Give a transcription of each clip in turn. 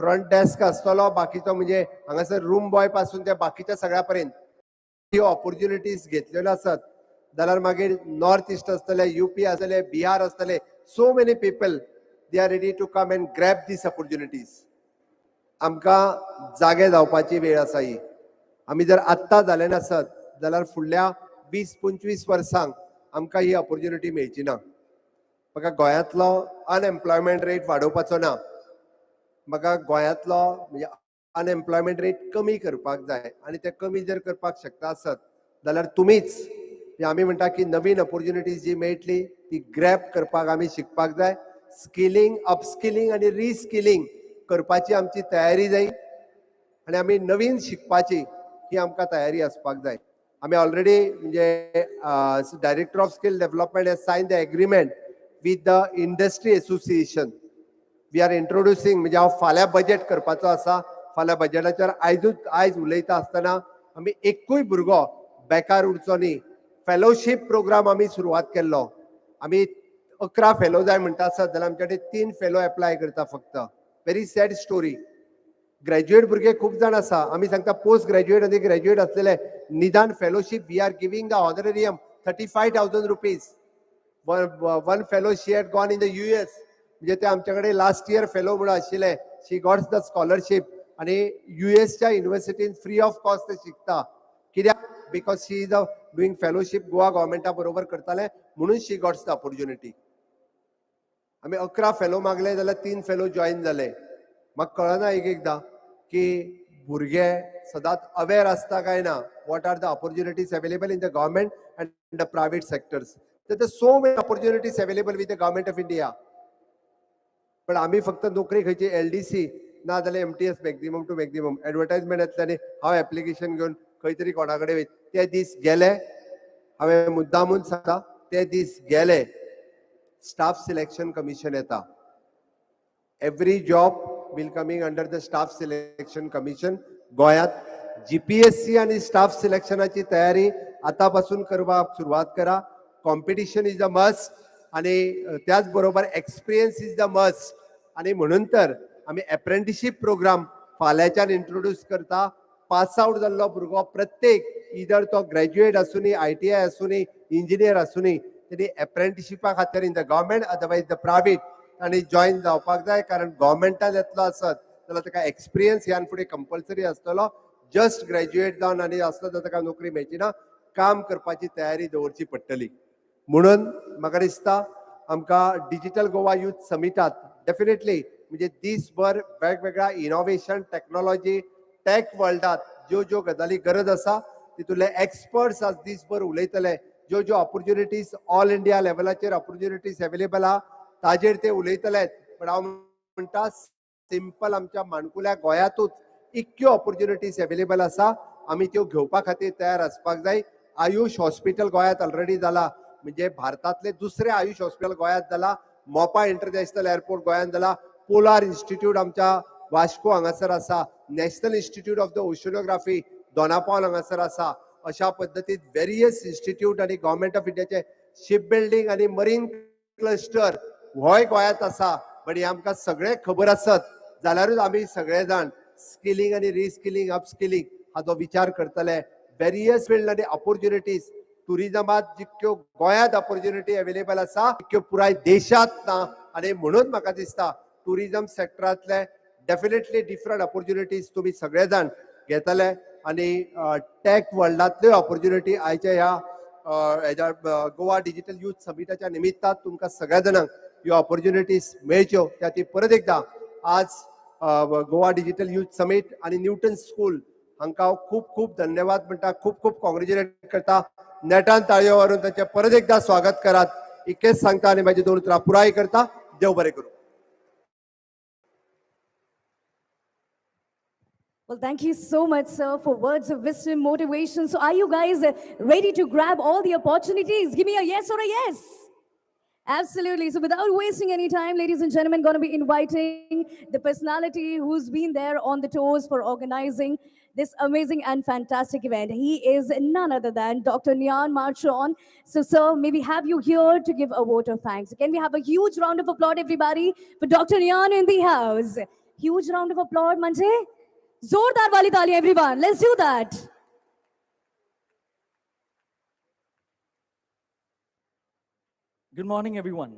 Front desk आसतलो, बाकीचो म्हणजे हांगासर रूम बॉय पासून ते बाकीच्या सगळ्यापर्यंत ह्यो ऑपॉर्च्युनिटीज घेतलेल्यो आसात जाल्यार मागीर नॉर्थ ईस्ट आसतले, यूपी आसतले, बिहार आसतले, so many people they are ready to come and grab these opportunities. आमकां जागे जावपाची वेळ आसा ही. आमी जर आत्तां जाले नासत जाल्यार फुडल्या 20-25 वर्सांक आमकां ही ऑपॉर्च्युनिटी मेळची ना. म्हाका गोंयांतलो अनएम्प्लॉयमेंट रेट वाडोवपाचो ना. म्हाका गोंयांतलो म्हणजे अनएम्प्लॉयमेंट रेट कमी करपाक जाय आनी ते कमी जर करपाक शकता आसत जाल्यार तुमीच आमी म्हणटा की नवीन ऑपॉर्च्युनिटीज जी मेळटली ती ग्रॅब करपाक आमी शिकपाक जाय. स्किलिंग, अपस्किलिंग आनी रिस्किलिंग करपाची आमची तयारी जाय आनी आमी नवीन शिकपाची ही आमकां तयारी आसपाक जाय. आमी ऑलरेडी म्हणजे director of skill development has sign the agreement with the industry association. We are introducing म्हणजे हांव फाल्यां बजेट करपाचो आसा. फाल्यां बजेटाचेर आयज उलयता आसतना आमी एकूय भुरगो बेकार उरचो न्ही. फेलोशीप प्रोग्राम आमी सुरवात केल्लो. आमी 11 फेलो जाय म्हणटा आसत जाल्यार आमचे कडेन 3 फेलो एप्लाय करता फक्त. Very sad story. ग्रॅज्युएट भुरगे खूब जाण आसा. आमी सांगता पोस्ट ग्रॅज्युएट आनी ग्रॅज्युएट आसलेले निदान fellowship we are giving the honorarium 35,000 rupees. One fellow she had gone in the US. म्हणजे ते आमचे कडेन लास्ट इयर फेलो म्हणून आशिल्ले. शी गॉट्स द स्कॉलरशीप आनी USच्या युनिव्हर्सिटीन फ्री ऑफ कॉस्ट ते शिकता. कित्याक? Because she is doing fellowship Goa गव्हर्मेंटा बरोबर करताले म्हणून शी गॉट्स द ऑपॉर्च्युनिटी. आमी 11 फेलो मागले जाल्यार 3 फेलो जॉईन जाले. म्हाका कळना एकदां की भुरगे सदांच अवेर आसता काय ना what are the opportunities available in the government and the private sectors. तर so many opportunities available with the government of India. पण आमी फक्त नोकरी खंयची LDC ना जाल्यार MTS maximum to maximum advertisement येतले हांव एप्लिकेशन घेवन खंय तरी कोणा कडेन वयत. ते दीस गेले. हांवें मुद्दामून सांगता ते दीस गेले. स्टाफ सिलेक्शन कमिशन येता. Every job will coming under the staff selection commission. गोंयांत GPSC आणि स्टाफ सिलेक्शनाची तयारी आतापासून करपाक सुरवात करा. कॉम्पिटिशन इज द मस्ट आणि त्याच बरोबर एक्सपिरियन्स इज द मस्ट. आणि म्हणून तर आम्ही अप्रेंटिसशीप प्रोग्राम फाल्यांच्यान इंट्रोड्यूस करता. पास आउट जाल्लो भुरगो प्रत्येक इदर तो ग्रॅज्युएट आसूनी, ITI आसूनी, इंजिनियर आसूनी तेणी अप्रेंटिसशिपा खातीर इन the government otherwise the private आणि जॉईन जावपाक जाय. कारण गव्हर्मेंटान येतलो आसत जाल्यार ताका एक्सपिरियन्स ह्यान फुडें कंपल्सरी आसतलो. जस्ट ग्रॅज्युएट जावन आनी आसलो जाल्यार ताका नोकरी मेळची ना. काम करपाची तयारी दवरची पडटली. म्हणून म्हाका दिसता आमकां डिजिटल गोवा यूथ समिटात डेफिनेटली म्हणजे दिसभर वेगवेगळ्या इनोव्हेशन, टेक्नॉलॉजी, टेक वर्ल्डात ज्यो ज्यो गजाली गरज आसा तितूंतले एक्सपर्ट्स आज दिसभर उलयतले. ज्यो ज्यो ऑपॉर्च्युनिटीज ऑल इंडिया लेवलाचेर ऑपॉर्च्युनिटीज अवेलेबल आहा ताजेर ते उलयतले. पण हांव म्हणटा सिंपल आमच्या माणकुल्या गोंयांतूच इतक्यो ऑपॉर्च्युनिटीज अवेलेबल आसा. आमी त्यो घेवपा खातीर तयार आसपाक जाय. आयुष हॉस्पिटल गोंयांत ऑलरेडी जाला. म्हणजे भारतातले दुसरे आयुष हॉस्पिटल गोंयांत जाला. मोपा इंटरनॅशनल एअरपोर्ट गोंयांत जाला. पोलार इन्स्टिट्यूट आमच्या वास्को हांगासर आसा. National institute of the oceanography Dona Paula हांगासर आसा. अशा पद्दतीन वेरियस इन्स्टिट्यूट आणि गव्हर्मेंट ऑफ इंडियाचे शिप बिल्डिंग आणि मरीन क्लस्टर होय गोंयांत आसा. पण हे आमकां सगळे खबर आसत जाल्यारूच आमी सगळे जाण स्किलिंग आणि रिस्किलिंग, अपस्किलिंग हाचो विचार करतले. वेरियस फील्ड आणि ऑपॉर्च्युनिटीज टुरिजमात जितक्यो गोंयांत ऑपॉर्च्युनिटी अवेलेबल आसा तितक्यो पुराय देशात ना. आणि म्हणून म्हाका दिसता टुरिजम सेक्टरांतले डेफिनेटली डिफरंट ऑपॉर्च्युनिटीज तुमी सगळे जाण घेतले. आणि टेक वर्ल्डांतल्यो ऑपॉर्च्युनिटी आयच्या ह्या गोवा डिजिटल यूथ समिटाच्या निमित्तान तुमकां सगळ्या जाणांक ह्यो ऑपॉर्च्युनिटीज मेळच्यो. त्या ती परत एकदा आज गोवा डिजिटल यूथ समिट आणि न्यूटन स्कूल हांकां खूब खूब धन्यवाद म्हणटा. खूब खूब कॉंग्रॅच्युलेट करता. नेटान ताळयो मारून ताचें परत एकदा स्वागत करात. इतकेंच सांगता आनी म्हाजी 2 उतरां पुराय करता. देव बरें करूं. Well, thank you so much, sir, for words of wisdom, motivation. So are you guys ready to grab all the opportunities? Give me a yes or a yes. Absolutely. So without wasting any time, ladies and gentlemen, going to be inviting the personality who's been there on the toes for organizing this amazing and fantastic event. He is none other than Dr. Nyan Marchon. So, sir, may we have you here to give a vote of thanks. Can we have a huge round of applause, everybody, for Dr. Nyan in the house? Huge round of applause, म्हणजे जोरदार वाली ताली, everyone. Let's do that. Good morning, everyone.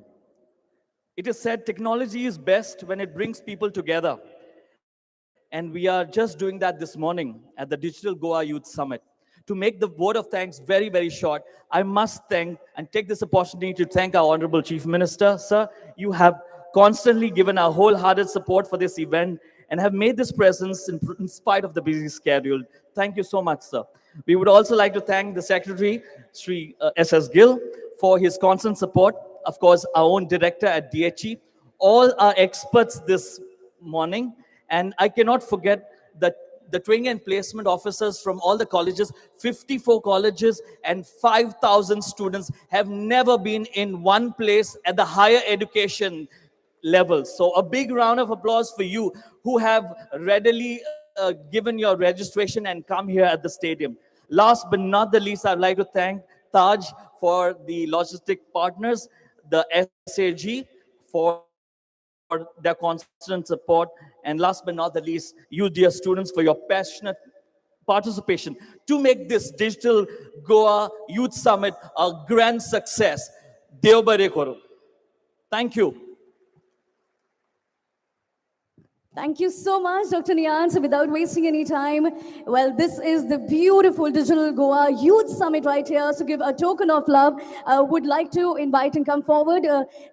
It is said technology is best when it brings people together. And we are just doing that this morning at the Digital Goa Youth Summit. To make the vote of thanks very, very short, I must thank and take this opportunity to thank our Honorable Chief Minister. Sir, you have constantly given our wholehearted support for this event and have made this presence in spite of the busy schedule. Thank you so much, sir. We would also like to thank the Secretary, Sri S.S. Gill, for his constant support. Of course, our own director at DHE, all our experts this morning, and I cannot forget that the training and placement officers from all the colleges, 54 colleges and 5,000 students have never been in one place at the higher education level. So a big round of applause for you who have readily given your registration and come here at the stadium. Last but not the least, I'd like to thank Taj for the logistic partners, the SAG for their constant support, and last but not the least, you dear students for your passionate participation to make this digital Goa Youth Summit a grand success. Deo bare karo. Thank you. Thank you so much, Dr. Nyan. So without wasting any time, well, this is the beautiful Digital Goa Youth Summit right here. So give a token of love. Would like to invite and come forward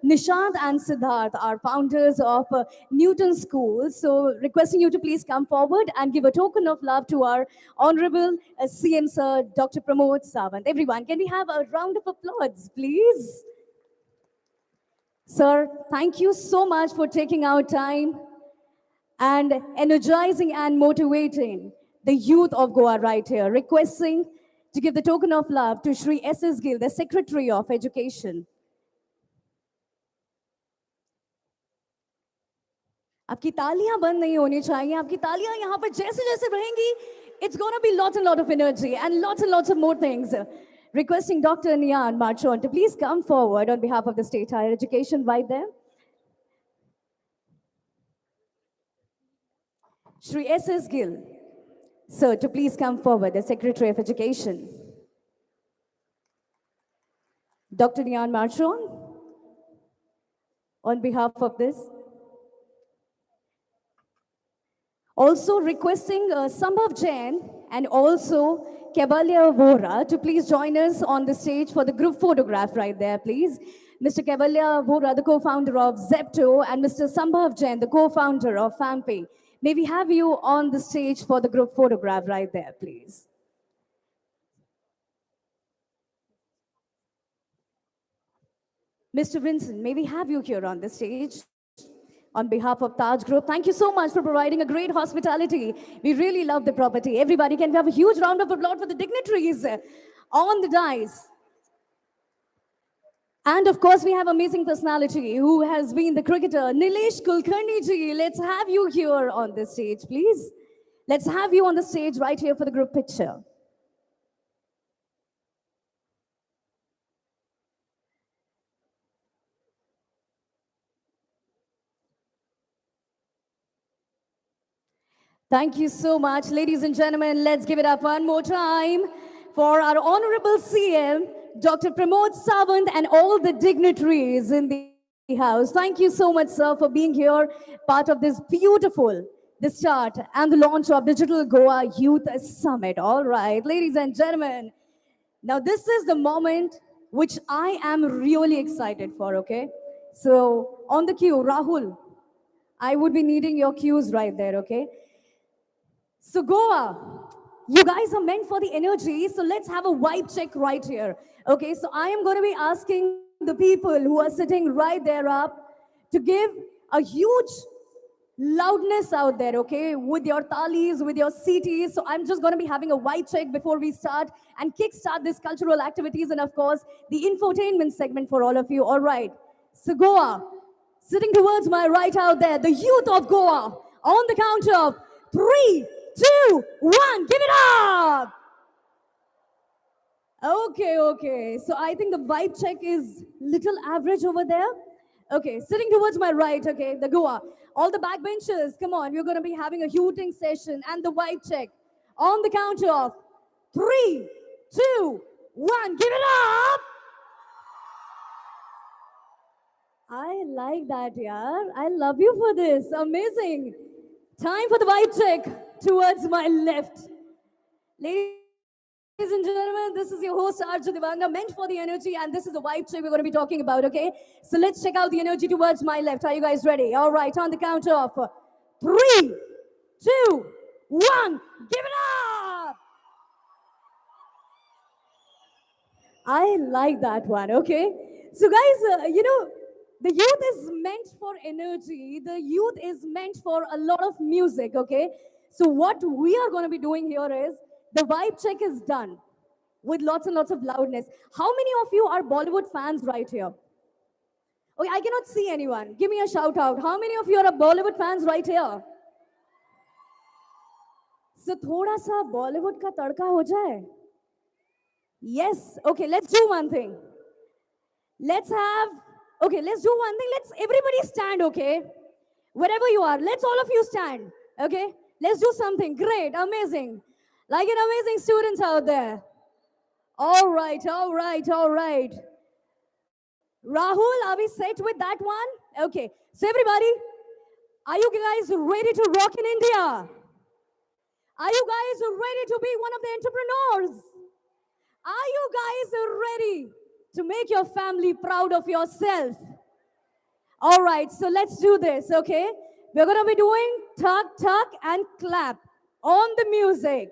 Nishant and Siddharth, our founders of Newton School. So requesting you to please come forward and give a token of love to our Honorable CM Sir, Dr. Pramod Sawant. Everyone, can we have a round of applause, please? Sir, thank you so much for taking our time and energizing and motivating the youth of Goa right here. Requesting to give the token of love to Shri S.S. Gill, the Secretary of Education. आपकी तालियां बंद नहीं होनी चाहिए. आपकी तालियां यहाँ पर जैसे जैसे रहेंगी, it's gonna be lots and lot of energy and lots of more things. Requesting Dr. Nian Marchon to please come forward on behalf of the State Higher Education right there. Shri S.S. Gill, sir, to please come forward, the Secretary of Education. Dr. Nian Marchon, on behalf of this. Also requesting Sambhav Jain and also Kevalia Vora to please join us on the stage for the group photograph right there, please. Mr. Kevalia Vora, the co-founder of Zepto, and Mr. Sambhav Jain, the co-founder of FAMPay. May we have you on the stage for the group photograph right there, please. Mr. Vincent, may we have you here on the stage? On behalf of Taj Group, thank you so much for providing a great hospitality. We really love the property. Everybody, can we have a huge round of applause for the dignitaries on the dais? And of course, we have amazing personality who has been the cricketer, Nilesh Kulkarni ji. Let's have you here on the stage, please. Let's have you on the stage right here for the group picture. Thank you so much, ladies and gentlemen. Let's give it up one more time for our Honorable CM, Dr. Pramod Sawant, and all the dignitaries in the house. Thank you so much, sir, for being here, part of this beautiful, the start and the launch of Digital Goa Youth Summit. All right, ladies and gentlemen. Now, this is the moment which I am really excited for, okay? So, on the queue, Rahul, I would be needing your cues right there, okay? So Goa, you guys are meant for the energy, so let's have a vibe check right here. Okay, so I am going to be asking the people who are sitting right there up to give a huge loudness out there, okay, with your talis, with your CTs. So I'm just going to be having a vibe check before we start and kickstart this cultural activities and of course the infotainment segment for all of you. All right, so Goa, sitting towards my right out there, the youth of Goa, on the count of 3, 2, 1, give it up! Okay. So I think the vibe check is little average over there. Okay, sitting towards my right, okay, the Goa. All the backbenchers, come on, we're going to be having a hooting session and the vibe check. On the count of 3, 2, 1, give it up! I like that, yaar. I love you for this. Amazing. Time for the vibe check towards my left. Ladies and gentlemen, this is your host Arjun Devanga, meant for the energy, and this is the vibe check we're going to be talking about, okay? So let's check out the energy towards my left. Are you guys ready? All right, on the count of 3, 2, 1, give it up! I like that one, okay? So, guys, the youth is meant for energy, the youth is meant for a lot of music, okay? So, what we are going to be doing here is the vibe check is done with lots and lots of loudness. How many of you are Bollywood fans right here? Okay, I cannot see anyone. Give me a shout out. How many of you are Bollywood fans right here? So, थोड़ा सा Bollywood का तड़का हो जाए. Yes. Okay, let's do one thing. Let's do one thing. Let's everybody stand, okay? Wherever you are, let's all of you stand, okay? Let's do something great, amazing. Like an amazing students out there. All right, all right, all right. Rahul, are we set with that one? Okay. So everybody, are you guys ready to rock in India? Are you guys ready to be one of the entrepreneurs? Are you guys ready to make your family proud of yourself? All right, so let's do this, okay? We're gonna be doing tuck, tuck, and clap on the music.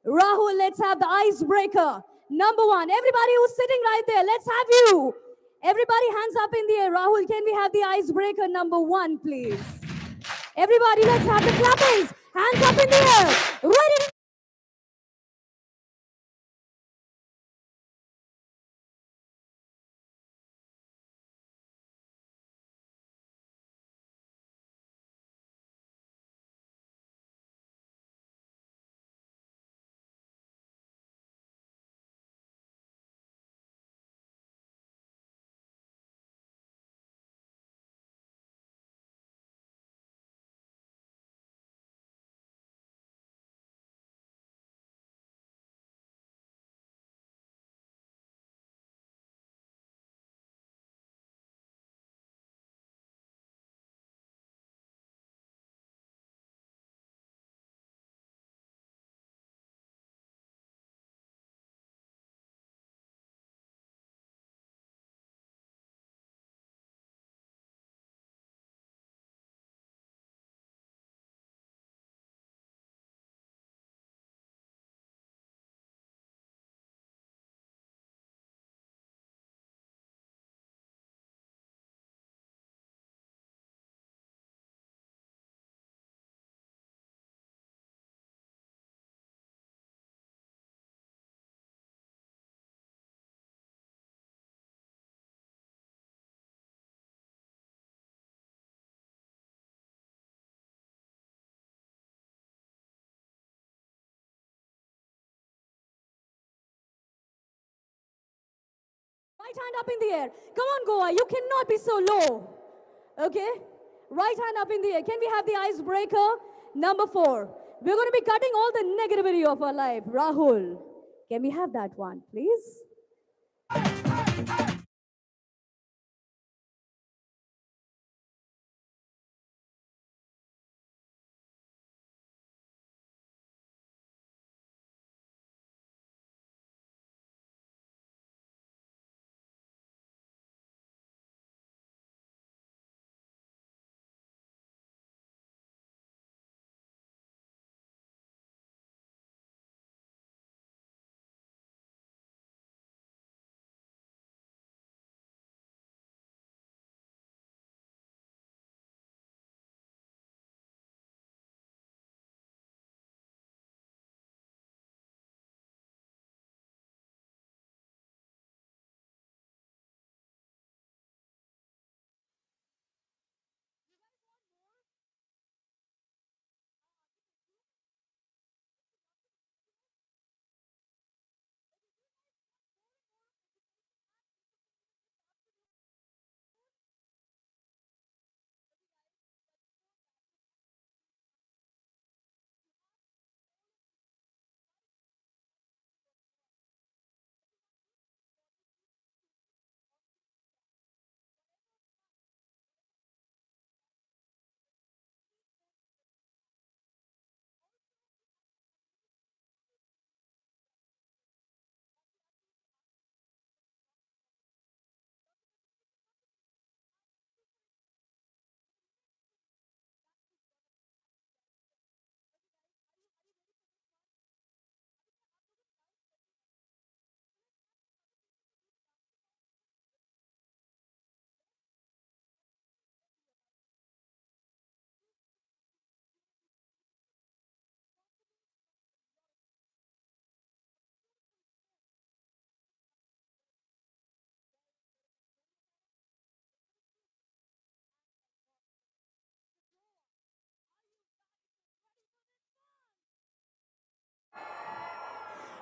Rahul, let's have the icebreaker. Number one, everybody who's sitting right there, let's have you. Everybody, hands up in the air. Rahul, can we have the icebreaker number one, please? Everybody, let's have the clappings. Hands up in the air. Ready? Right hand up in the air. Come on, Goa. You cannot be so low. Okay? Right hand up in the air. Can we have the icebreaker? Number 4. We're going to be cutting all the negativity of our life. Rahul, can we have that one, please?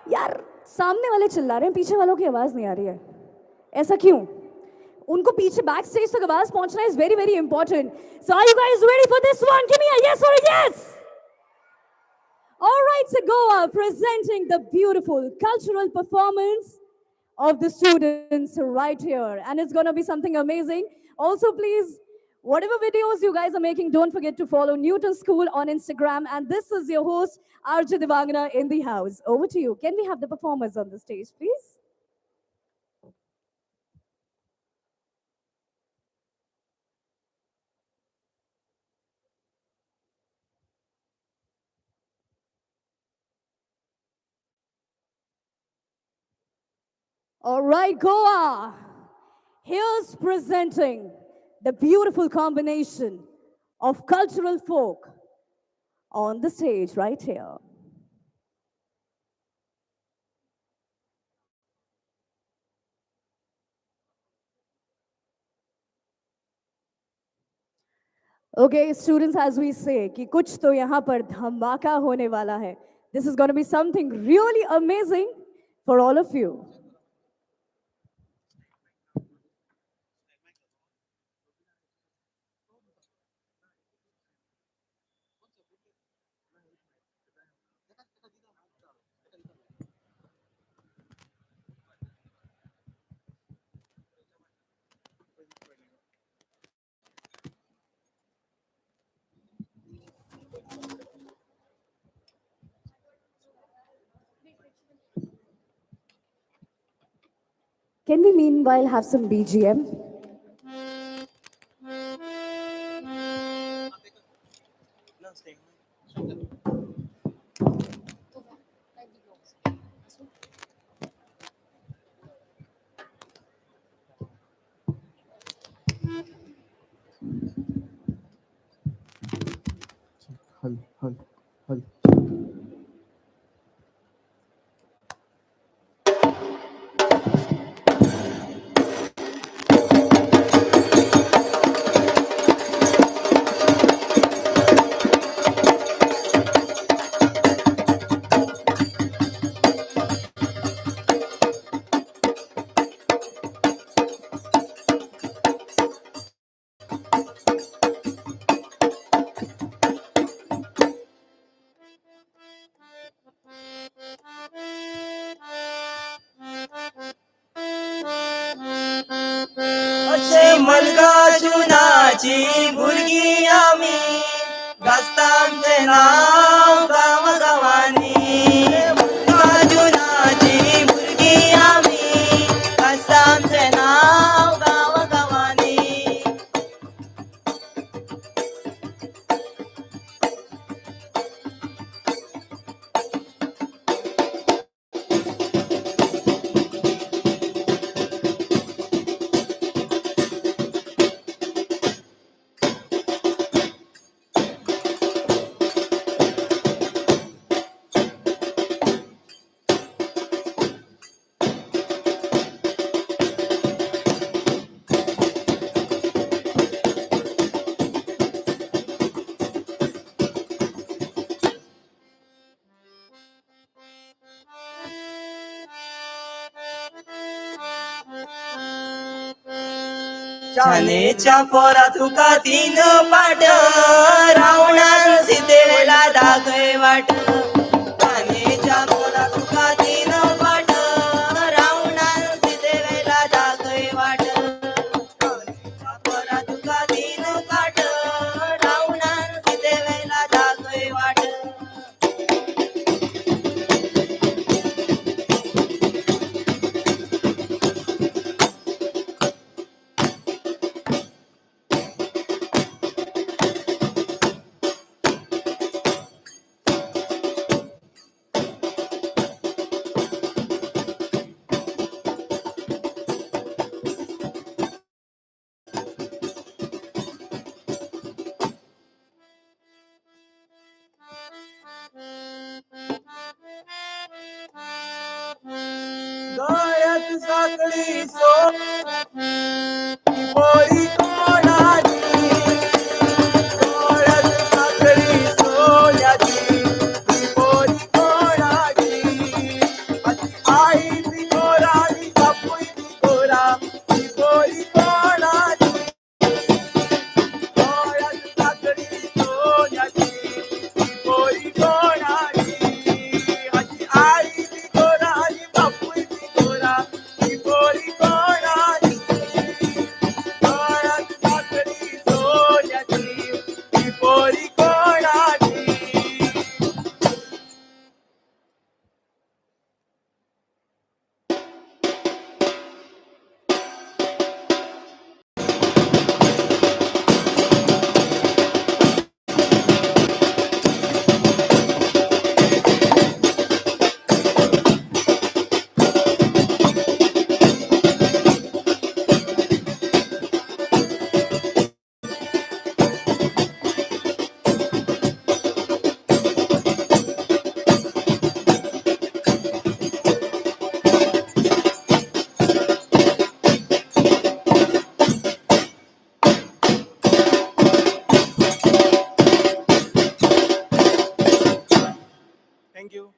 यार सामने वाले चिल्ला रहे हैं, पीछे वालों की आवाज नहीं आ रही है, ऐसा क्यों? उनको पीछे बैक स्टेज तक आवाज पहुंचना is very very important. So are you guys ready for this one? Give me a yes or a yes. All right, so Goa presenting the beautiful cultural performance of the students right here, and it's going to be something amazing. Also, please, whatever videos you guys are making, don't forget to follow Newton School on Instagram. And this is your host Arjun Devangana in the house. Over to you. Can we have the performers on the stage, please? All right, Goa. Here's presenting the beautiful combination of cultural folk on the stage right here. Okay, students, as we say, कि कुछ तो यहाँ पर धमाका होने वाला है. This is going to be something really amazing for all of you. Can we meanwhile have some BGM? हल हल हल मल्लिकार्जुनाची भुरगी आमी घासता आमचे नाव गांवागांवांनी. मल्लिकार्जुनाची भुरगी आमी घासता आमचे नाव गांवागांवांनी. छानेच्या पोरा तुका तीन पाट रावणान सीतेला दाखय वाट. छानेच्या पोरा तुका तीन पाट रावणान सीतेला दाखय वाट. छानेच्या पोरा तुका तीन पाट रावणान सीतेला दाखय वाट. गळ्यात साखळी ती पोरी कोणाची. गळ्यात साखळी सोन्याची ती पोरी कोणाची. Thank you.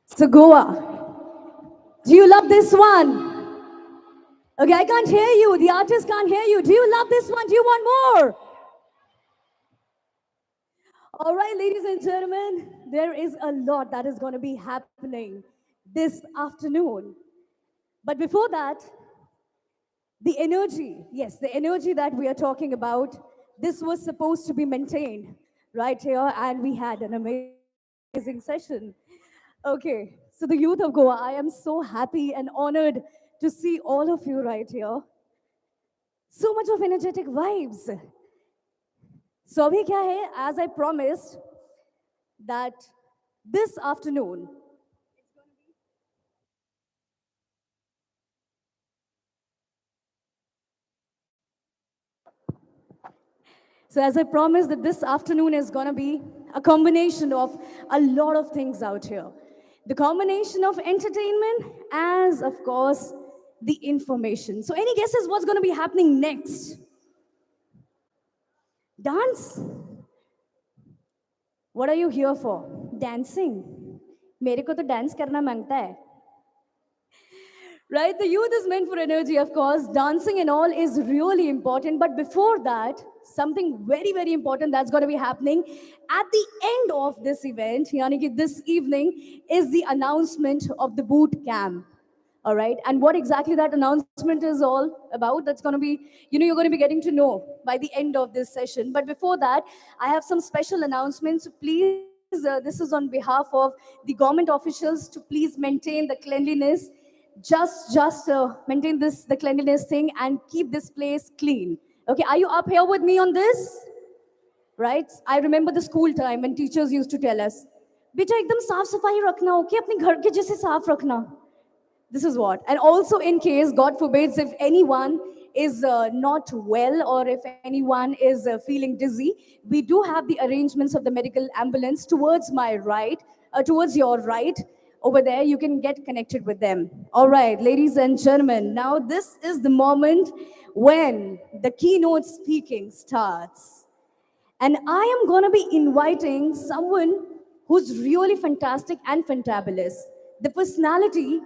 So, Goa, do you love this one? Okay, I can't hear you. The artist can't hear you. Do you love this one? Do you want more? All right, ladies and gentlemen, there is a lot that is going to be happening this afternoon. But before that, the energy, yes, the energy that we are talking about, this was supposed to be maintained right here, and we had an amazing session. Okay, so the youth of Goa, I am so happy and honored to see all of you right here. So much of energetic vibes. So abhi kya hai, as I promised, that this afternoon, so as I promised that this afternoon is going to be a combination of a lot of things out here. The combination of entertainment as, of course, the information. So any guesses what's going to be happening next? Dance? What are you here for? Dancing? मेरे को तो dance करना मांगता है. Right? The youth is meant for energy, of course. Dancing and all is really important. But before that, something very, very important that's going to be happening at the end of this event, yani ki this evening, is the announcement of the boot camp. All right. And what exactly that announcement is all about, that's going to be, you're going to be getting to know by the end of this session. But before that, I have some special announcements. So please, this is on behalf of the government officials to please maintain the cleanliness, just maintain this the cleanliness thing and keep this place clean. Okay, are you up here with me on this? Right? I remember the school time when teachers used to tell us, बेटा एकदम साफ सफाई रखना, okay, अपने घर के जैसे साफ रखना. This is what. And also, in case, God forbids, if anyone is not well or if anyone is feeling dizzy, we do have the arrangements of the medical ambulance towards my right, towards your right. Over there, you can get connected with them. All right, ladies and gentlemen, now this is the moment when the keynote speaking starts. And I am going to be inviting someone who's really fantastic and fantabulous. The personality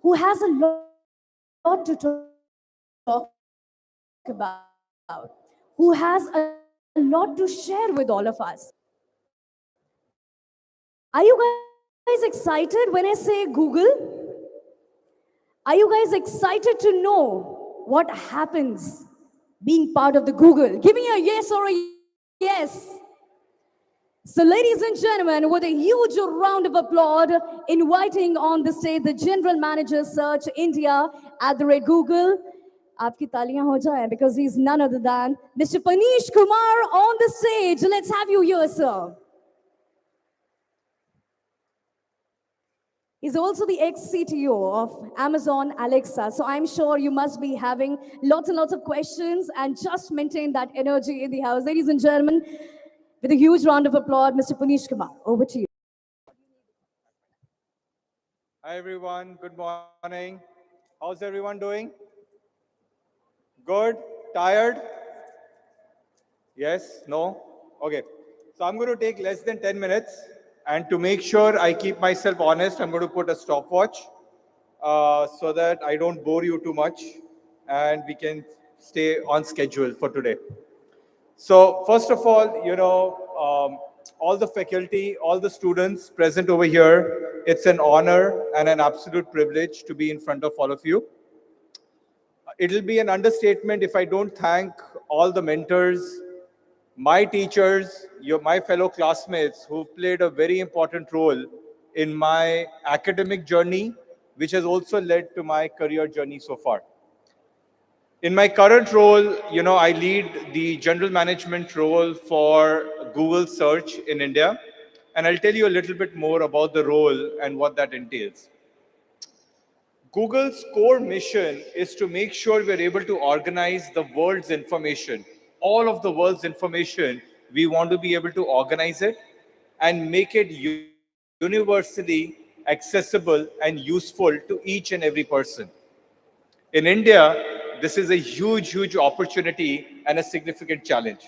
who has a lot to talk about, who has a lot to share with all of us. Are you guys excited when I say Google? Are you guys excited to know what happens being part of the Google? Give me a yes or a yes. So, ladies and gentlemen, with a huge round of applause, inviting on the stage the General Manager Search India at the Red Google. आपकी तालियां हो जाए because he's none other than Mr. Panish Kumar on the stage. Let's have you here, sir. He's also the ex-CTO of Amazon Alexa. So I'm sure you must be having lots and lots of questions and just maintain that energy in the house. Ladies and gentlemen, with a huge round of applause, Mr. Punish Kumar, over to you. Hi everyone, good morning. How's everyone doing? Good? Tired? Yes? No? Okay. So I'm going to take less than 10 minutes, and to make sure I keep myself honest, I'm going to put a stopwatch so that I don't bore you too much and we can stay on schedule for today. So first of all, all the faculty, all the students present over here, it's an honor and an absolute privilege to be in front of all of you. It'll be an understatement if I don't thank all the mentors, my teachers, my fellow classmates who've played a very important role in my academic journey, which has also led to my career journey so far. In my current role, I lead the general management role for Google Search in India, and I'll tell you a little bit more about the role and what that entails. Google's core mission is to make sure we're able to organize the world's information, all of the world's information. We want to be able to organize it and make it universally accessible and useful to each and every person. In India, this is a huge, huge opportunity and a significant challenge.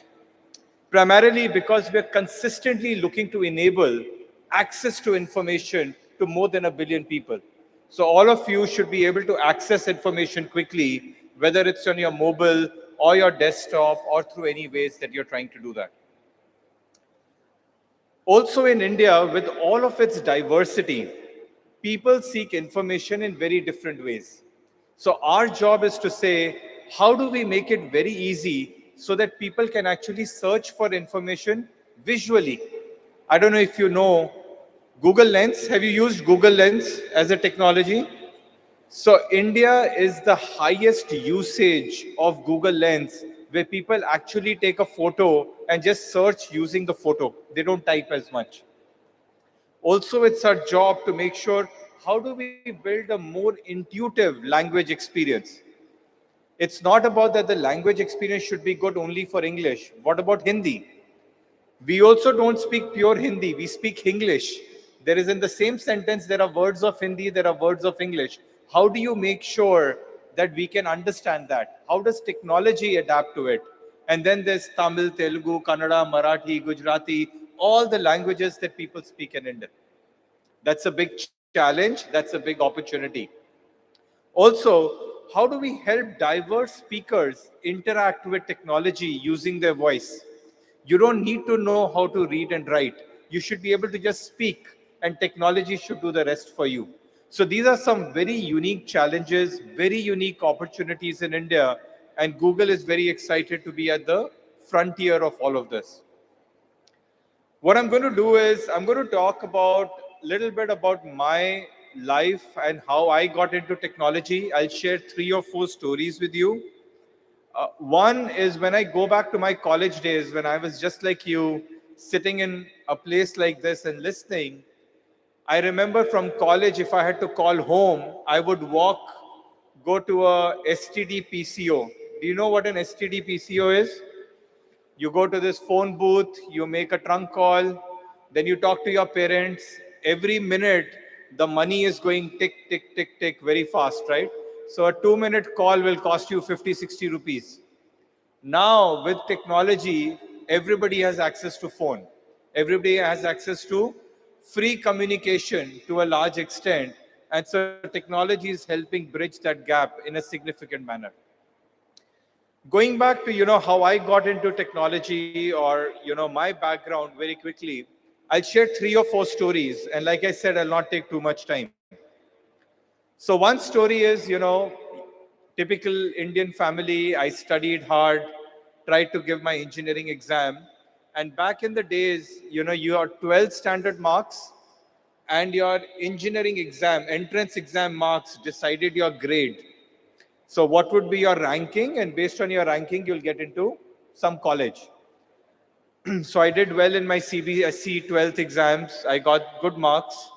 Primarily because we're consistently looking to enable access to information to more than 1 billion people. So all of you should be able to access information quickly, whether it's on your mobile or your desktop or through any ways that you're trying to do that. Also in India, with all of its diversity, people seek information in very different ways. So our job is to say, how do we make it very easy so that people can actually search for information visually? I don't know if you know Google Lens. Have you used Google Lens as a technology? So India is the highest usage of Google Lens, where people actually take a photo and just search using the photo. They don't type as much. Also, it's our job to make sure, how do we build a more intuitive language experience? It's not about that the language experience should be good only for English. What about Hindi? We also don't speak pure Hindi, we speak English. There is in the same sentence, there are words of Hindi, there are words of English. How do you make sure that we can understand that? How does technology adapt to it? And then there's Tamil, Telugu, Kannada, Marathi, Gujarati, all the languages that people speak in India. That's a big challenge, that's a big opportunity. Also, how do we help diverse speakers interact with technology using their voice? You don't need to know how to read and write. You should be able to just speak, and technology should do the rest for you. So these are some very unique challenges, very unique opportunities in India, and Google is very excited to be at the frontier of all of this. What I'm going to do is I'm going to talk about a little bit about my life and how I got into technology. I'll share 3 or 4 stories with you. One is when I go back to my college days, when I was just like you, sitting in a place like this and listening. I remember from college, if I had to call home, I would go to a STD PCO. Do you know what an STD PCO is? You go to this phone booth, you make a trunk call, then you talk to your parents. Every minute, the money is going tick, tick, tick, tick very fast, right? So a 2-minute call will cost you 50, 60 rupees. Now, with technology, everybody has access to phone. Everybody has access to free communication to a large extent. And so technology is helping bridge that gap in a significant manner. Going back to how I got into technology or my background very quickly, I'll share 3 or 4 stories, and like I said, I'll not take too much time. So one story is typical Indian family. I studied hard, tried to give my engineering exam, and back in the days, your 12th standard marks and your engineering exam, entrance exam marks decided your grade. So what would be your ranking? And based on your ranking, you'll get into some college. So I did well in my CBSE 12th exams. I got good marks.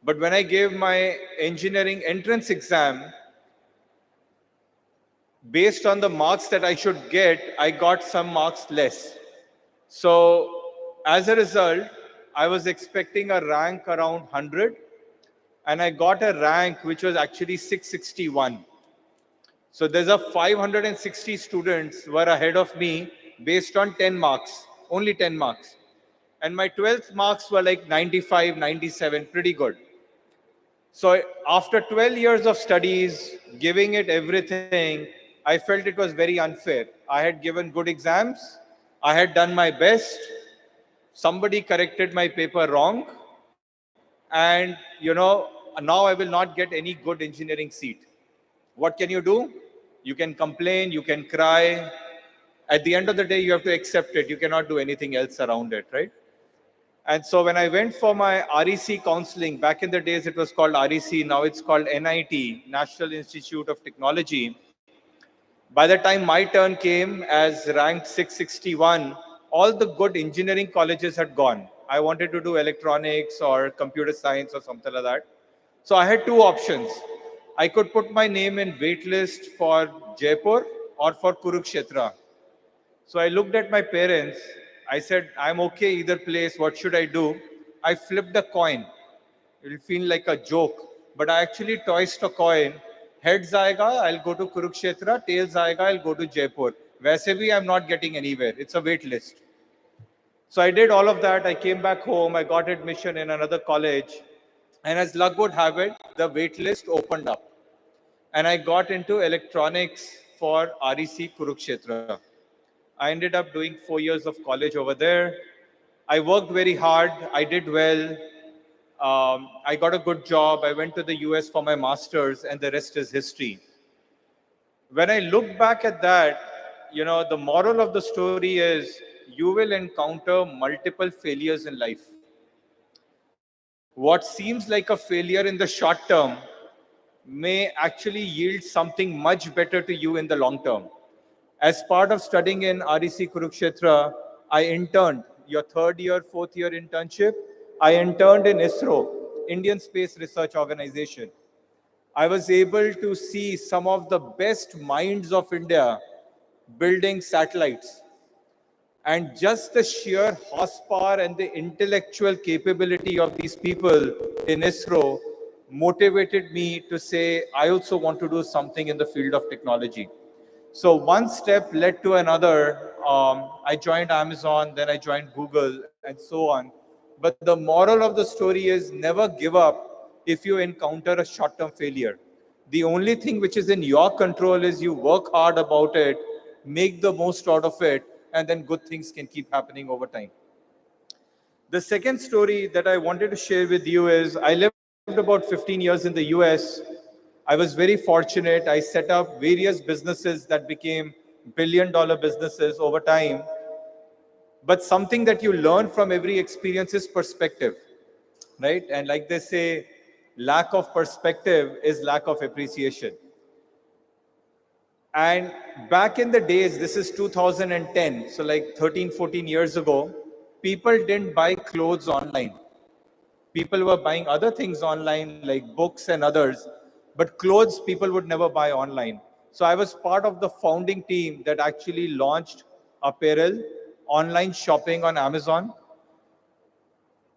But when I gave my engineering entrance exam, based on the marks that I should get, I got some marks less. So as a result, I was expecting a rank around 100, and I got a rank which was actually 661. So there's a 560 students were ahead of me based on 10 marks, only 10 marks. And my 12th marks were like 95, 97, pretty good. So after 12 years of studies, giving it everything, I felt it was very unfair. I had given good exams, I had done my best, somebody corrected my paper wrong, and now I will not get any good engineering seat. What can you do? You can complain, you can cry. At the end of the day, you have to accept it. You cannot do anything else around it, right? And so when I went for my REC counseling, back in the days it was called REC, now it's called NIT, National Institute of Technology. By the time my turn came as ranked 661, all the good engineering colleges had gone. I wanted to do electronics or computer science or something like that. So I had 2 options. I could put my name in waitlist for Jaipur or for Kurukshetra. So I looked at my parents. I said, I'm okay either place. What should I do? I flipped a coin. It'll feel like a joke. But I actually tossed a coin, Heads आएगा, I'll go to Kurukshetra. Tails आएगा, I'll go to Jaipur. वैसे भी I'm not getting anywhere. It's a wait list. So I did all of that. I came back home. I got admission in another college. And as luck would have it, the wait list opened up. And I got into electronics for REC Kurukshetra. I ended up doing 4 years of college over there. I worked very hard. I did well. I got a good job. I went to the US for my master's, and the rest is history. When I look back at that, the moral of the story is you will encounter multiple failures in life. What seems like a failure in the short term may actually yield something much better to you in the long term. As part of studying in REC Kurukshetra, I interned, your third year, fourth year internship. I interned in ISRO, Indian Space Research Organization. I was able to see some of the best minds of India building satellites. And just the sheer horsepower and the intellectual capability of these people in ISRO motivated me to say, I also want to do something in the field of technology. So one step led to another. I joined Amazon, then I joined Google, and so on. But the moral of the story is never give up if you encounter a short-term failure. The only thing which is in your control is you work hard about it, make the most out of it, and then good things can keep happening over time. The second story that I wanted to share with you is I lived about 15 years in the US. I was very fortunate. I set up various businesses that became billion-dollar businesses over time. But something that you learn from every experience is perspective, right? And like they say, lack of perspective is lack of appreciation. And back in the days, this is 2010, so like 13, 14 years ago, people didn't buy clothes online. People were buying other things online like books and others, but clothes people would never buy online. So I was part of the founding team that actually launched apparel, online shopping on Amazon.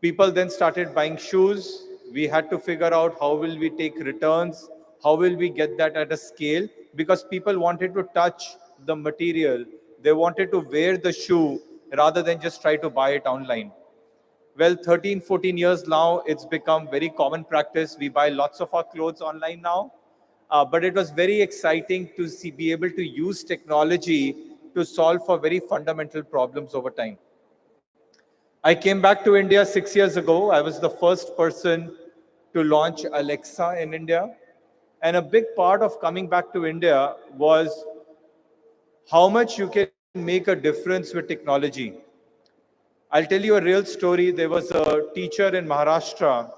People then started buying shoes. We had to figure out how will we take returns, how will we get that at a scale, because people wanted to touch the material. They wanted to wear the shoe rather than just try to buy it online. Well, 13, 14 years now, it's become very common practice. We buy lots of our clothes online now. But it was very exciting to be able to use technology to solve for very fundamental problems over time. I came back to India 6 years ago. I was the first person to launch Alexa in India. And a big part of coming back to India was how much you can make a difference with technology. I'll tell you a real story. There was a teacher in Maharashtra.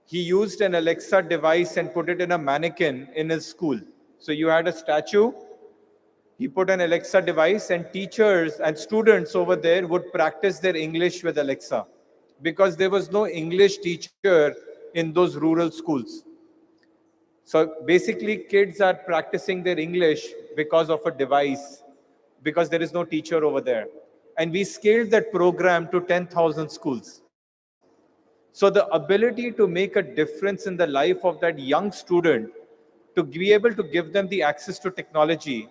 He used an Alexa device and put it in a mannequin in his school. So you had a statue, he put an Alexa device, and teachers and students over there would practice their English with Alexa because there was no English teacher in those rural schools. So basically, kids are practicing their English because of a device, because there is no teacher over there. And we scaled that program to 10,000 schools. So the ability to make a difference in the life of that young student, to be able to give them the access to technology,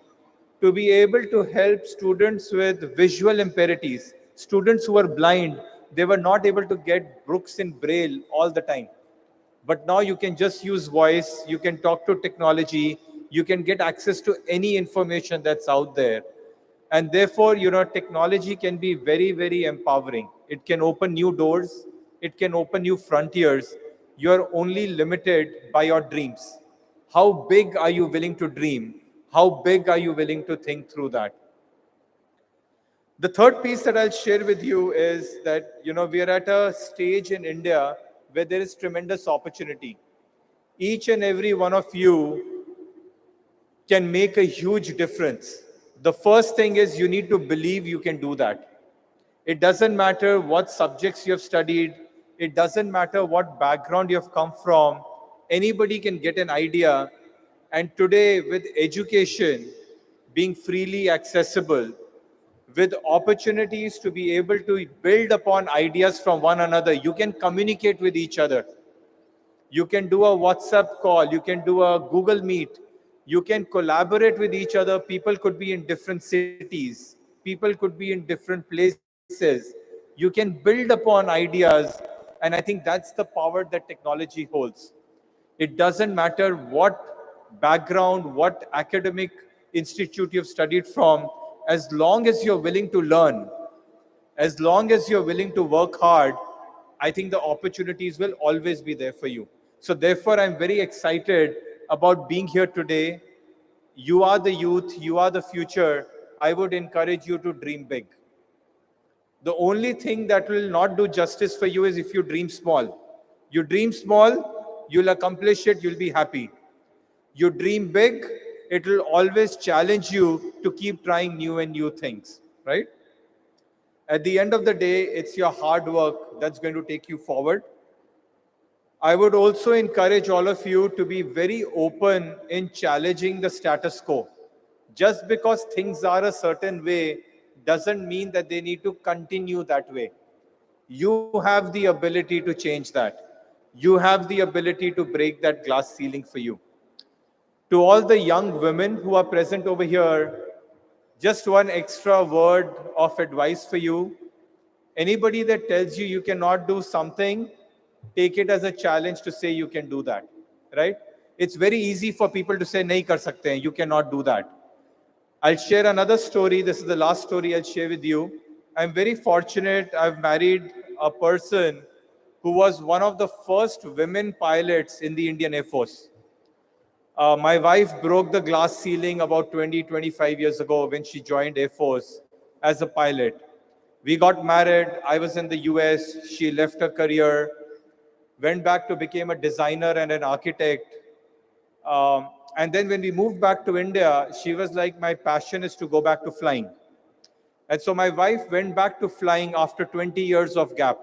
to be able to help students with visual impairments, students who are blind, they were not able to get books in Braille all the time. But now you can just use voice, you can talk to technology, you can get access to any information that's out there. And therefore, technology can be very, very empowering. It can open new doors, it can open new frontiers. You're only limited by your dreams. How big are you willing to dream? How big are you willing to think through that? The third piece that I'll share with you is that, we are at a stage in India where there is tremendous opportunity. Each and every one of you can make a huge difference. The first thing is you need to believe you can do that. It doesn't matter what subjects you have studied. It doesn't matter what background you have come from. Anybody can get an idea. And today, with education being freely accessible, with opportunities to be able to build upon ideas from one another, you can communicate with each other. You can do a WhatsApp call. You can do a Google Meet. You can collaborate with each other. People could be in different cities. People could be in different places. You can build upon ideas. And I think that's the power that technology holds. It doesn't matter what background, what academic institute you've studied from, as long as you're willing to learn, as long as you're willing to work hard, I think the opportunities will always be there for you. So, therefore, I'm very excited about being here today. You are the youth, you are the future. I would encourage you to dream big. The only thing that will not do justice for you is if you dream small. You dream small, you'll accomplish it, you'll be happy. You dream big, it will always challenge you to keep trying new and new things, right? At the end of the day, it's your hard work that's going to take you forward. I would also encourage all of you to be very open in challenging the status quo. Just because things are a certain way doesn't mean that they need to continue that way. You have the ability to change that. You have the ability to break that glass ceiling for you. To all the young women who are present over here, just one extra word of advice for you. Anybody that tells you you cannot do something, take it as a challenge to say you can do that, right? It's very easy for people to say, nahi kar sakte hain, you cannot do that. I'll share another story. This is the last story I'll share with you. I'm very fortunate. I've married a person who was one of the first women pilots in the Indian Air Force. My wife broke the glass ceiling about 20, 25 years ago when she joined Air Force as a pilot. We got married. I was in the US. She left her career, went back to become a designer and an architect. And then when we moved back to India, she was like, my passion is to go back to flying. And so my wife went back to flying after 20 years of gap.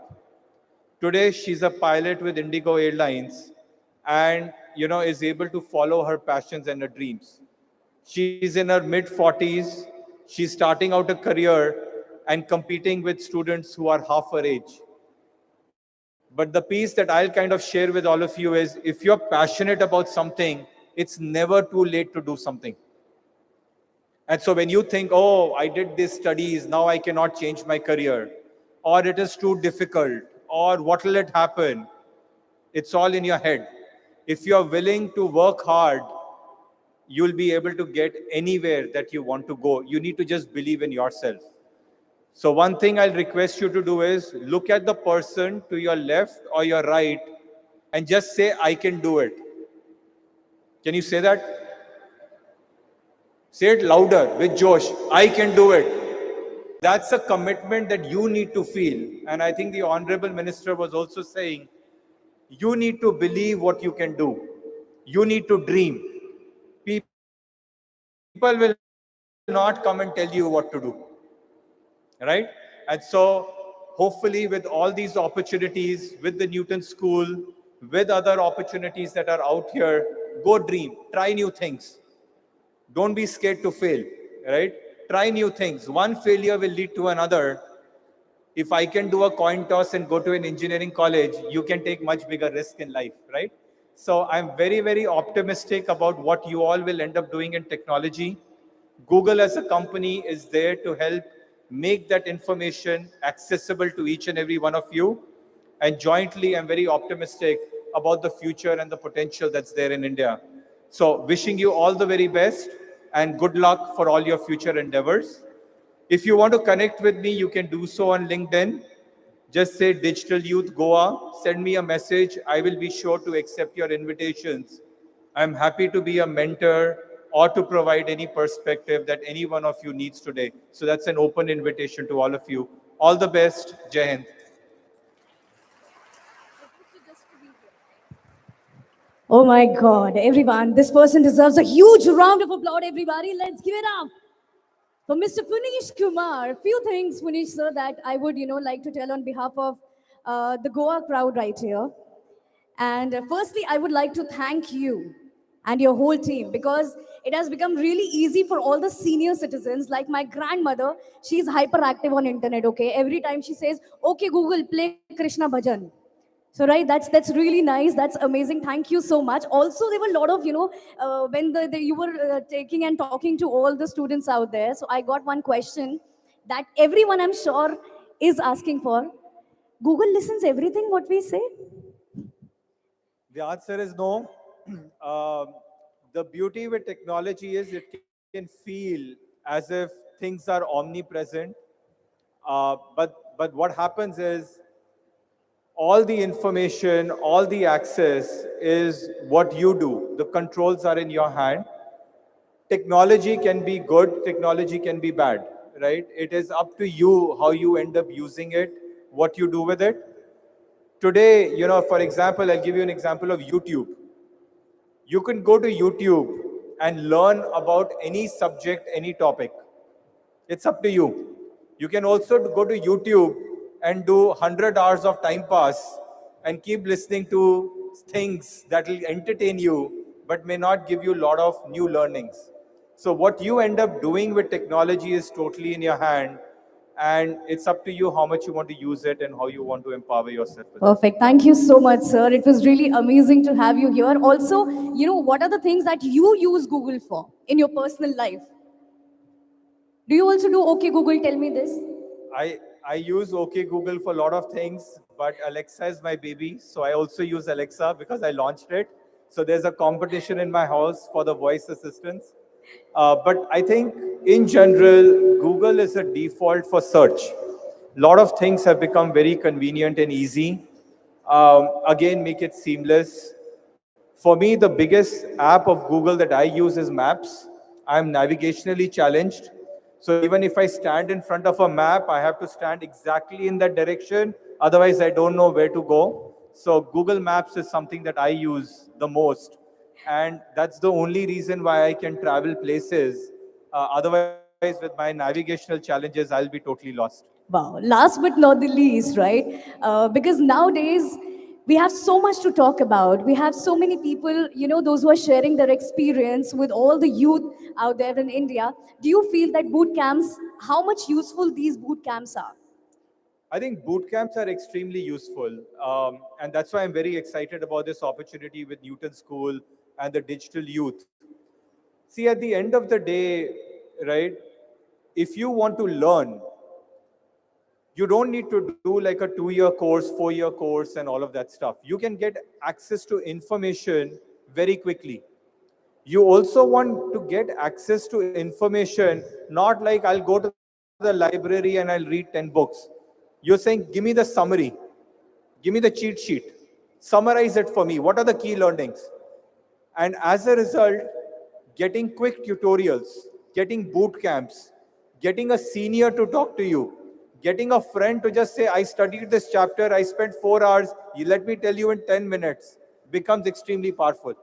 Today, she's a pilot with Indigo Airlines and, is able to follow her passions and her dreams. She's in her mid 40s. She's starting out a career and competing with students who are half her age. But the piece that I'll kind of share with all of you is if you're passionate about something, it's never too late to do something. And so when you think, oh, I did these studies, now I cannot change my career, or it is too difficult, or what will it happen? It's all in your head. If you're willing to work hard, you'll be able to get anywhere that you want to go. You need to just believe in yourself. So one thing I'll request you to do is look at the person to your left or your right and just say, I can do it. Can you say that? Say it louder with Josh. I can do it. That's a commitment that you need to feel. And I think the Honorable Minister was also saying, you need to believe what you can do. You need to dream. People will not come and tell you what to do. Right? And so hopefully with all these opportunities, with the Newton School, with other opportunities that are out here, go dream, try new things. Don't be scared to fail, right? Try new things. One failure will lead to another. If I can do a coin toss and go to an engineering college, you can take much bigger risk in life, right? So I'm very, very optimistic about what you all will end up doing in technology. Google as a company is there to help make that information accessible to each and every one of you. And jointly, I'm very optimistic about the future and the potential that's there in India. So wishing you all the very best and good luck for all your future endeavors. If you want to connect with me, you can do so on LinkedIn. Just say Digital Youth Goa, send me a message. I will be sure to accept your invitations. I'm happy to be a mentor or to provide any perspective that any one of you needs today. So that's an open invitation to all of you. All the best. Jai Hind. Oh my God, everyone, this person deserves a huge round of applause, everybody. Let's give it up for Mr. Punish Kumar. Few things, Punish sir, that I would, like to tell on behalf of the Goa crowd right here. And firstly, I would like to thank you and your whole team because it has become really easy for all the senior citizens. Like my grandmother, she's hyperactive on internet, okay? Every time she says, okay, Google, play Krishna Bhajan. So right, that's really nice. That's amazing. Thank you so much. Also, there were a lot of when you were taking and talking to all the students out there. So I got one question that everyone I'm sure is asking for. Google listens everything what we say. The answer is no. Um, the beauty with technology is it can feel as if things are omnipresent. But what happens is all the information, all the access is what you do. The controls are in your hand. Technology can be good, technology can be bad, right? It is up to you how you end up using it, what you do with it. Today, for example, I'll give you an example of YouTube. You can go to YouTube and learn about any subject, any topic. It's up to you. You can also go to YouTube and do 100 hours of time pass and keep listening to things that will entertain you but may not give you a lot of new learnings. So what you end up doing with technology is totally in your hand, and it's up to you how much you want to use it and how you want to empower yourself with it. Perfect. Thank you so much, sir. It was really amazing to have you here. Also, what are the things that you use Google for in your personal life? Do you also do okay Google? Tell me this. I use OK Google for a lot of things, but Alexa is my baby, so I also use Alexa because I launched it. So there's a competition in my house for the voice assistants. But I think in general, Google is a default for search. A lot of things have become very convenient and easy. Again, make it seamless. For me, the biggest app of Google that I use is Maps. I'm navigationally challenged. So even if I stand in front of a map, I have to stand exactly in that direction. Otherwise, I don't know where to go. So Google Maps is something that I use the most. And that's the only reason why I can travel places. Otherwise, with my navigational challenges, I'll be totally lost. Wow. Last but not the least, right? Because nowadays we have so much to talk about. We have so many people, those who are sharing their experience with all the youth out there in India. Do you feel that boot camps, how much useful these boot camps are? I think boot camps are extremely useful. And that's why I'm very excited about this opportunity with Newton School and the digital youth. See, at the end of the day, right, if you want to learn, you don't need to do like a 2-year course, 4-year course, and all of that stuff. You can get access to information very quickly. You also want to get access to information, not like I'll go to the library and I'll read 10 books. You're saying, give me the summary, give me the cheat sheet, summarize it for me. What are the key learnings? And as a result, getting quick tutorials, getting boot camps, getting a senior to talk to you, getting a friend to just say, I studied this chapter, I spent 4 hours, let me tell you in 10 minutes, becomes extremely powerful.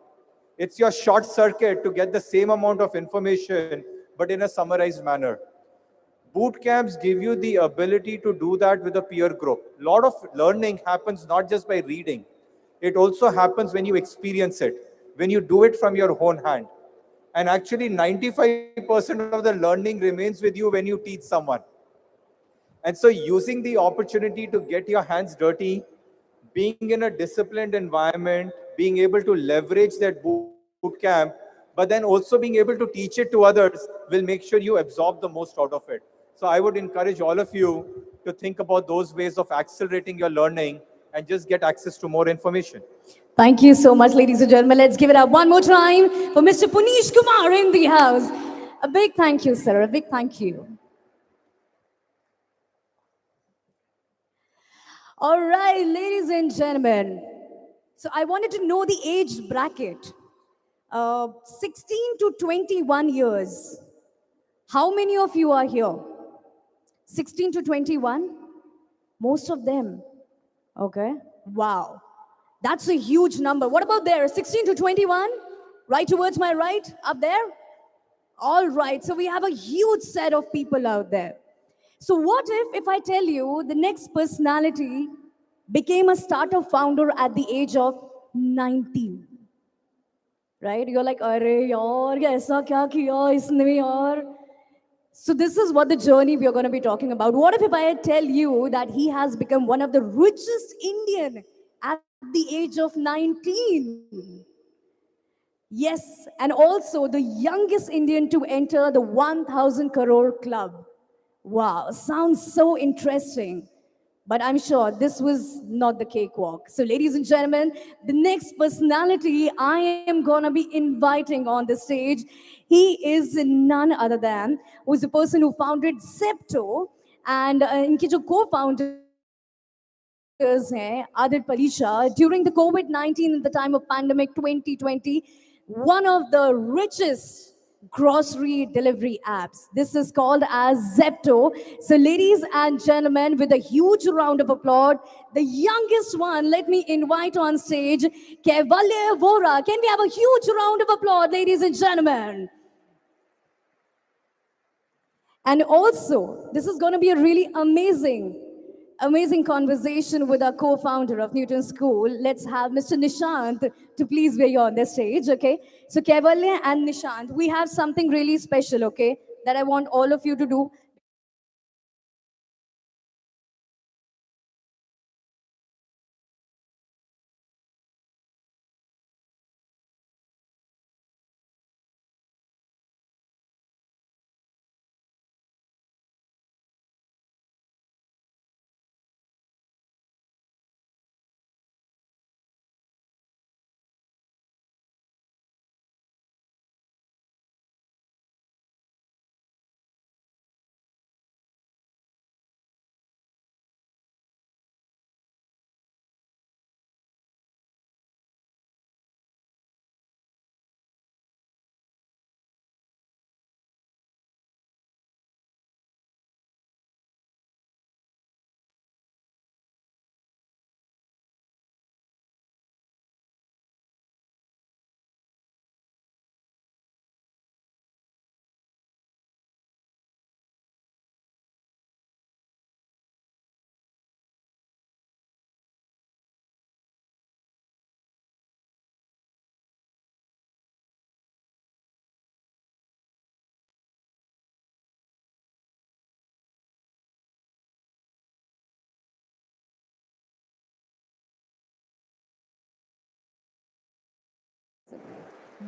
It's your short circuit to get the same amount of information, but in a summarized manner. Boot camps give you the ability to do that with a peer group. A lot of learning happens not just by reading. It also happens when you experience it, when you do it from your own hand. And actually, 95% of the learning remains with you when you teach someone. And so using the opportunity to get your hands dirty, being in a disciplined environment, being able to leverage that boot camp, but then also being able to teach it to others will make sure you absorb the most out of it. So I would encourage all of you to think about those ways of accelerating your learning and just get access to more information. Thank you so much, ladies and gentlemen. Let's give it up one more time for Mr. Punish Kumar in the house. A big thank you, sir. A big thank you. All right, ladies and gentlemen. So I wanted to know the age bracket. 16 to 21 years. How many of you are here? 16 to 21? Most of them. Okay. Wow. That's a huge number. What about there? 16 to 21? Right towards my right? Up there? All right. So we have a huge set of people out there. So what if I tell you the next personality became a startup founder at the age of 19? Right? You're like, "Arey yaar, ye aisa kya kiya isne yaar?" So this is what the journey we are going to be talking about. What if I tell you that he has become one of the richest Indian at the age of 19. Yes, and also the youngest Indian to enter the 1000 crore club. Wow, sounds so interesting. But I'm sure this was not the cakewalk. So, ladies and gentlemen, the next personality I am gonna be inviting on the stage, he is none other than who is the person who founded Zepto, and इनके जो co-founders हैं Adit Palisha during the COVID-19 in the time of pandemic 2020, one of the richest grocery delivery apps. This is called as Zepto. So, ladies and gentlemen, with a huge round of applause, the youngest one, let me invite on stage Kevalya Vora. Can we have a huge round of applause, ladies and gentlemen? And also, this is going to be a really amazing conversation with our co-founder of Newton School. Let's have Mr. Nishant to please be on the stage, okay? So Kevalya and Nishant, we have something really special, okay, that I want all of you to do.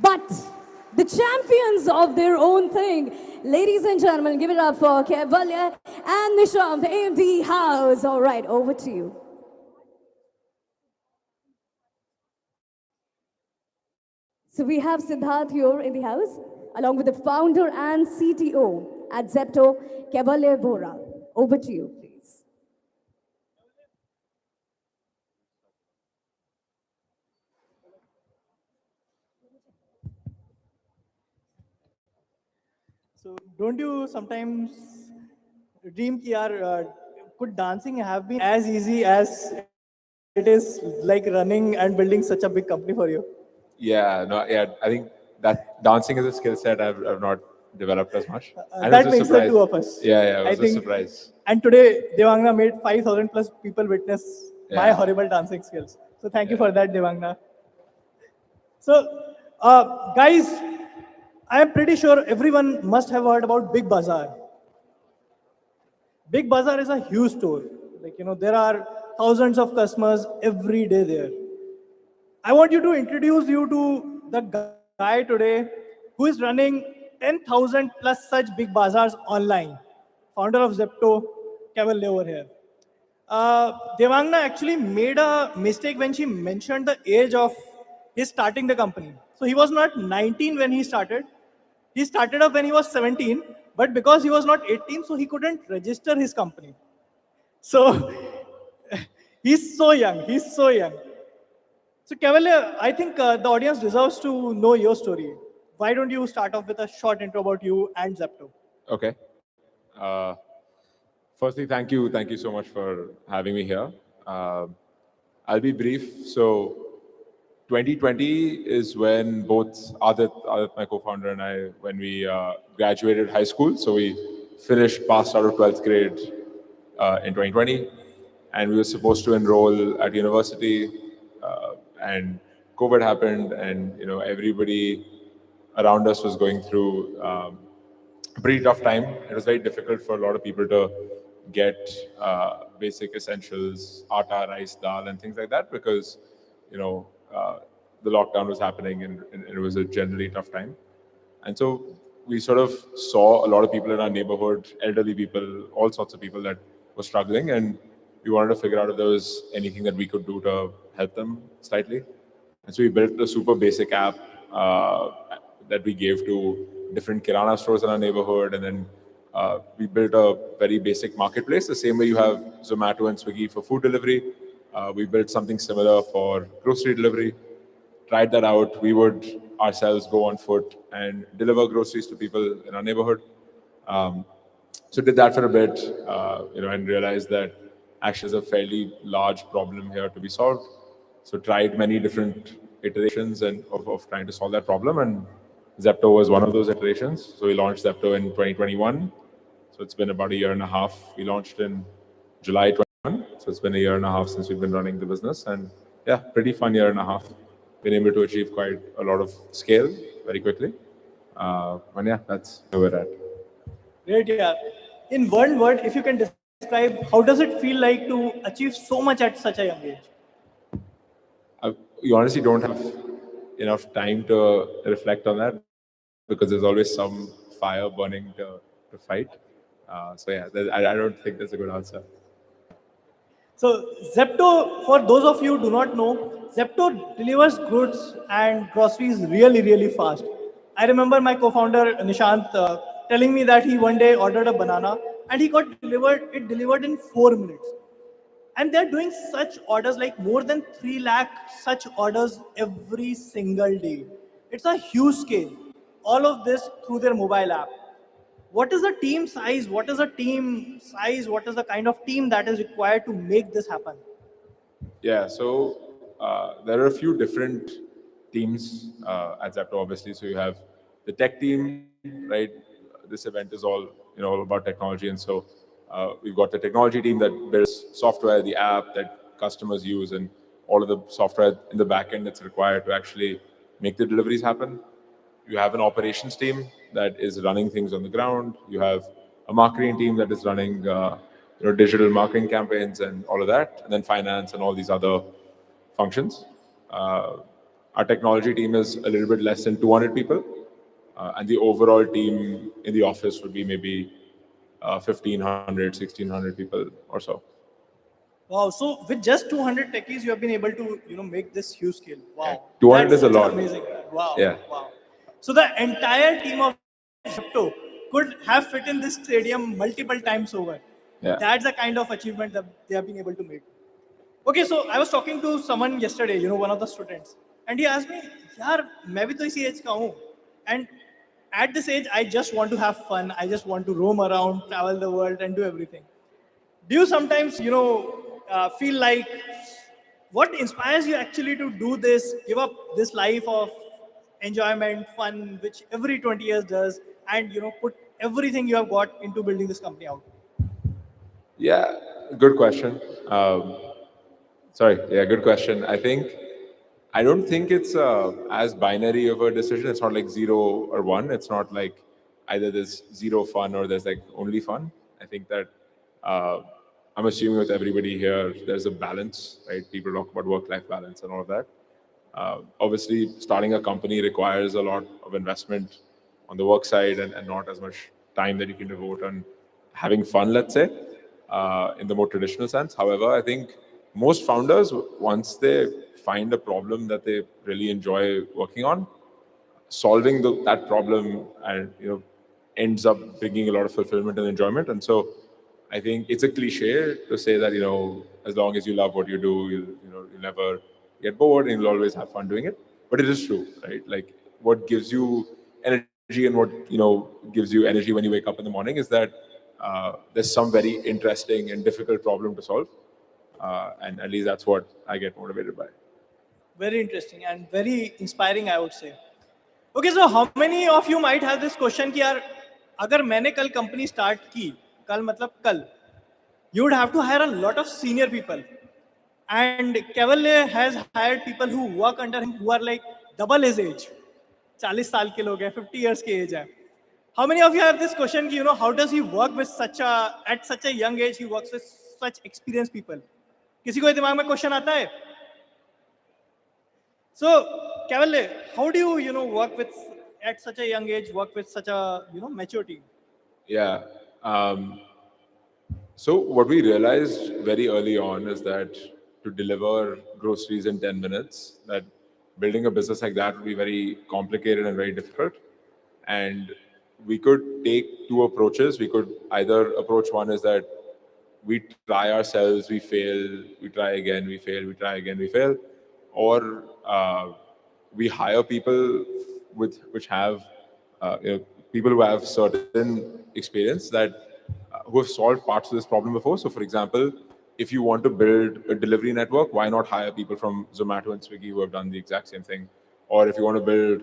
But the champions of their own thing, ladies and gentlemen, give it up for Kevalya and Nishant in the house. All right, over to you. So we have Siddharth here in the house, along with the founder and CTO at Zepto, Kevalya Vora. Over to you, please. So don't you sometimes dream कि यार could dancing have been as easy as it is like running and building such a big company for you? Yeah, no, yeah. I think that dancing is a skill set I've not developed as much. And That it was a makes the surprise. two of us. Yeah, it I was a think- surprise. And today Devangna made 5,000 plus people witness my Yeah. horrible dancing skills. So thank you for that, Devangna. So, guys, I am pretty sure everyone must have heard about Big Bazaar. Big Bazaar is a huge store. Like, there are thousands of customers every day there. I want you to introduce you to the guy today who is running 10,000 plus such big bazaars online. Founder of Zepto, Kevin over here. Devangna actually made a mistake when she mentioned the age of his starting the company. So he was not 19 when he started. He started up when he was 17, but because he was not 18, so he couldn't register his company. So he's so young. He's so young. So, Cavalier, I think the audience deserves to know your story. Why don't you start off with a short intro about you and Zepto? Okay. Uh, Firstly, thank you so much for having me here. I'll be brief. So, 2020 is when both Adit, my co-founder, and I, when we graduated high school. So we passed out of 12th grade in 2020, and we were supposed to enroll at university, and COVID happened, and everybody around us was going through a pretty tough time. It was very difficult for a lot of people to get basic essentials, atta, rice, dal, and things like that, because you know the lockdown was happening and it was a generally tough time. And so we sort of saw a lot of people in our neighborhood, elderly people, all sorts of people that were struggling, and we wanted to figure out if there was anything that we could do to help them slightly. And so we built a super basic app that we gave to different kirana stores in our neighborhood, and then we built a very basic marketplace, the same way you have Zomato and Swiggy for food delivery. We built something similar for grocery delivery. Tried that out. We would ourselves go on foot and deliver groceries to people in our neighborhood. So did that for a bit, and realized that actually is a fairly large problem here to be solved. So tried many different iterations and of trying to solve that problem, and Zepto was one of those iterations. So we launched Zepto in 2021. So it's been about a year and a half. We launched in July 21. So it's been a year and a half since we've been running the business, and yeah, pretty fun year and a half. Been able to achieve quite a lot of scale very quickly. And yeah, that's where we're at. Great, yeah. In one word, if you can describe, how does it feel like to achieve so much at such a young age? You honestly don't have enough time to reflect on that because there's always some fire burning to fight. So yeah, I don't think that's a good answer. So Zepto, for those of you who do not know, Zepto delivers goods and groceries really, really fast. I remember my co-founder Nishant telling me that he one day ordered a banana and he got it delivered in 4 minutes. And they're doing such orders, like more than 3 lakh such orders every single day. It's a huge scale. All of this through their mobile app. What is the team size? What is the team size? What is the kind of team that is required to make this happen? Yeah, so there are a few different teams at Zapto, obviously. So you have the tech team, right? This event is all about technology, and so we've got the technology team that builds software, the app that customers use, and all of the software in the back end that's required to actually make the deliveries happen. You have an operations team that is running things on the ground. You have a marketing team that is running digital marketing campaigns and all of that, and then finance and all these other functions. Our technology team is a little bit less than 200 people, and the overall team in the office would be maybe 1,500, 1,600 people or so. Wow! So with just 200 techies, you have been able to make this huge scale. Wow! 200 That's is a such an lot. amazing. Wow! Yeah. Wow! So the entire team of Zepto could have fit in this stadium multiple times over. Yeah. That's the kind of achievement that they have been able to make. Okay, so I was talking to someone yesterday, one of the students, and he asked me, "यार, मैं भी तो इसी age का हूँ." And at this age, I just want to have fun. I just want to roam around, travel the world, and do everything. Do you sometimes, feel like what inspires you actually to do this, give up this life of enjoyment, fun, which every 20 years does, and put everything you have got into building this company out? Yeah, good question. Good question. I don't think it's as binary of a decision. It's not like 0 or 1. It's not like either there's zero fun or there's like only fun. I think that I'm assuming with everybody here, there's a balance, right? People talk about work-life balance and all of that. Obviously, starting a company requires a lot of investment on the work side and not as much time that you can devote on having fun, let's say, in the more traditional sense. However, I think most founders, once they find a problem that they really enjoy working on, solving that problem and ends up bringing a lot of fulfillment and enjoyment. And so I think it's a cliche to say that as long as you love what you do, you'll never get bored and you'll always have fun doing it. But it is true, right? Like what gives you energy and what gives you energy when you wake up in the morning is that there's some very interesting and difficult problem to solve, and at least that's what I get motivated by. Very interesting and very inspiring, I would say. Okay, so how many of you might have this question कि यार अगर मैंने कल company start की, कल मतलब कल, you would have to hire a lot of senior people. And Kevin has hired people who work under him who are like double his age. 40 साल के लोग हैं, 50 years के age है. How many of you have this question? How does he work with at such a young age? He works with such experienced people. किसी को दिमाग में question आता है? So, Cavalier, how do you work with at such a young age? Work with such a mature team. Yeah. So what we realized very early on is that to deliver groceries in 10 minutes, that building a business like that would be very complicated and very difficult. And we could take two approaches. We could either approach one is that we try ourselves, we fail, we try again, we fail, we try again, we fail, or we hire people which have people who have certain experience that who have solved parts of this problem before. So, for example, if you want to build a delivery network, why not hire people from Zomato and Swiggy who have done the exact same thing? Or if you want to build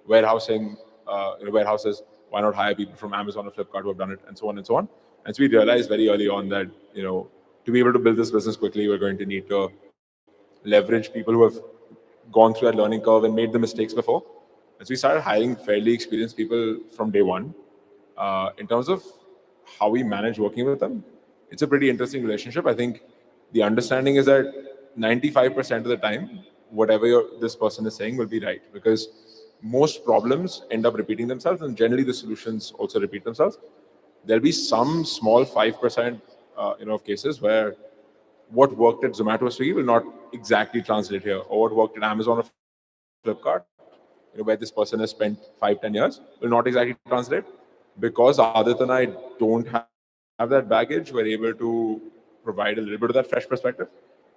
warehousing, warehouses, why not hire people from Amazon or Flipkart who have done it, and so on and so on. And so we realized very early on that to be able to build this business quickly, we're going to need to leverage people who have gone through that learning curve and made the mistakes before. And so we started hiring fairly experienced people from day one. In terms of how we manage working with them, it's a pretty interesting relationship. I think the understanding is that 95% of the time, whatever this person is saying will be right, because most problems end up repeating themselves, and generally the solutions also repeat themselves. There'll be some small 5% of cases where what worked at Zomato or Swiggy will not exactly translate here, or what worked at Amazon or Flipkart, where this person has spent 5-10 years, will not exactly translate. Because Adit and I don't have that baggage, we're able to provide a little bit of that fresh perspective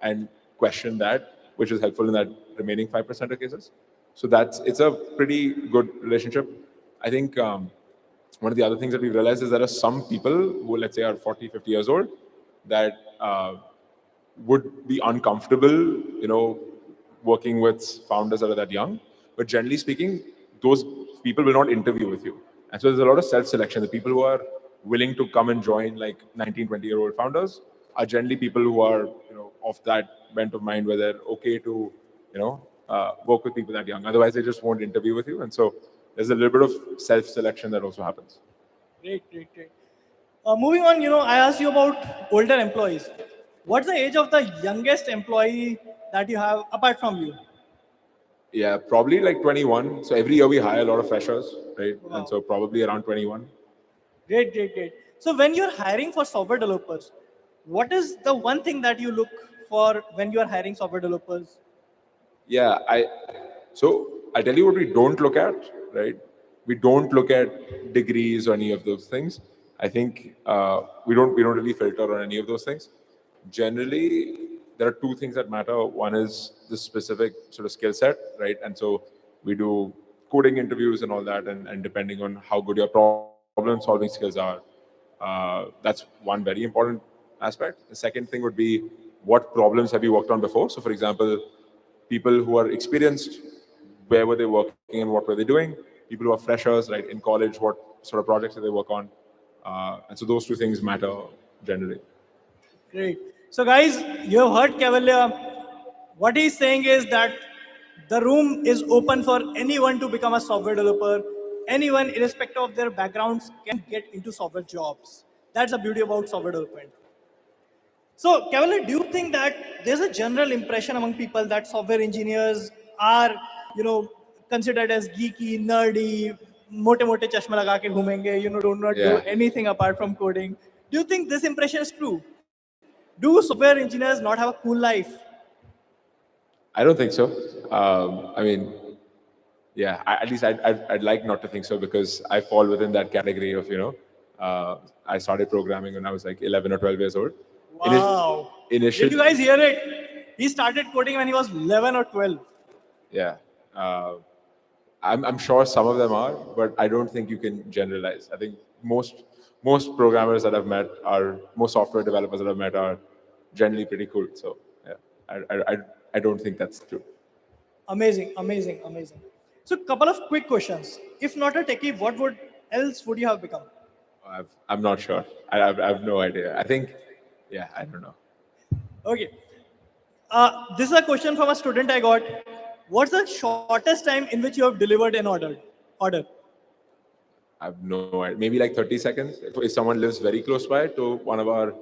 and question that, which is helpful in that remaining 5% of cases. So it's a pretty good relationship. I think one of the other things that we've realized is there are some people who, let's say, are 40, 50 years old that would be uncomfortable, working with founders that are that young. But generally speaking, those people will not interview with you. And so there's a lot of self-selection. The people who are willing to come and join, like 19, 20-year-old founders, are generally people who are, of that bent of mind where they're okay to, work with people that young. Otherwise, they just won't interview with you. And so there's a little bit of self-selection that also happens. Great. Moving on, I asked you about older employees. What's the age of the youngest employee that you have apart from you? Yeah, probably like 21. So every year we hire a lot of freshers, right? Wow. And so probably around 21. Great. So when you're hiring for software developers, what is the one thing that you look for when you are hiring software developers? Yeah, so I'll tell you what we don't look at, right? We don't look at degrees or any of those things. I think we don't really filter on any of those things. Generally, there are two things that matter. One is the specific sort of skill set, right? And so we do coding interviews and all that, and depending on how good your problem solving skills are, that's one very important aspect. The second thing would be what problems have you worked on before? So, for example, people who are experienced, where were they working and what were they doing? People who are freshers, right, in college, what sort of projects did they work on? And so those two things matter generally. Great. So guys, you have heard Cavalier. What he's saying is that the room is open for anyone to become a software developer. Anyone, irrespective of their backgrounds, can get into software jobs. That's the beauty about software development. So, Cavalier, do you think that there's a general impression among people that software engineers are, considered as geeky, nerdy, mote chashma laga ke ghumenge, do not do Yeah. anything apart from coding? Do you think this impression is true? Do software engineers not have a cool life? I don't think so. I mean, yeah, at least I'd like not to think so, because I fall within that category of, I started programming when I was like 11 or 12 years old. Wow. Initially, Did you guys hear it? He started coding when he was 11 or 12. yeah. I'm sure some of them are, but I don't think you can generalize. I think most programmers that I've met most software developers that I've met are generally pretty cool. So yeah, I don't think that's true. Amazing. So, couple of quick questions. If not a techie, what else would you have become? I'm not sure. I have no idea. I think, yeah, I don't know. Okay. This is a question from a student I got. What's the shortest time in which you have delivered an order? I have no idea. Maybe like 30 seconds. If someone lives very close by to one of our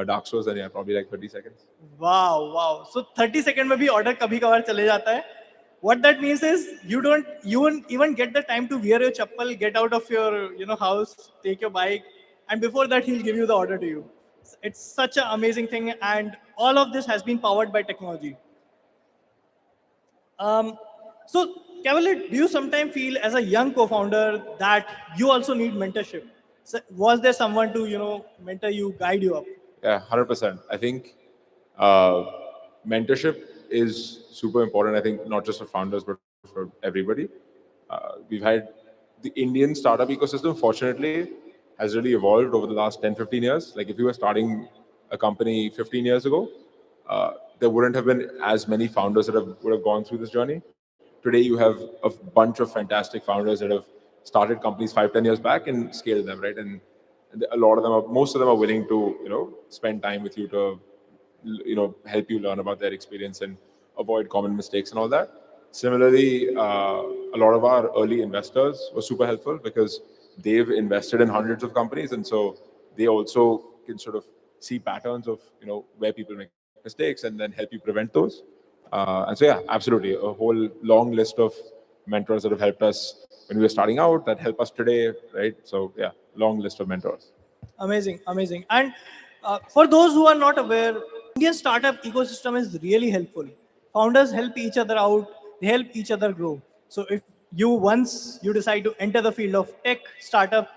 dark stores, then yeah, probably like 30 seconds. Wow. So 30 second में भी order कभी कभार चले जाता है. What that means is you won't even get the time to wear your chappal, get out of your house, take your bike, and before that he'll give you the order to you. It's such an amazing thing, and all of this has been powered by technology. So, Cavalier, do you sometimes feel as a young co-founder that you also need mentorship? So was there someone to mentor you, guide you up? Yeah, 100%. I think mentorship is super important. I think not just for founders, but for everybody. We've had the Indian startup ecosystem, fortunately, has really evolved over the last 10, 15 years. Like if you were starting a company 15 years ago, there wouldn't have been as many founders that would have gone through this journey. Today, you have a bunch of fantastic founders that have started companies 5, 10 years back and scaled them, right? And a lot of them most of them are willing to, spend time with you to, help you learn about their experience and avoid common mistakes and all that. Similarly, a lot of our early investors were super helpful because they've invested in hundreds of companies, and so they also can sort of see patterns of, where people make mistakes and then help you prevent those. And so, yeah, absolutely, a whole long list of mentors that have helped us when we were starting out, that help us today, right? So, yeah, long list of mentors. Amazing. And for those who are not aware, Indian startup ecosystem is really helpful. Founders help each other out, they help each other grow. So if once you decide to enter the field of tech startup,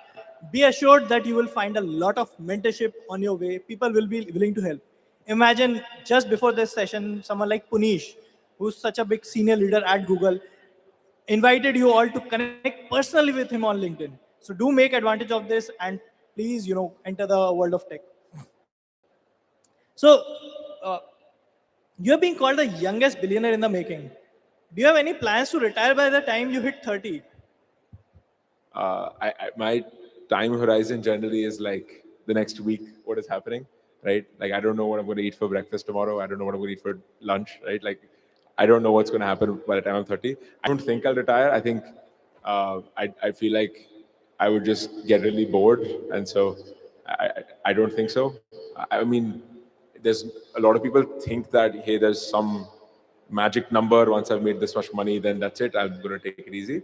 be assured that you will find a lot of mentorship on your way. People will be willing to help. Imagine just before this session, someone like Punish, who's such a big senior leader at Google, invited you all to connect personally with him on LinkedIn. So do make advantage of this and please, enter the world of tech. So you're being called the youngest billionaire in the making. Do you have any plans to retire by the time you hit 30? My time horizon generally is like the next week, what is happening, right? Like, I don't know what I'm going to eat for breakfast tomorrow. I don't know what I'm going to eat for lunch, right? Like, I don't know what's going to happen by the time I'm 30. I don't think I'll retire. I think I feel like I would just get really bored. And so I don't think so. I mean, there's a lot of people think that, hey, there's some magic number. Once I've made this much money, then that's it. I'm going to take it easy.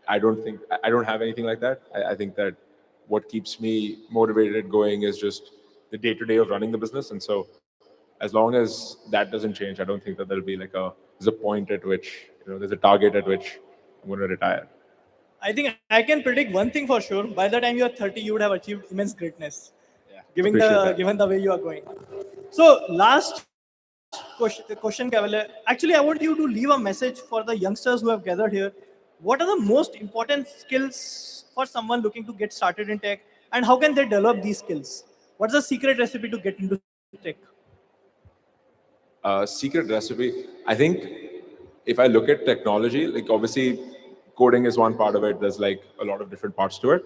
I don't think I don't have anything like that. I think that what keeps me motivated going is just the day to day of running the business, and so as long as that doesn't change, I don't think that there'll be like there's a point at which there's a target at which I'm going to retire. I think I can predict one thing for sure. By the time you are 30, you would have achieved immense greatness. Yeah, Given the way you are going. So last question, Cavalier. Actually, I want you to leave a message for the youngsters who have gathered here. What are the most important skills for someone looking to get started in tech, and how can they develop these skills? What's the secret recipe to get into tech? Secret recipe. I think if I look at technology, like obviously coding is one part of it. There's like a lot of different parts to it.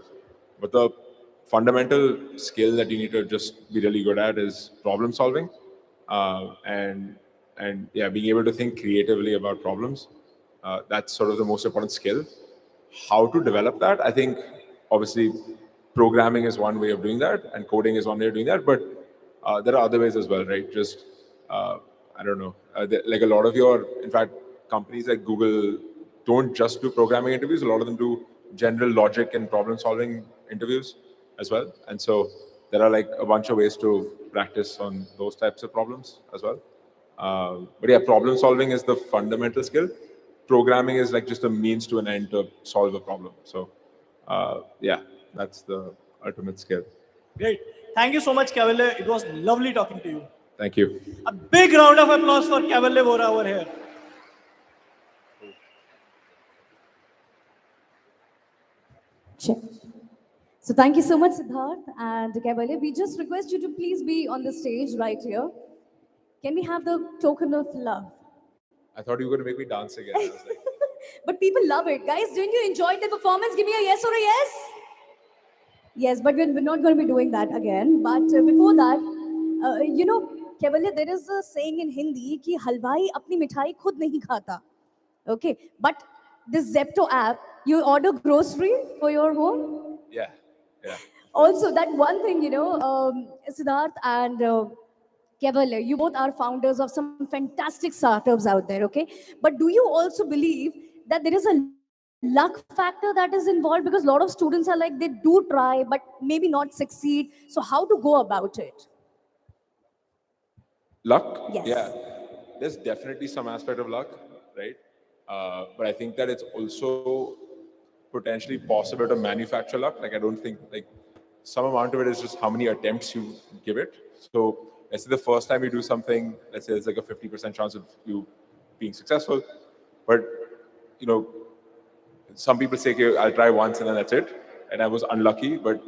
But the fundamental skill that you need to just be really good at is problem solving, and yeah, being able to think creatively about problems. That's sort of the most important skill. How to develop that? I think obviously programming is one way of doing that, and coding is one way of doing that. But there are other ways as well, right? Just I don't know, like a lot of in fact, companies like Google don't just do programming interviews. A lot of them do general logic and problem solving interviews as well. And so there are like a bunch of ways to practice on those types of problems as well. But yeah, problem solving is the fundamental skill. Programming is like just a means to an end to solve a problem. So yeah, that's the ultimate skill. Great. Thank you so much, Cavalier. It was lovely talking to you. Thank you. A big round of applause for Cavalier Vora over here. Check. So thank you so much, Siddharth and Cavalier. We just request you to please be on the stage right here. Can we have the token of love? I thought you were going to make me dance again. I was like, But people love it. Guys, didn't you enjoy the performance? Give me a yes or a yes. Yes, but we're not going to be doing that again. But before that, Cavalier, there is a saying in Hindi कि हलवाई अपनी मिठाई खुद नहीं खाता. Okay, but this Zepto app, you order grocery for your home. Yeah, yeah. Also, that one thing, Siddharth and Keval, you both are founders of some fantastic startups out there, okay? But do you also believe that there is a luck factor that is involved? Because a lot of students are like, they do try, but maybe not succeed. So, how to go about it? Luck, Yes. yeah. There's definitely some aspect of luck, right? But I think that it's also potentially possible to manufacture luck. Like I don't think like some amount of it is just how many attempts you give it. So let's say the first time you do something, let's say it's like a 50% chance of you being successful. But you know, some people say, okay, I'll try once and then that's it. And I was unlucky, but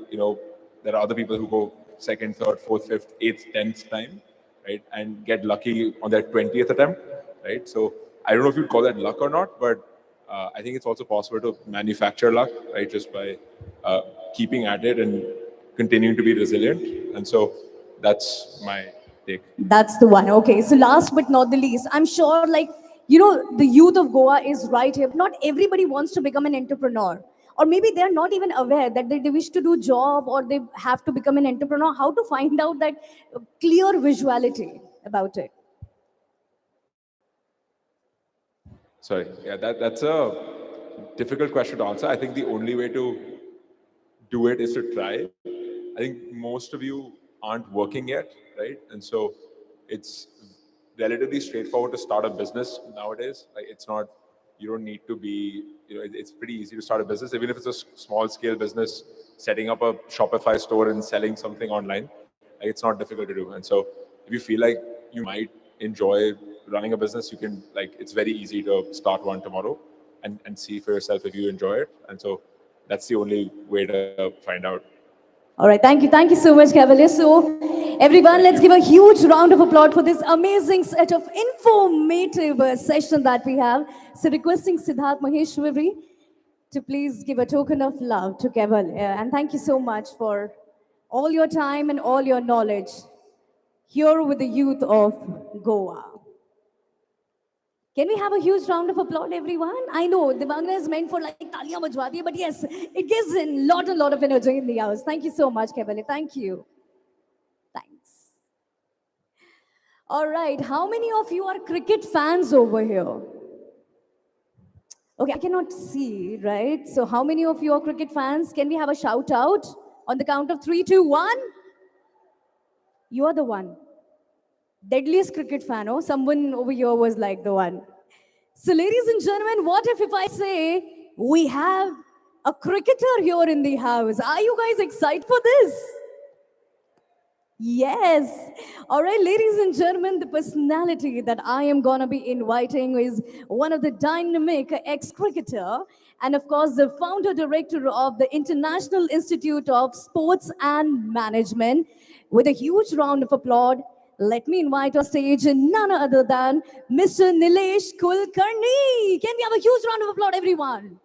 there are other people who go second, third, fourth, fifth, eighth, 10th time, right? And get lucky on their 20th attempt, right? So I don't know if you'd call that luck or not, but I think it's also possible to manufacture luck, right? Just by keeping at it and continuing to be resilient. And so that's my take. That's the one. Okay. So last but not the least, I'm sure the youth of Goa is right here. Not everybody wants to become an entrepreneur. Or maybe they're not even aware that they wish to do job or they have to become an entrepreneur. How to find out that clear visuality about it? Sorry, yeah, that's a difficult question to answer. I think the only way to do it is to try. I think most of you aren't working yet, right? And so it's relatively straightforward to start a business nowadays. Like it's not, you don't need to be, it's pretty easy to start a business, even if it's a small scale business, setting up a Shopify store and selling something online. Like it's not difficult to do. And so if you feel like you might enjoy running a business, you can it's very easy to start one tomorrow and see for yourself if you enjoy it. And so that's the only way to find out. All right, thank you. Thank you so much, Cavalier. So, everyone, let's give a huge round of applause for this amazing set of informative session that we have. So, requesting Siddharth Maheshwari to please give a token of love to Cavalier. And thank you so much for all your time and all your knowledge here with the youth of Goa. Can we have a huge round of applause, everyone? I know the Bangla is meant for like taliyan bajwa diye, but yes, it gives a lot of energy in the house. Thank you so much, Kevali. Thank you. Thanks. All right, how many of you are cricket fans over here? Okay, I cannot see, right? So, how many of you are cricket fans? Can we have a shout out on the count of 3, 2, 1? You are the one. Deadliest cricket fan, oh? Someone over here was like the one. So, ladies and gentlemen, what if I say we have a cricketer here in the house? Are you guys excited for this? Yes. All right, ladies and gentlemen, the personality that I am going to be inviting is one of the dynamic ex-cricketer and of course the founder director of the International Institute of Sports and Management. With a huge round of applause, let me invite on stage none other than Mr. Nilesh Kulkarni. Can we have a huge round of applause, everyone?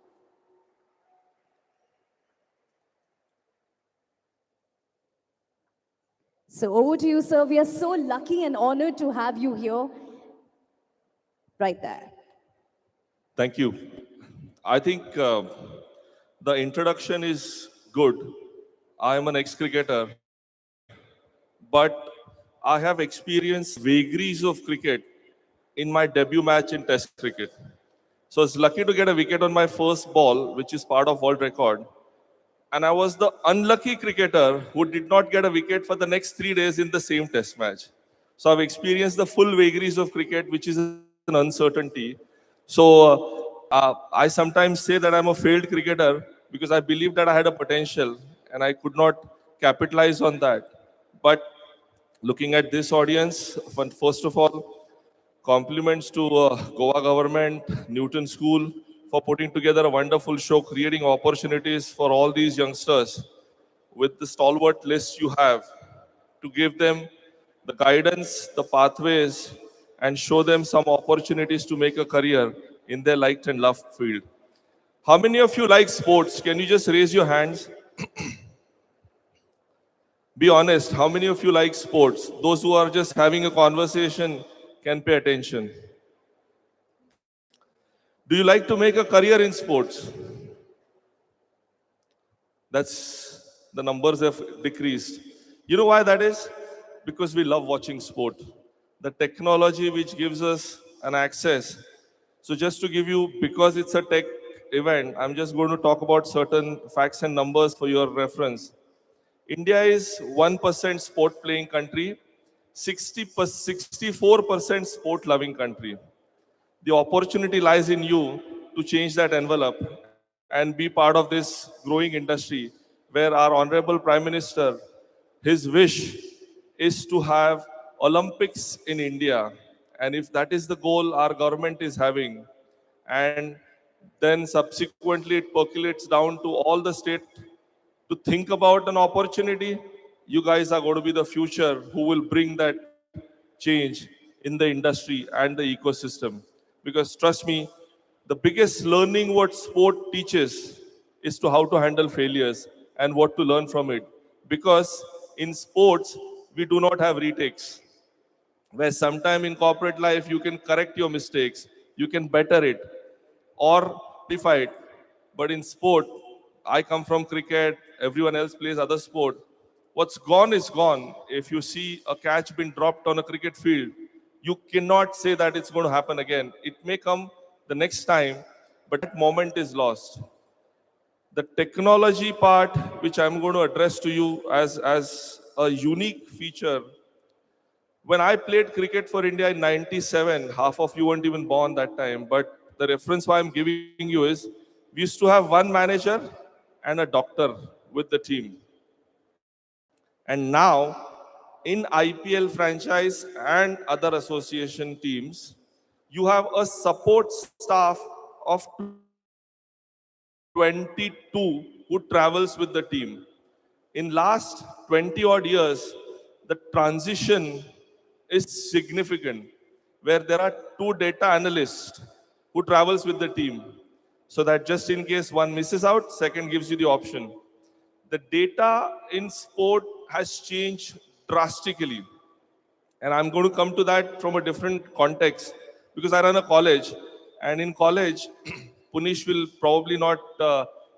So over to you, sir. We are so lucky and honored to have you here. Right there. Thank you. I think the introduction is good. I am an ex-cricketer, but I have experienced vagaries of cricket in my debut match in Test cricket. So I was lucky to get a wicket on my first ball, which is part of world record. And I was the unlucky cricketer who did not get a wicket for the next 3 days in the same Test match. So I've experienced the full vagaries of cricket, which is an uncertainty. So I sometimes say that I'm a failed cricketer because I believed that I had a potential and I could not capitalize on that. But looking at this audience, first of all, compliments to Goa government, Newton School for putting together a wonderful show, creating opportunities for all these youngsters with the stalwart list you have to give them the guidance, the pathways, and show them some opportunities to make a career in their liked and loved field. How many of you like sports? Can you just raise your hands? Be honest, how many of you like sports? Those who are just having a conversation can pay attention. Do you like to make a career in sports? That's the numbers have decreased. You know why that is? Because we love watching sport. The technology which gives us an access. So just to give you, because it's a tech event, I'm just going to talk about certain facts and numbers for your reference. India is 1% sport playing country, 64% sport loving country. The opportunity lies in you to change that envelope and be part of this growing industry where our honorable prime minister, his wish is to have Olympics in India. And if that is the goal our government is having, and then subsequently it percolates down to all the state to think about an opportunity, you guys are going to be the future who will bring that change in the industry and the ecosystem. Because trust me, the biggest learning what sport teaches is to how to handle failures and what to learn from it. Because in sports, we do not have retakes. Where sometime in corporate life, you can correct your mistakes, you can better it, or modify it. But in sport, I come from cricket, everyone else plays other sport. What's gone is gone. If you see a catch being dropped on a cricket field, you cannot say that it's going to happen again. It may come the next time, but that moment is lost. The technology part, which I'm going to address to you as a unique feature. When I played cricket for India in 97, half of you weren't even born that time, but the reference why I'm giving you is we used to have one manager and a doctor with the team. And now, in IPL franchise and other association teams, you have a support staff of 22 who travels with the team. In last 20 odd years, the transition is significant, where there are two data analysts who travels with the team. So that just in case one misses out, second gives you the option. The data in sport has changed drastically. And I'm going to come to that from a different context because I run a college. And in college, Punish will probably not,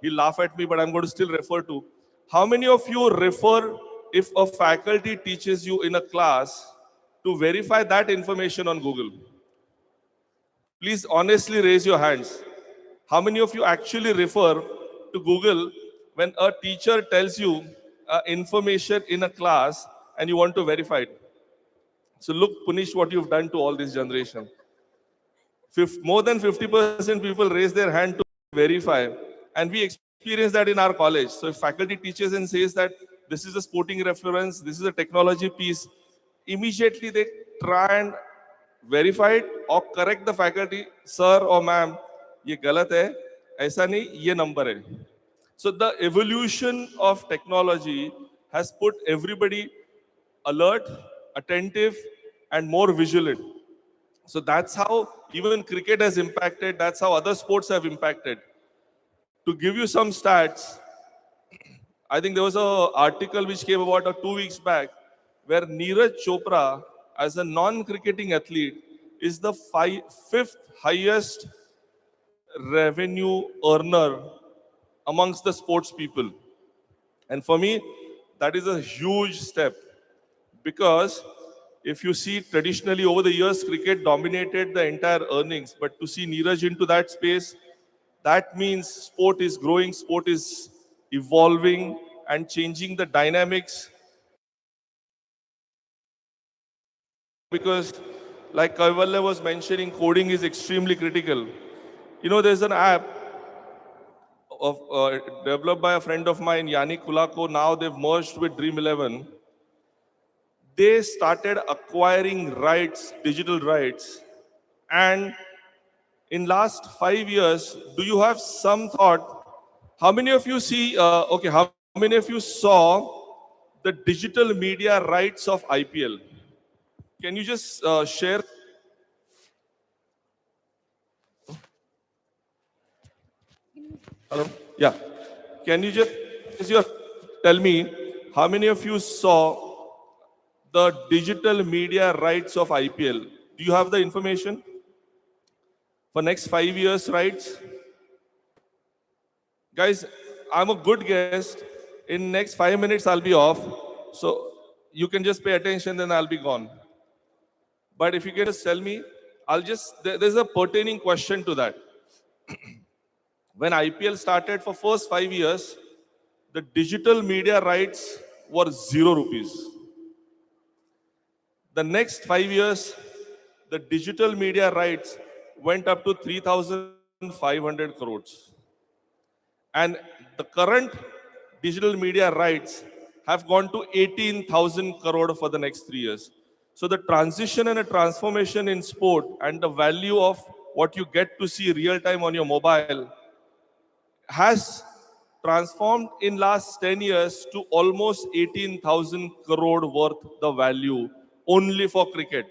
he'll laugh at me, but I'm going to still refer to. How many of you refer if a faculty teaches you in a class to verify that information on Google? Please honestly raise your hands. How many of you actually refer to Google when a teacher tells you information in a class and you want to verify it? So look, Punish, what you've done to all this generation. More than 50% people raise their hand to verify. And we experience that in our college. So if faculty teaches and says that this is a sporting reference, this is a technology piece, immediately they try and verify it or correct the faculty, sir or ma'am, ये गलत है, ऐसा नहीं, ये number है. So the evolution of technology has put everybody alert, attentive, and more vigilant. So that's how even cricket has impacted, that's how other sports have impacted. To give you some stats, I think there was an article which came about 2 weeks back where Neeraj Chopra, as a non-cricketing athlete, is the fifth highest revenue earner amongst the sports people. And for me, that is a huge step because if you see traditionally over the years, cricket dominated the entire earnings. But to see Neeraj into that space, that means sport is growing, sport is evolving and changing the dynamics. Because like Kaivalya was mentioning, coding is extremely critical. You know, there's an app developed by a friend of mine, Yannick Kulako. Now they've merged with Dream 11. They started acquiring rights, digital rights. And in last 5 years, do you have some thought? How many of you see, how many of you saw the digital media rights of IPL? Can you just share? Hello? Yeah. Can you just tell me how many of you saw the digital media rights of IPL? Do you have the information? for next 5 years, right? Guys, I'm a good guest. In next 5 minutes, I'll be off. So you can just pay attention, then I'll be gone. But if you can just tell me, there's a pertaining question to that. When IPL started for first 5 years, the digital media rights were 0 rupees. The next 5 years, the digital media rights went up to 3,500 crores. And the current digital media rights have gone to 18,000 crore for the next 3 years. So the transition and a transformation in sport and the value of what you get to see real time on your mobile has transformed in last 10 years to almost 18,000 crore worth the value only for cricket.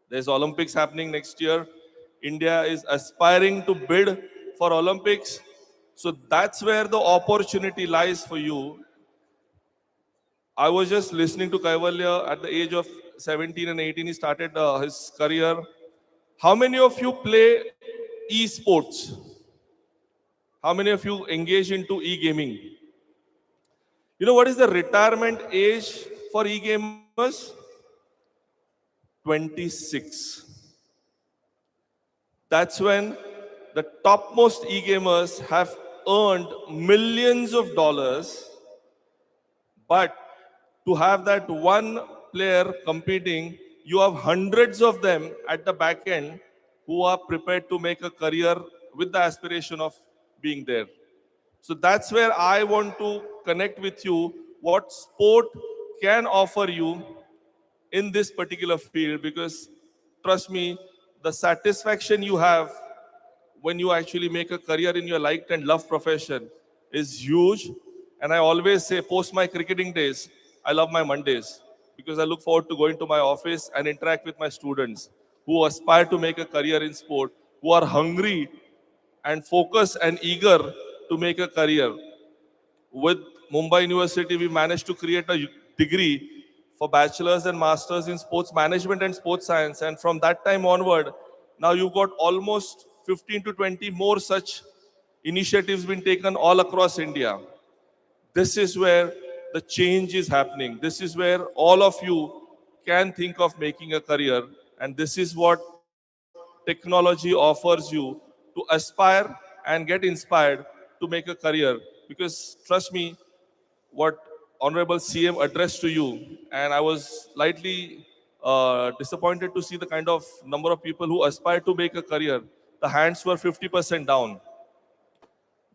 There's Olympics happening next year. India is aspiring to bid for Olympics. So that's where the opportunity lies for you. I was just listening to Kaivalya at the age of 17 and 18. He started his career. How many of you play e-sports? How many of you engage into e-gaming? You know what is the retirement age for e-gamers? 26. That's when the topmost e-gamers have earned millions of dollars, but to have that one player competing, you have hundreds of them at the back end who are prepared to make a career with the aspiration of being there. So that's where I want to connect with you what sport can offer you in this particular field, because trust me, the satisfaction you have when you actually make a career in your liked and loved profession is huge. And I always say, post my cricketing days, I love my Mondays because I look forward to going to my office and interact with my students who aspire to make a career in sport, who are hungry and focused and eager to make a career. With Mumbai University, we managed to create a degree for bachelor's and master's in sports management and sports science. And from that time onward, now you've got almost 15 to 20 more such initiatives being taken all across India. This is where the change is happening. This is where all of you can think of making a career. And this is what technology offers you to aspire and get inspired to make a career. Because trust me, what Honorable CM addressed to you, and I was slightly disappointed to see the kind of number of people who aspire to make a career. The hands were 50% down.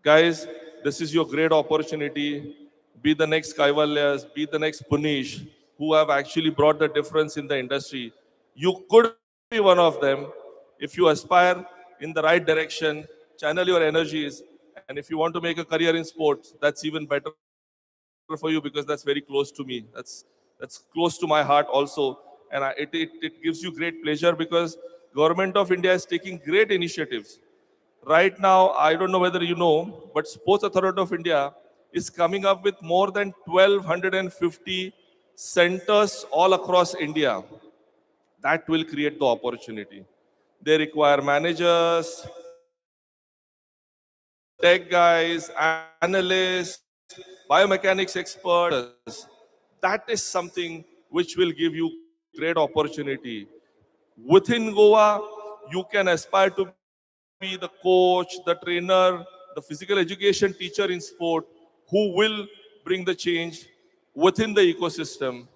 Guys, this is your great opportunity. Be the next Kaivalyas, be the next Punish, who have actually brought the difference in the industry. You could be one of them if you aspire in the right direction, channel your energies, and if you want to make a career in sports, that's even better for you because that's very close to me. That's close to my heart also. And it gives you great pleasure because Government of India is taking great initiatives. Right now, I don't know whether you know, but Sports Authority of India is coming up with more than 1,250 centers all across India. That will create the opportunity. They require managers, tech guys, analysts, biomechanics experts. That is something which will give you great opportunity. Within Goa, you can aspire to be the coach, the trainer, the physical education teacher in sport who will bring the change within the ecosystem.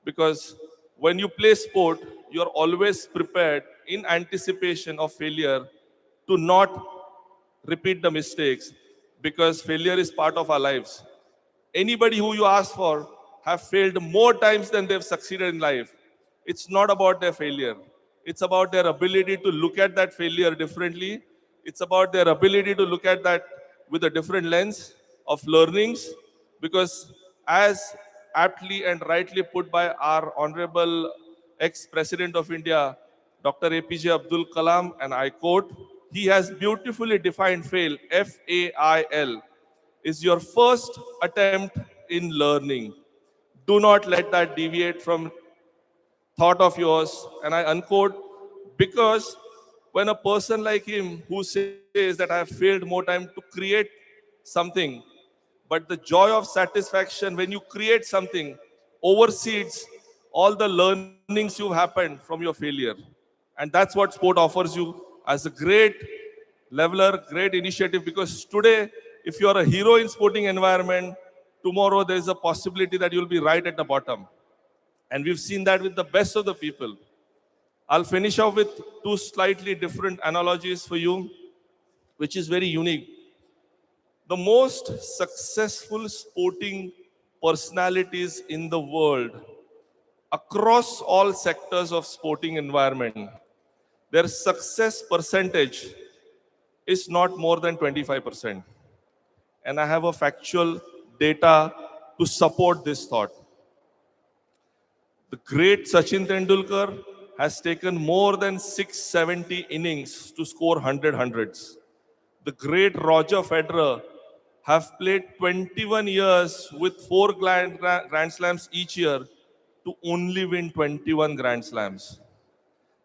Because when you play sport, you're always prepared in anticipation of failure to not repeat the mistakes, because failure is part of our lives. Anybody who you ask for have failed more times than they've succeeded in life. It's not about their failure. It's about their ability to look at that failure differently. It's about their ability to look at that with a different lens of learnings. Because as aptly and rightly put by our Honorable ex-President of India, Dr. APJ Abdul Kalam, and I quote, he has beautifully defined fail, F-A-I-L, is your first attempt in learning. Do not let that deviate from thought of yours. And I unquote, because when a person like him who says that I have failed more time to create something, but the joy of satisfaction when you create something oversees all the learnings you've happened from your failure. And that's what sport offers you as a great leveler, great initiative, because today, if you are a hero in sporting environment, tomorrow there is a possibility that you'll be right at the bottom. And we've seen that with the best of the people. I'll finish off with two slightly different analogies for you, which is very unique. The most successful sporting personalities in the world across all sectors of sporting environment, their success percentage is not more than 25%. And I have a factual data to support this thought. The great Sachin Tendulkar has taken more than 670 innings to score 100 hundreds. The great Roger Federer have played 21 years with 4 Grand Slams each year to only win 21 Grand Slams.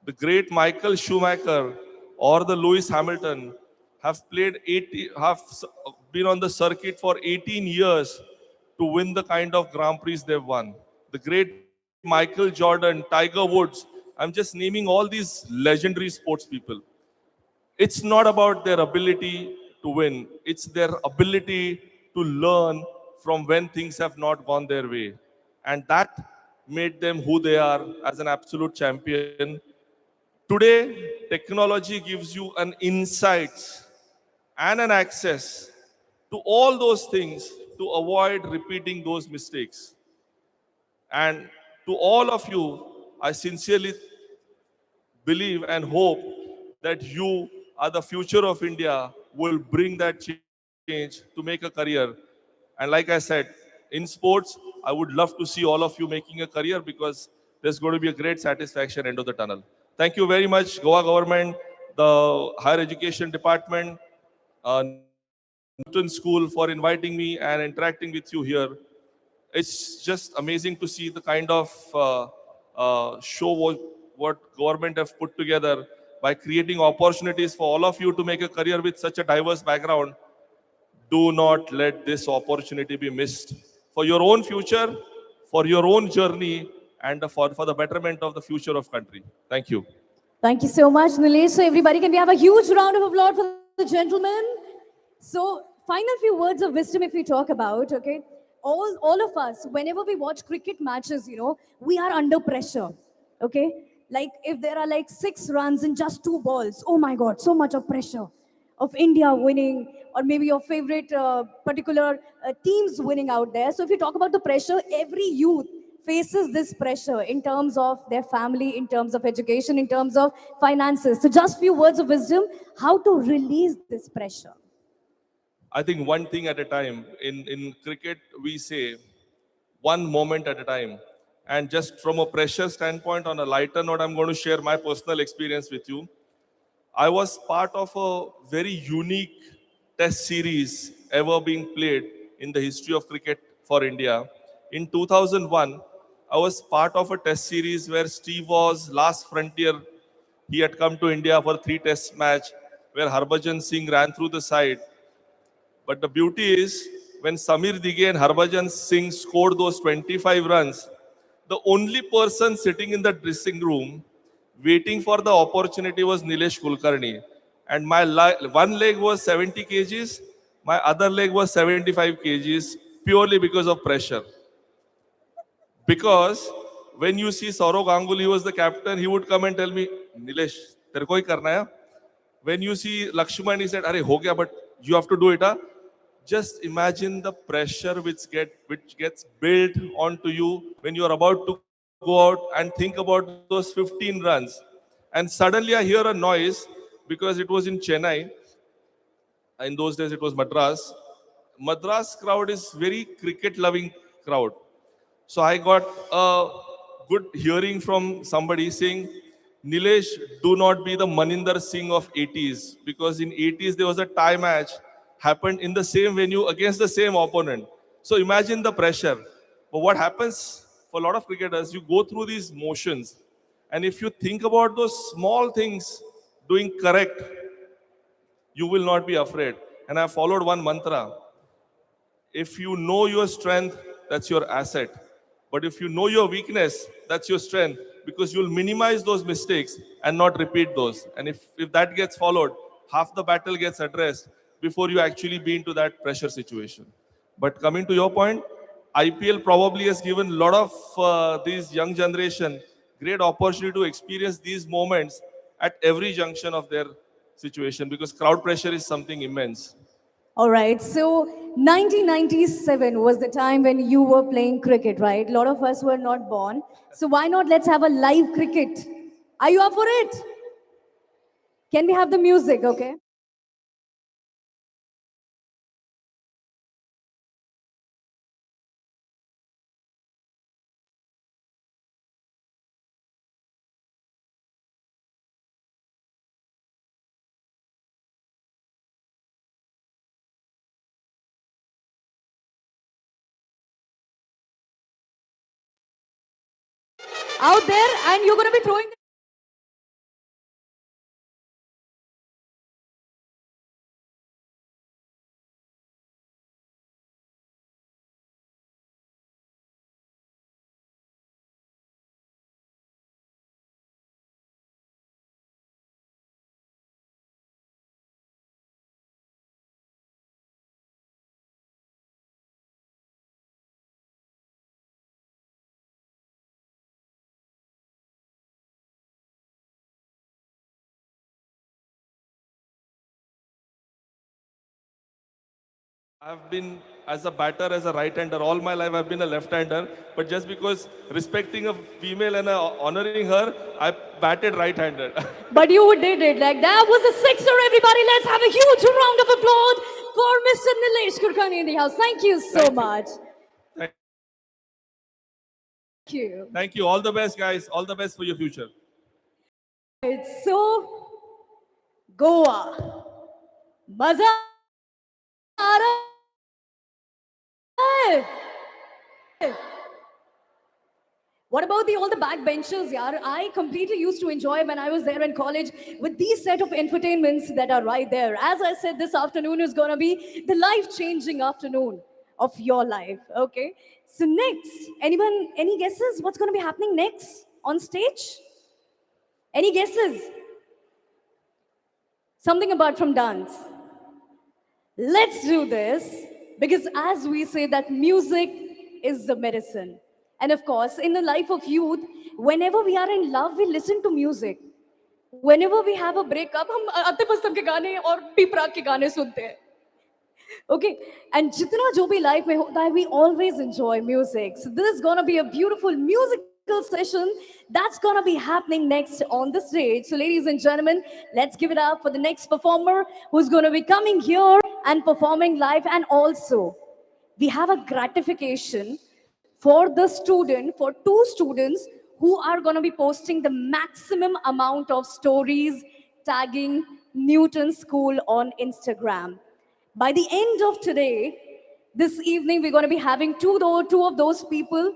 The great Michael Schumacher or the Lewis Hamilton have been on the circuit for 18 years to win the kind of Grand Prix they've won. The great Michael Jordan, Tiger Woods, I'm just naming all these legendary sports people. It's not about their ability to win, it's their ability to learn from when things have not gone their way. And that made them who they are as an absolute champion. Today, technology gives you an insights and an access to all those things to avoid repeating those mistakes. And to all of you, I sincerely believe and hope that you are the future of India, will bring that change to make a career. And like I said, in sports, I would love to see all of you making a career, because there's going to be a great satisfaction end of the tunnel. Thank you very much, Goa government, the higher education department, Newton School, for inviting me and interacting with you here. It's just amazing to see the kind of show what government have put together by creating opportunities for all of you to make a career with such a diverse background. Do not let this opportunity be missed for your own future, for your own journey, and for the betterment of the future of country. Thank you. Thank you so much, Nilesh. So everybody, can we have a huge round of applause for the gentleman? So final few words of wisdom if we talk about, okay? All of us, whenever we watch cricket matches, we are under pressure, okay? Like if there are like 6 runs in just 2 balls, oh my God, so much of pressure of India winning, or maybe your favorite particular teams winning out there. So if you talk about the pressure, every youth faces this pressure in terms of their family, in terms of education, in terms of finances. So just few words of wisdom, how to release this pressure. I think one thing at a time. In cricket, we say one moment at a time. And just from a pressure standpoint, on a lighter note, I'm going to share my personal experience with you. I was part of a very unique test series ever being played in the history of cricket for India. In 2001, I was part of a test series where Steve was last frontier. He had come to India for a 3-test match where Harbhajan Singh ran through the side. But the beauty is, when Samir Dige and Harbhajan Singh scored those 25 runs, the only person sitting in the dressing room waiting for the opportunity was Nilesh Kulkarni. And my one leg was 70 kgs, my other leg was 75 kgs, purely because of pressure. Because when you see Saurav Ganguly was the captain, he would come and tell me, Nilesh, tere ko hi karna hai? When you see Lakshman, he said, Arey, ho gaya, but you have to do it. Huh? Just imagine the pressure which gets built onto you when you are about to go out and think about those 15 runs. And suddenly I hear a noise, because it was in Chennai. In those days it was Madras. Madras crowd is very cricket loving crowd. So I got a good hearing from somebody saying, Nilesh, do not be the Maninder Singh of 80s, because in 80s there was a tie match happened in the same venue against the same opponent. So imagine the pressure. But what happens for a lot of cricketers, you go through these motions, and if you think about those small things doing correct, you will not be afraid. And I followed one mantra. If you know your strength, that's your asset. But if you know your weakness, that's your strength, because you'll minimize those mistakes and not repeat those. And if that gets followed, half the battle gets addressed before you actually be into that pressure situation. But coming to your point, IPL probably has given a lot of these young generation great opportunity to experience these moments at every junction of their situation, because crowd pressure is something immense. All right, so 1997 was the time when you were playing cricket, right? A lot of us were not born. So why not let's have a live cricket? Are you up for it? Can we have the music, okay? Out there, and you're going to be throwing. I've been as a batter, as a right-hander. All my life I've been a left-hander. But just because respecting a female and honoring her, I batted right-handed. But you did it. Like that was a sixer, everybody. Let's have a huge round of applause for Mr. Nilesh Kurkani in the house. Thank you so Thank you. much. Thank Thank you. thank you. All the best, guys. All the best for your future. It's so Goa. Maza aa raha hai. What about all the backbenchers, yaar? I completely used to enjoy when I was there in college with these set of entertainments that are right there. As I said, this afternoon is going to be the life-changing afternoon of your life. Okay. So next, anyone, any guesses? What's going to be happening next on stage? Any guesses? Something apart from dance. Let's do this because, as we say, that music is the medicine. And of course, in the life of youth, whenever we are in love, we listen to music. Whenever we have a breakup, हम आतिफ असलम के गाने और P प्राक के गाने सुनते हैं. Okay, and jitna jo bhi life mein hota hai, we always enjoy music. So this is gonna be a beautiful musical session that's gonna be happening next on the stage. So ladies and gentlemen, let's give it up for the next performer who's gonna be coming here and performing live. And also, we have a gratification for the student, for two students who are going to be posting the maximum amount of stories tagging Newton School on Instagram. By the end of today, this evening, we're going to be having two of those people,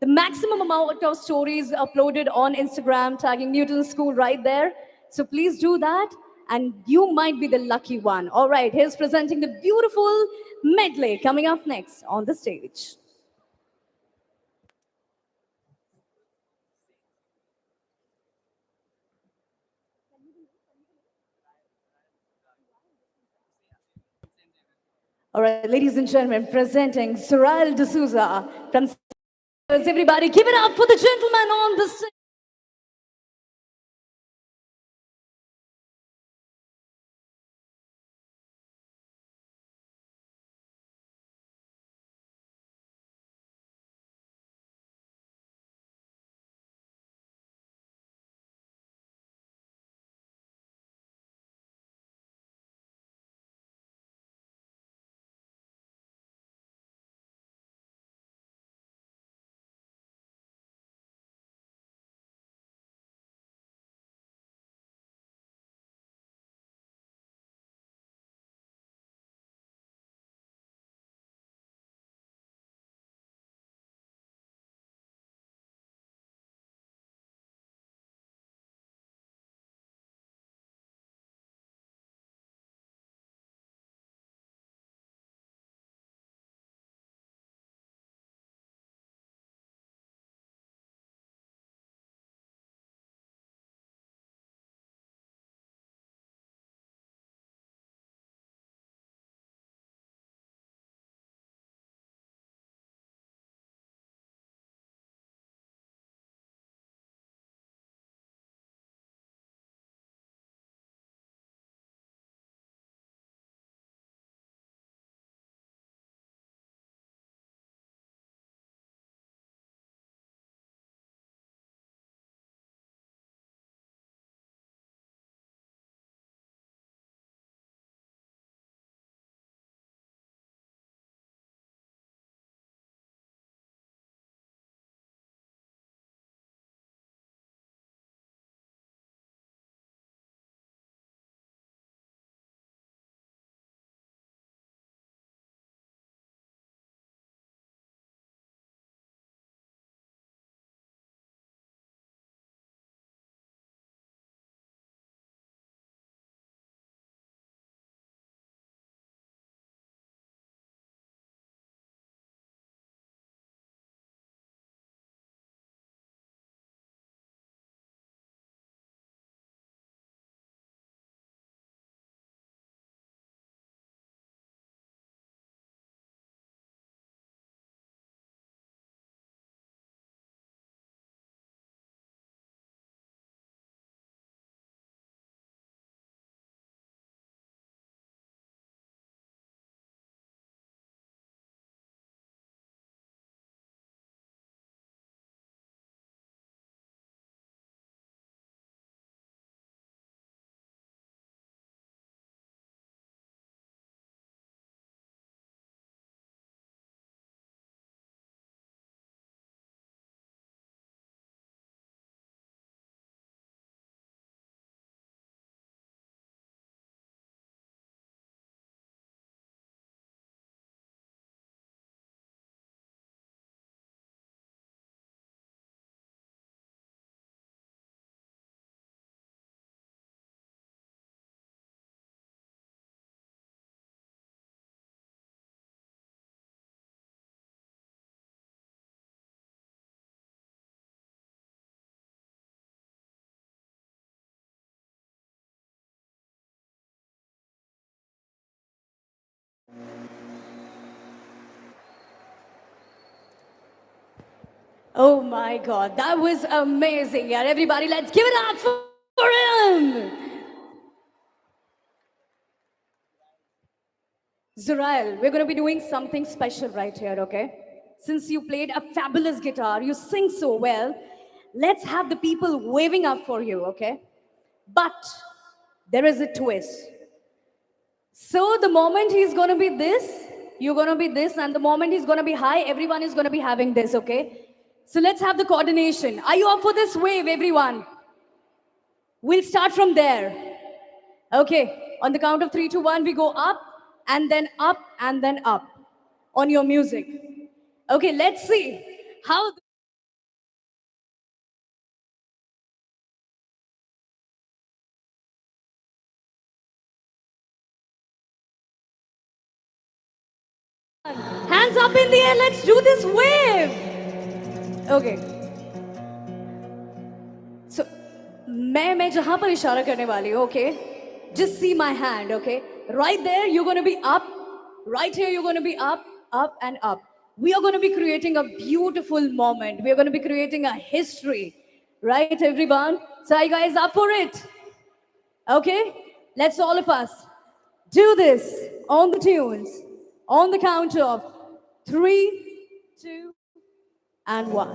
the maximum amount of stories uploaded on Instagram tagging Newton School right there. So please do that, and you might be the lucky one. All right, here's presenting the beautiful medley coming up next on the stage. All right, ladies and gentlemen, presenting Soraya D'Souza from. Everybody, give it up for the gentleman on the stage. Oh my God, that was amazing. Yeah, everybody, let's give it up for him. Zurail, we're going to be doing something special right here, okay? Since you played a fabulous guitar, you sing so well, let's have the people waving up for you, okay? But there is a twist. So the moment he's going to be this, you're going to be this, and the moment he's going to be high, everyone is going to be having this, okay? So let's have the coordination. Are you up for this wave, everyone? We'll start from there. Okay, on the count of 3, 2, 1, we go up, and then up, and then up on your music. Okay, let's see how. Hands up in the air, let's do this wave. Okay, so मैं जहां पर इशारा करने वाली हूँ, okay? Just see my hand, okay? Right there, you're going to be up. Right here, you're going to be up, up, and up. We are going to be creating a beautiful moment. We are going to be creating a history. Right, everyone? So are you guys up for it? Okay? Let's all of us do this on the tunes, on the count of 3, 2, and 1.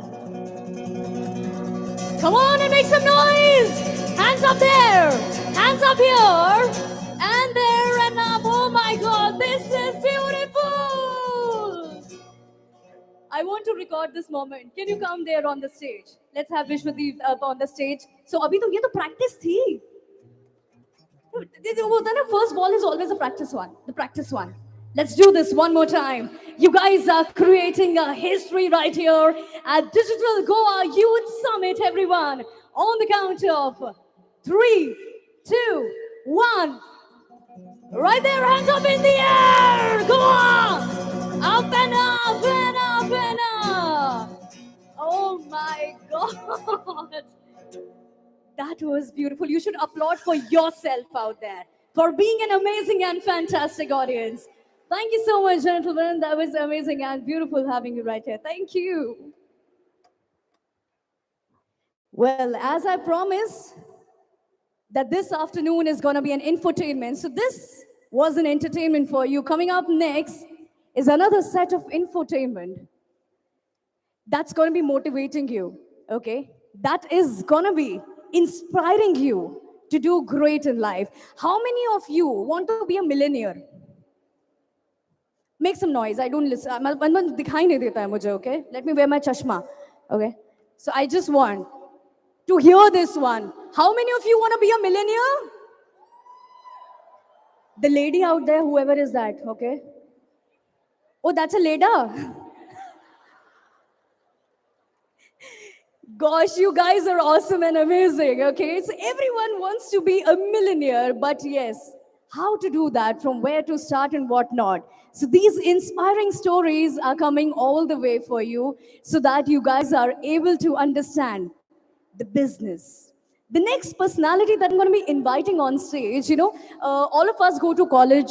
Come on and make some noise! Hands up there! Hands up here! And there and up. Oh my God, this is beautiful! I want to record this moment. Can you come there on the stage? Let's have Vishwadeep up on the stage. So, abhi to ye to practice thi. The first ball is always a practice one. The practice one. Let's do this one more time. You guys are creating a history right here at Digital Goa Youth Summit, everyone. On the count of 3, 2, 1. Right there, hands up in the air. Go on. Up and up and up and up. Oh my God. That was beautiful. You should applaud for yourself out there for being an amazing and fantastic audience. Thank you so much, gentlemen. That was amazing and beautiful having you right here. Thank you. Well, as I promised, that this afternoon is going to be an infotainment. So this was an entertainment for you. Coming up next is another set of infotainment that's going to be motivating you, okay? That is going to be inspiring you to do great in life. How many of you want to be a millionaire? Make some noise. I don't listen. दिखाई नहीं देता है मुझे, okay? Let me wear my chashma, okay? So I just want to hear this one. How many of you want to be a millionaire? The lady out there, whoever is that, okay? Oh, that's a lady. Gosh, you guys are awesome and amazing, okay? So everyone wants to be a millionaire, but yes, how to do that, from where to start and what not. So these inspiring stories are coming all the way for you so that you guys are able to understand the business. The next personality that I'm going to be inviting on stage, all of us go to college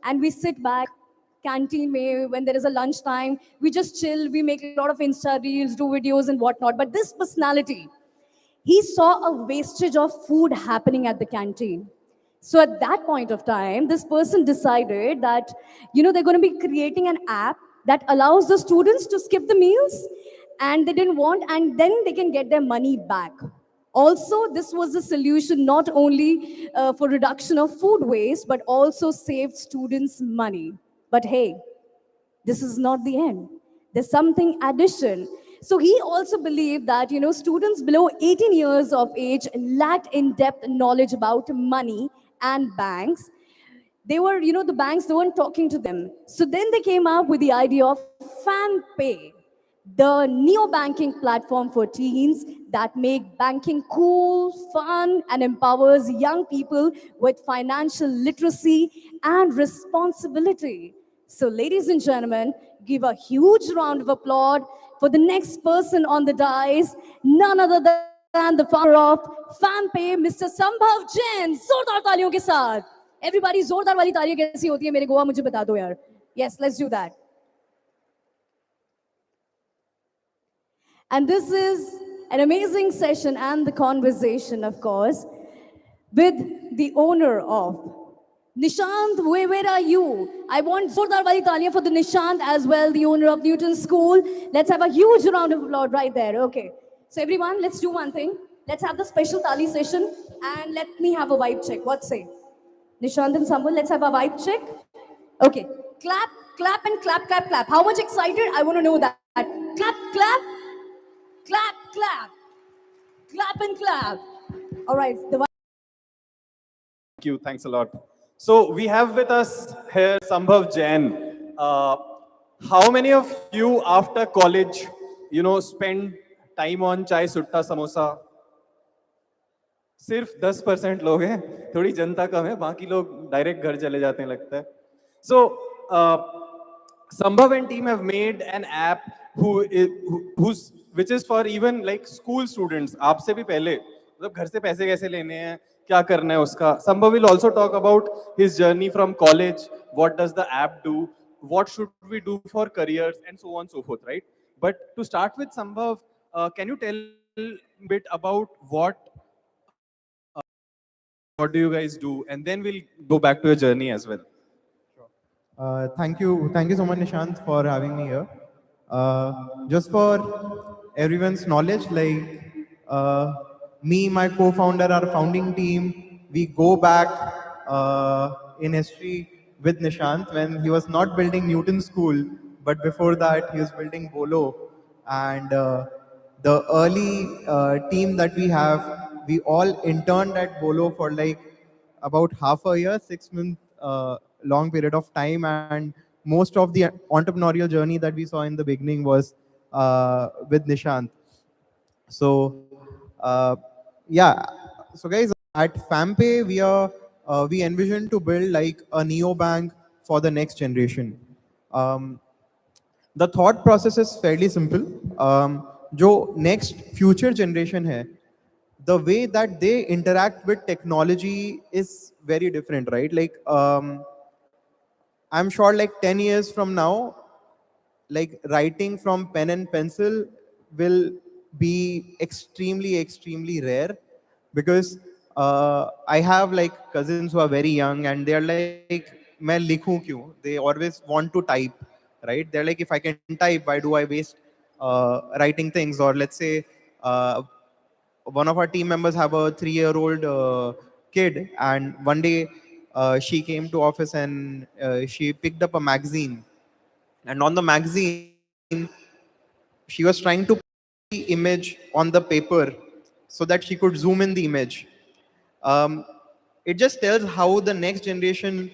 and we sit back, canteen mein, when there is a lunch time, we just chill, we make a lot of Insta reels, do videos and whatnot. But this personality, he saw a wastage of food happening at the canteen. So at that point of time, this person decided that, they're going to be creating an app that allows the students to skip the meals and they didn't want, and then they can get their money back. Also, this was a solution not only for reduction of food waste, but also saved students money. But hey, this is not the end. There's something addition. So he also believed that, students below 18 years of age lacked in-depth knowledge about money and banks. They were, the banks, they weren't talking to them. So then they came up with the idea of FanPay, the neo-banking platform for teens that make banking cool, fun, and empowers young people with financial literacy and responsibility. So, ladies and gentlemen, give a huge round of applause for the next person on the dais, none other than the founder of FanPay, Mr. Sambhav Jain. जोरदार तालियों के साथ. Everybody, जोरदार वाली तालियां कैसी होती है मेरे गोवा मुझे बता दो यार. Yes, let's do that. And this is an amazing session and the conversation, of course, with the owner of Nishant. Where are you? I want Zordar wali taliyan for the Nishant as well, the owner of Newton School. Let's have a huge round of applause right there. Okay. So everyone, let's do one thing. Let's have the special tali session and let me have a vibe check. What say? Nishant and Sambul, let's have a vibe check. Okay. Clap, clap, and clap, clap, clap. How much excited? I want to know that. Clap, clap, clap, clap, clap, and clap. All right. Thank you. Thanks a lot. So we have with us here Sambhav Jain. How many of you after college, spend time on chai sutta samosa? सिर्फ 10% लोग हैं, थोड़ी जनता कम है, बाकी लोग direct घर चले जाते हैं लगता है. So Sambhav and team have made an app which is for even like school students. आपसे भी पहले मतलब घर से पैसे कैसे लेने हैं, क्या करना है उसका. Sambhav will also talk about his journey from college, what does the app do, what should we do for careers, and so on so forth, right? But to start with, Sambhav, can you tell a bit about what do you guys do, and then we'll go back to your journey as well. Thank you so much, Nishant, for having me here. Just for everyone's knowledge, me, my co-founder, our founding team, we go back in history with Nishant when he was not building Newton School, but before that he was building Bolo. And the early team that we have, we all interned at Bolo for like about half a year, 6 month long period of time, and most of the entrepreneurial journey that we saw in the beginning was with Nishant. So yeah, so guys, at FamPay we envision to build like a neobank for the next generation. The thought process is fairly simple. जो next future generation है, the way that they interact with technology is very different, right? Like I'm sure like 10 years from now, like writing from pen and pencil will be extremely rare, because I have like cousins who are very young and they're like, मैं लिखूं क्यों? They always want to type, right? They're like, if I can type, why do I waste writing things? Or let's say one of our team members have a 3-year-old kid, and one day she came to office and she picked up a magazine, and on the magazine she was trying to put the image on the paper so that she could zoom in the image. um, it just tells how the next generation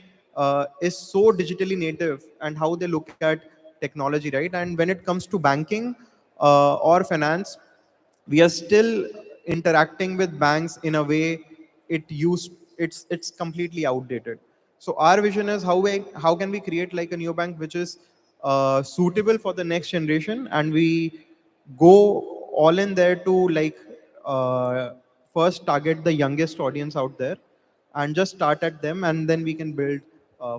is so digitally native and how they look at technology, right? And when it comes to banking or finance, we are still interacting with banks in a way it's completely outdated. So our vision is how can we create like a new bank which is suitable for the next generation, and we go all in there to like first target the youngest audience out there and just start at them, and then we can build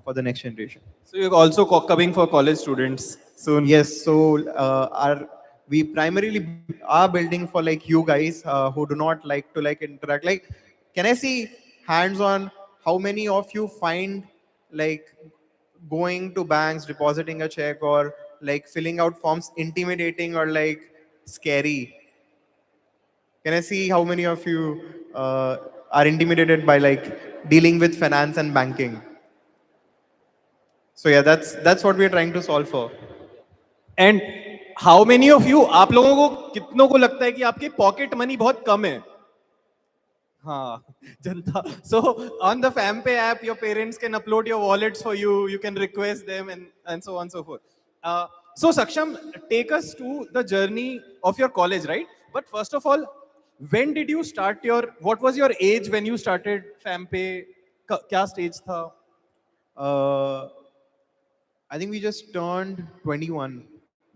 for the next generation. So you're also coming for college students soon. Yes, so we primarily are building for like you guys who do not like to like interact. Like, can I see hands on how many of you find like going to banks, depositing a check, or like filling out forms intimidating or like scary? Can I see how many of you are intimidated by like dealing with finance and banking? So yeah, that's what we're trying to solve for. And how many of you, आप लोगों को कितनों को लगता है कि आपके pocket money बहुत कम है? हाँ, जनता. So on the FamPay app, your parents can upload your wallets for you. You can request them and so on and so forth. So Saksham, take us to the journey of your college, right? But first of all, when did you start what was your age when you started FamPay? क्या stage था? I think we just turned 21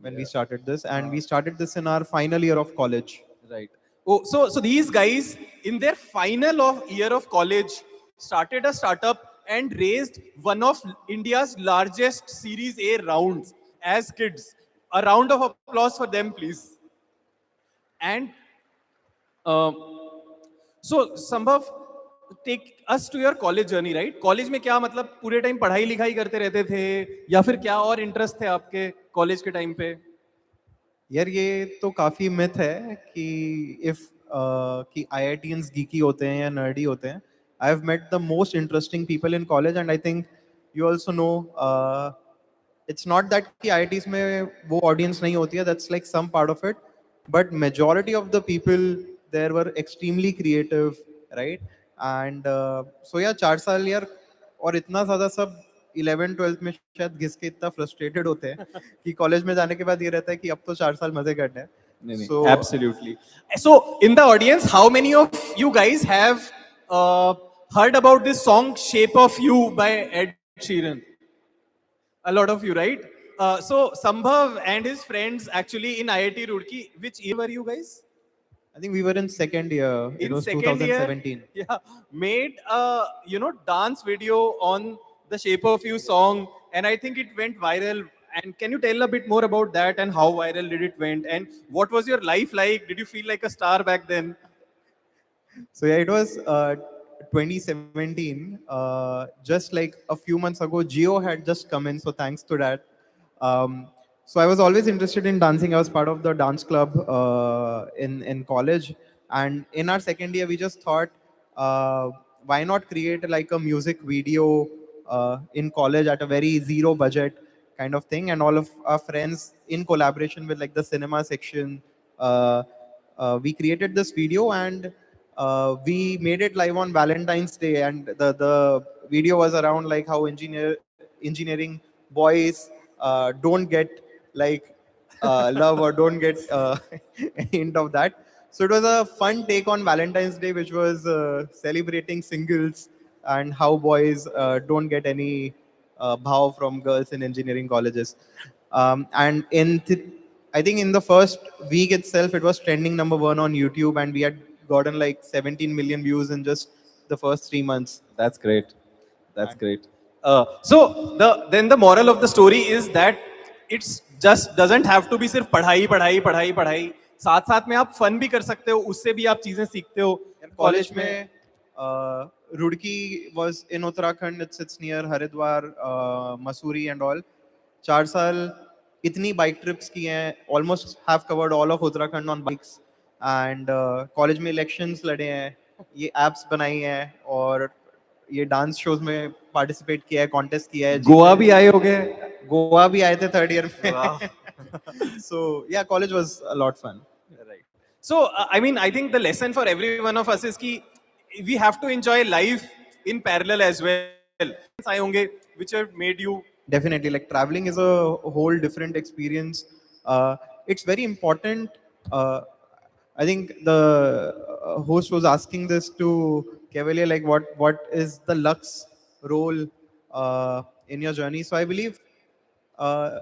when we started this, and we started this in our final year of college. Right. Oh, so these guys in their final year of college started a startup and raised one of India's largest Series A rounds as kids. A round of applause for them, please. And so Sambhav take us to your college journey, right? College में क्या मतलब पूरे time पढ़ाई लिखाई करते रहते थे या फिर क्या और इंटरेस्ट थे आपके कॉलेज के टाइम पे? यार ये तो काफी मिथ है कि इफ कि IITians geeky होते हैं या nerdy होते हैं. I have met the most interesting people in college and I think you also know it's not that कि IITs में वो audience नहीं होती है, that's like some part of it, but majority of the people there were extremely creative, right? And so yeah, 4 साल यार, और इतना ज़्यादा सब 11th 12th में शायद घिस के इतना frustrated होते हैं कि कॉलेज में जाने के बाद ये रहता है कि अब तो 4 साल मजे करने हैं. So Absolutely. So, in the audience, how many of you guys have heard about this song "Shape of You" by Ed Sheeran? A lot of you, right? So, Sambhav and his friends actually in IIT Roorkee. Which year were you guys? I think we were in second year. It In was second year, 2017. yeah, made a dance video on the Shape of You song, and I think it went viral. And can you tell a bit more about that and how viral did it went, and what was your life like? Did you feel like a star back then? So yeah, it was 2017. Just like a few months ago, Geo had just come in. So thanks to that. So I was always interested in dancing. I was part of the dance club in college, and in our second year, we just thought, why not create like a music video in college at a very zero budget kind of thing, and all of our friends in collaboration with like the cinema section. We created this video and we made it live on Valentine's Day, and the video was around like how engineering boys don't get like love or don't get any hint of that. So it was a fun take on Valentine's Day, which was celebrating singles and how boys don't get any bhav from girls in engineering colleges. And I think in the first week itself, it was trending #1 on YouTube, and we had gotten like 17 million views in just the first 3 months. That's great. That's great. So then the moral of the story is that it's just doesn't have to be सिर्फ पढ़ाई पढ़ाई पढ़ाई पढ़ाई, साथ साथ में आप fun भी कर सकते हो, उससे भी आप चीजें सीखते हो College में Roorkee was in Uttarakhand. It sits near Haridwar, Mussoorie and all. 4 साल इतनी bike trips की हैं, almost have covered all of Uttarakhand on bikes. And college में elections लड़े हैं, ये apps बनाई हैं और ये dance shows में participate किया है, contest किया है. गोवा भी आए होगे? गोवा भी आए थे third year में. So yeah, college was a lot fun. Right. So, I mean, I think the lesson for every one of us is कि we have to enjoy life in parallel as well. आए होंगे which have made you. Definitely, like traveling is a whole different experience. It's very important. I think the host was asking this to Cavalier, like what is the luck's role in your journey? So I believe uh,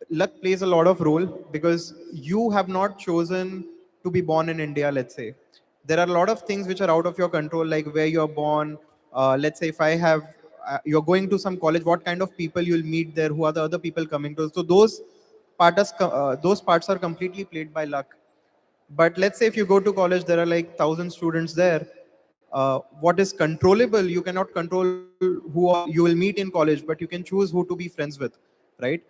luck plays a lot of role because you have not chosen to be born in India, let's say. There are a lot of things which are out of your control, like where you're born. Let's say if I have, you're going to some college, what kind of people you'll meet there, who are the other people coming to. So those parts are completely played by luck. But let's say if you go to college, there are like 1,000 students there. What is controllable, you cannot control who you will meet in college, but you can choose who to be friends with, right?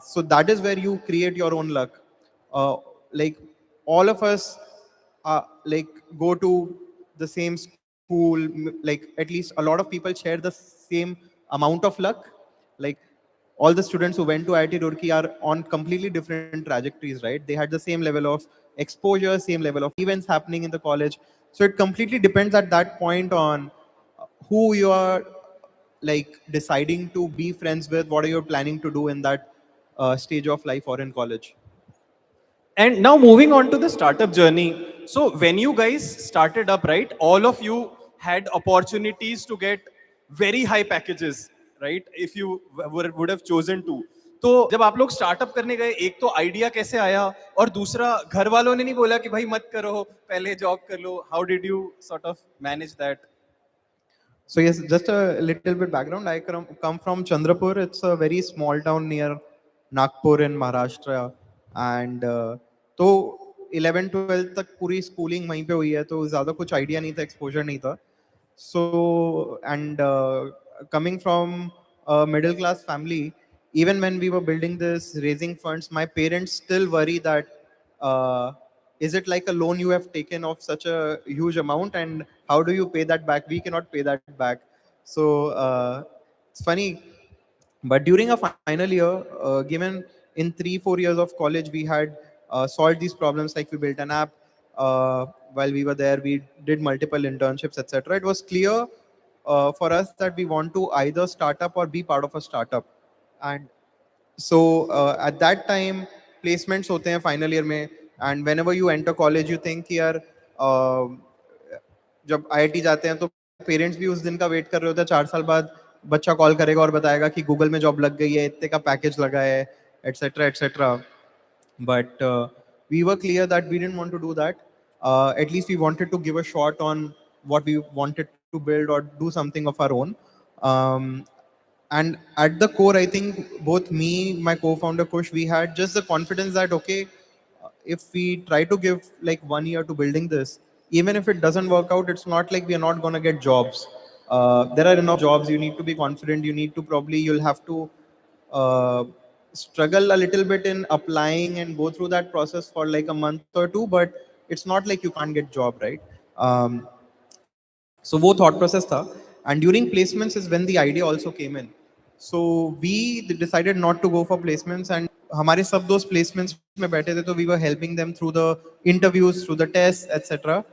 So that is where you create your own luck. Like all of us like go to the same school, like at least a lot of people share the same amount of luck. Like all the students who went to IIT Roorkee are on completely different trajectories, right? They had the same level of exposure, same level of events happening in the college. So it completely depends at that point on who you are like deciding to be friends with, what are you planning to do in that stage of life or in college. And now moving on to the startup journey. So when you guys started up, right, all of you had opportunities to get very high packages, right? If you would have chosen to. तो जब आप लोग startup करने गए, एक तो idea कैसे आया और दूसरा घर वालों ने नहीं बोला कि भाई मत करो, पहले जॉब कर लो. How did you sort of manage that? So yes, just a little bit background. I come from Chandrapur. It's a very small town near Nagpur in Maharashtra. And so 11 12 तक पूरी स्कूलिंग वहीं पे हुई है, तो ज़्यादा कुछ आइडिया नहीं था, एक्सपोजर नहीं था. So, and coming from a middle class family, even when we were building this, raising funds, my parents still worry that uh, is it like a loan you have taken of such a huge amount, and how do you pay that back? We cannot pay that back. So it's funny, but during a final year, given in 3 4 years of college, we had solved these problems. Like we built an app. While we were there, we did multiple internships, etc. It was clear for us that we want to either start up or be part of a startup. And so at that time, placements होते हैं final year में, and whenever you enter college, you think कि यार जब IIT जाते हैं तो parents भी उस दिन का वेट कर रहे होते हैं, 4 साल बाद बच्चा कॉल करेगा और बताएगा कि गूगल में जॉब लग गई है, इतने का पैकेज लगा है, etcetera etcetera. But we were clear that we didn't want to do that. At least we wanted to give a shot on what we wanted to build or do something of our own. Um, and at the core, I think both me, my co-founder Kush, we had just the confidence that okay, if we try to give like 1 year to building this, even if it doesn't work out, it's not like we are not going to get jobs. There are enough jobs. You need to be confident. You need to probably, you'll have to uh, struggle a little bit in applying and go through that process for like a month or two, but it's not like you can't get job, right? So वो thought process था. And during placements is when the idea also came in. So we decided not to go for placements, and हमारे सब दोस्त placements में बैठे थे, तो we were helping them through the interviews, through the tests, etc.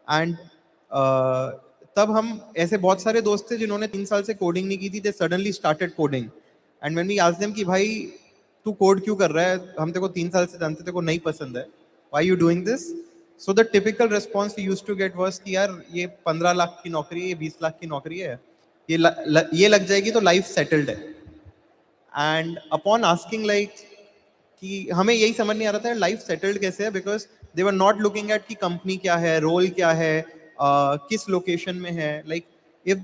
And तब हम ऐसे बहुत सारे दोस्त थे जिन्होंने 3 साल से कोडिंग नहीं की थी. They suddenly started coding. And when we asked them कि भाई तू कोड क्यों कर रहा है, हम तेरे को 3 साल से जानते, तेरे को नहीं पसंद है, why you doing this? So the typical response we used to get was कि यार ये 15 लाख की नौकरी है, ये 20 लाख की नौकरी है, ये लग जाएगी तो लाइफ सेटल्ड है. एंड अपॉन आस्किंग लाइक कि हमें यही समझ नहीं आ रहा था लाइफ सेटल्ड कैसे है, because they were not looking at कि कंपनी क्या है, रोल क्या है, किस लोकेशन में है. Like if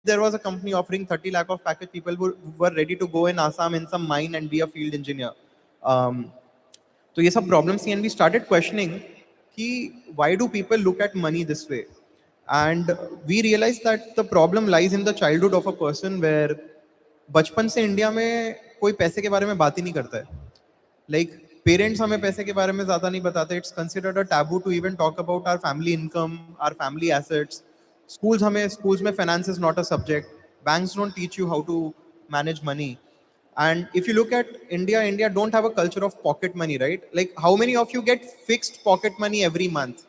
there was a company offering 30 lakh of package, people were ready to go in Assam in some mine and be a field engineer. तो ये सब problems थी, and we started questioning कि why do people look at money this way? And we realized that the problem lies in the childhood of a person, where बचपन से India में कोई पैसे के बारे में बात ही नहीं करता है. Like पेरेंट्स हमें पैसे के बारे में ज़्यादा नहीं बताते. It's considered a taboo to even talk about our family income, our family assets. Schools में finance is not a subject. Banks don't teach you how to manage money. And if you look at India don't have a culture of pocket money, right? Like how many of you get fixed pocket money every month?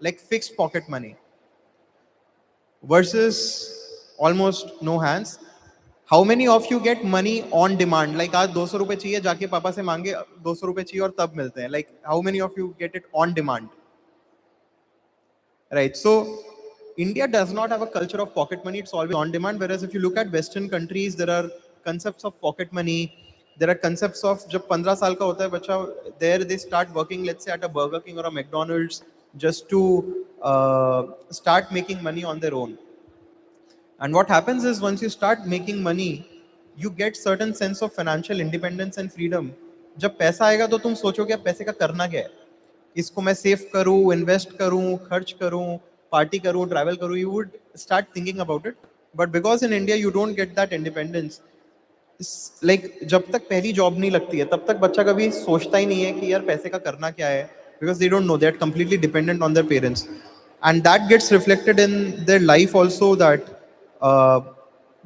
Like fixed pocket money. Versus almost no hands. How many of you get money on demand? Like आज 200 रुपए चाहिए, जाके पापा से मांगे 200 रुपए चाहिए और तब मिलते हैं. Like how many of you get it on demand? Right. So India does not have a culture of pocket money. It's always on demand. Whereas if you look at Western countries, there are concepts of pocket money. There are concepts of जब 15 साल का होता है बच्चा, there they start working, let's say at a Burger King or a McDonald's, just to start making money on their own. And what happens is once you start making money, you get certain sense of financial independence and freedom. जब पैसा आएगा तो तुम सोचोगे अब पैसे का करना क्या है. इसको मैं सेव करूं, इन्वेस्ट करूं, खर्च करूं, पार्टी करूं, ट्रैवल करूं. You would start thinking about it. But because in India you don't get that independence, like जब तक पहली जॉब नहीं लगती है तब तक बच्चा कभी सोचता ही नहीं है कि यार पैसे का करना क्या है, because they don't know, they are completely dependent on their parents. And that gets reflected in their life also, that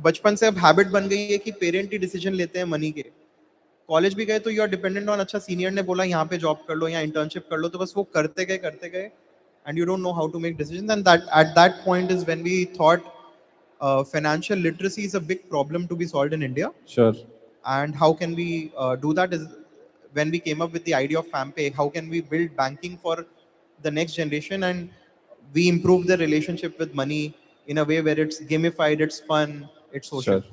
बचपन से अब हैबिट बन गई है कि पेरेंट ही डिसीजन लेते हैं मनी के. कॉलेज भी गए तो यू आर डिपेंडेंट ऑन, अच्छा सीनियर ने बोला यहाँ पे जॉब कर लो या इंटर्नशिप कर लो, तो बस वो करते गए, and you don't know how to make decisions. And that at that point is when we thought financial literacy is a big problem to be solved in India. Sure. And how can we do that is when we came up with the idea of FamPay. How can we build banking for the next generation, and we improve the relationship with money in a way where it's gamified, it's fun, it's social. Sure.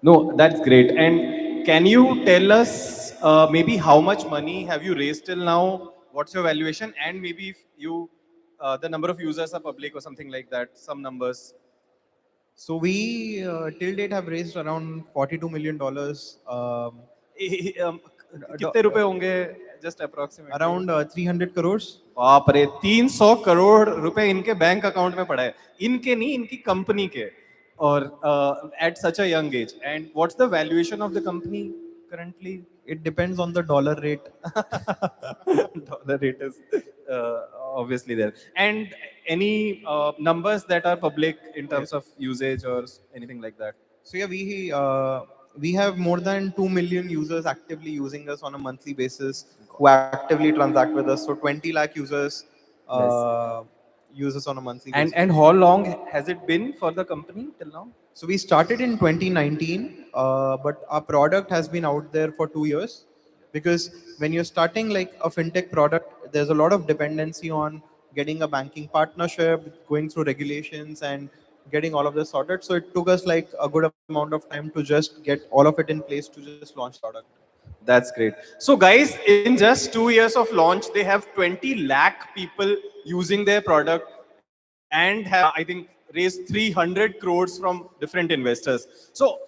No, that's great. And can you tell us maybe how much money have you raised till now? What's your valuation? And maybe if you, the number of users are public or something like that, some numbers. So we till date have raised around $42 million. कितने रुपए होंगे? just approximately? Around 300 crores. बाप रे, 300 करोड़ रुपए इनके bank account में पड़ा है, इनके नहीं, इनकी कंपनी के, और at such a young age. And what's the valuation of the company currently? It depends on the dollar rate. Dollar rate is obviously there. And any numbers that are public in terms of usage or anything like that? So yeah, we have more than 2 million users actively using us on a monthly basis who actively transact with us. So 20 lakh users use us on a monthly basis. And how long has it been for the company till now? So we started in 2019, but our product has been out there for 2 years. Because when you're starting like a fintech product, there's a lot of dependency on getting a banking partnership, going through regulations, and getting all of this sorted. So it took us like a good amount of time to just get all of it in place to just launch product. That's great. So guys, in just 2 years of launch, they have 20 lakh people using their product and have, I think, raised 300 crores from different investors. So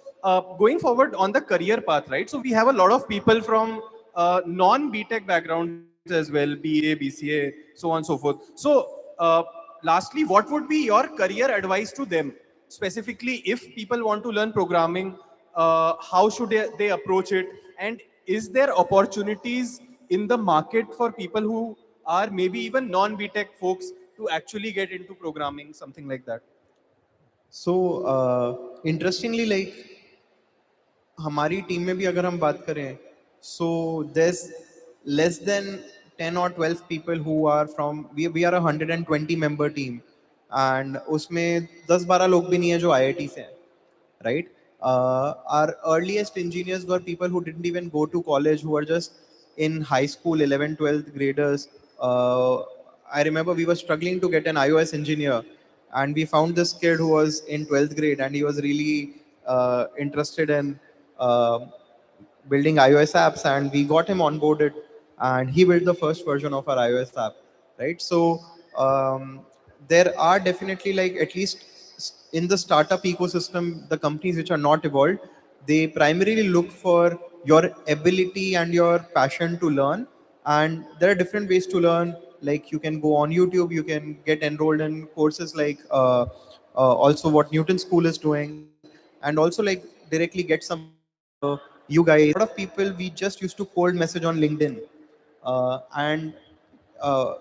going forward on the career path, right? So we have a lot of people from non-BTech backgrounds as well, BA, BCA, so on and so forth. So lastly, what would be your career advice to them? Specifically, if people want to learn programming, how should they approach it? And is there opportunities in the market for people who are maybe even non-BTech folks to actually get into programming, something like that? So interestingly, like हमारी team में भी अगर हम बात करें, so there's less than 10 or 12 people who are from, we are a 120 member team, and उसमें 10-12 लोग भी नहीं है जो IIT से हैं, right? Our earliest engineers were people who didn't even go to college, who were just in high school, 11th, 12th graders. I remember we were struggling to get an iOS engineer, and we found this kid who was in 12th grade, and he was really interested in building iOS apps, and we got him onboarded, and he built the first version of our iOS app, right? So there are definitely, like, at least in the startup ecosystem, the companies which are not evolved, they primarily look for your ability and your passion to learn. And there are different ways to learn. Like, you can go on YouTube, you can get enrolled in courses like also what Newton School is doing, and also like directly get some you guys. A lot of people, we just used to cold message on LinkedIn, and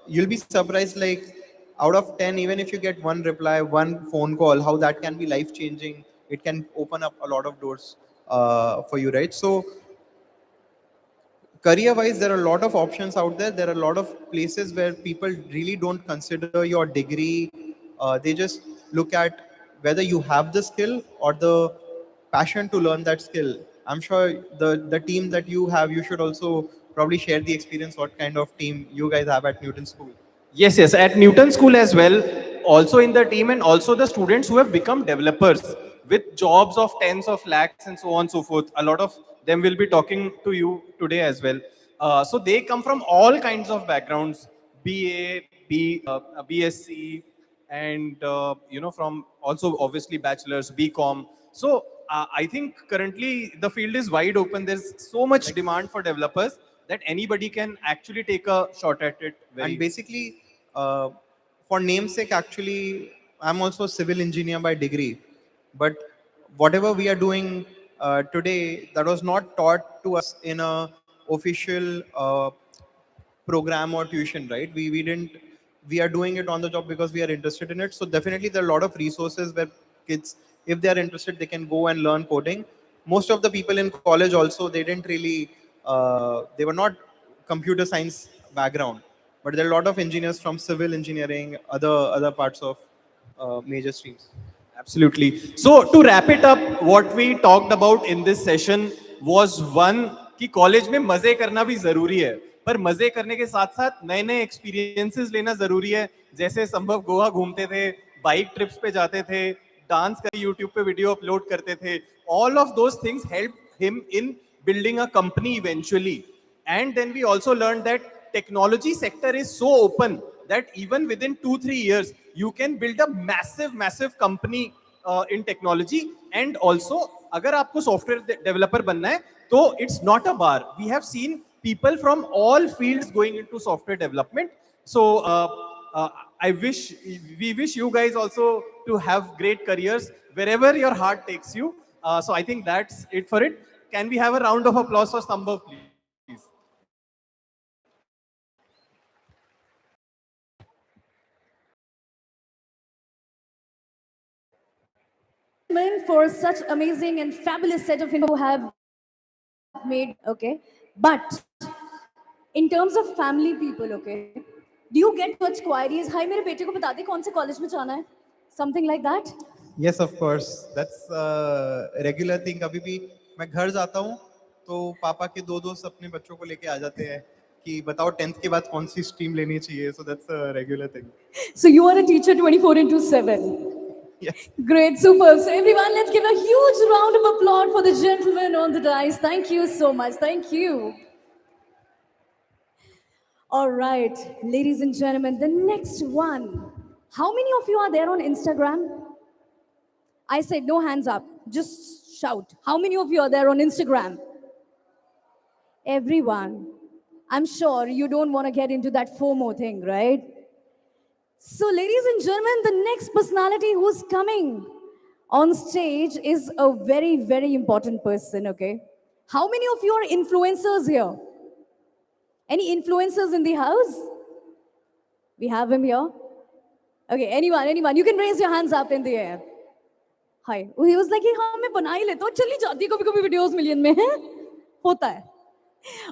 you'll be surprised, like, out of 10, even if you get one reply, one phone call, how that can be life changing. It can open up a lot of doors for you, right? So career wise, there are a lot of options out there. There are a lot of places where people really don't consider your degree. They just look at whether you have the skill or the passion to learn that skill. I'm sure the team that you have, you should also probably share the experience, what kind of team you guys have at Newton School. Yes, yes, at Newton School as well, also in the team, and also the students who have become developers with jobs of tens of lakhs and so on and so forth. A lot of them will be talking to you today as well. So they come from all kinds of backgrounds, BA, BSc, and from also obviously bachelors, BCom. So I think currently the field is wide open. There's so much demand for developers that anybody can actually take a shot at it. And basically, for namesake, actually, I'm also a civil engineer by degree. But whatever we are doing today, that was not taught to us in a official program or tuition, right? We didn't. We are doing it on the job because we are interested in it. So definitely, there are a lot of resources where kids, if they are interested, they can go and learn coding. Most of the people in college also, they didn't really. They were not computer science background, but there are a lot of engineers from civil engineering, other parts of major streams. Absolutely. So to wrap it up, what we talked about in this session was one कि college में मजे करना भी जरूरी है, पर मजे करने के साथ साथ नए नए एक्सपीरियंसेस लेना जरूरी है. जैसे संभव गोवा घूमते थे, बाइक ट्रिप्स पे जाते थे, डांस कर यूट्यूब पे वीडियो अपलोड करते थे. All of those things helped him in building a company eventually. And then we also learned that technology sector is so open that even within 2-3 years you can build a massive company in technology. And also अगर आपको software developer बनना है तो it's not a bar. We have seen people from all fields going into software development. So I wish, we wish you guys also to have great careers wherever your heart takes you. So I think that's it for it. Can we have a round of applause for Sambhav, please? For such amazing and fabulous set of info have made, okay, but in terms of family people, okay, do you get much queries, hi mere bete ko bata de kaun se college mein jana hai, something like that? Yes, of course. That's a regular thing. कभी भी मैं घर जाता हूँ तो पापा के दो दोस्त अपने बच्चों को लेके आ जाते हैं कि बताओ 10th के बाद कौन सी स्ट्रीम लेनी चाहिए. So that's a regular thing. So you are a teacher 24 into 7. Yes. Great, super. So everyone, let's give a huge round of applause for the gentleman on the dais. Thank you so much. Thank you. All right, ladies and gentlemen, the next one. How many of you are there on Instagram? I said no hands up. Just shout. How many of you are there on Instagram? Everyone. I'm sure you don't want to get into that FOMO thing, right? So, ladies and gentlemen, the next personality who's coming on stage is a very, very important person, okay? How many of you are influencers here? Any influencers in the house? We have him here. Okay, anyone. You can raise your hands up in the air. Hi. He was like, हाँ मैं बना ही लेता हूँ, चली जाती कभी-कभी videos million में है, होता है.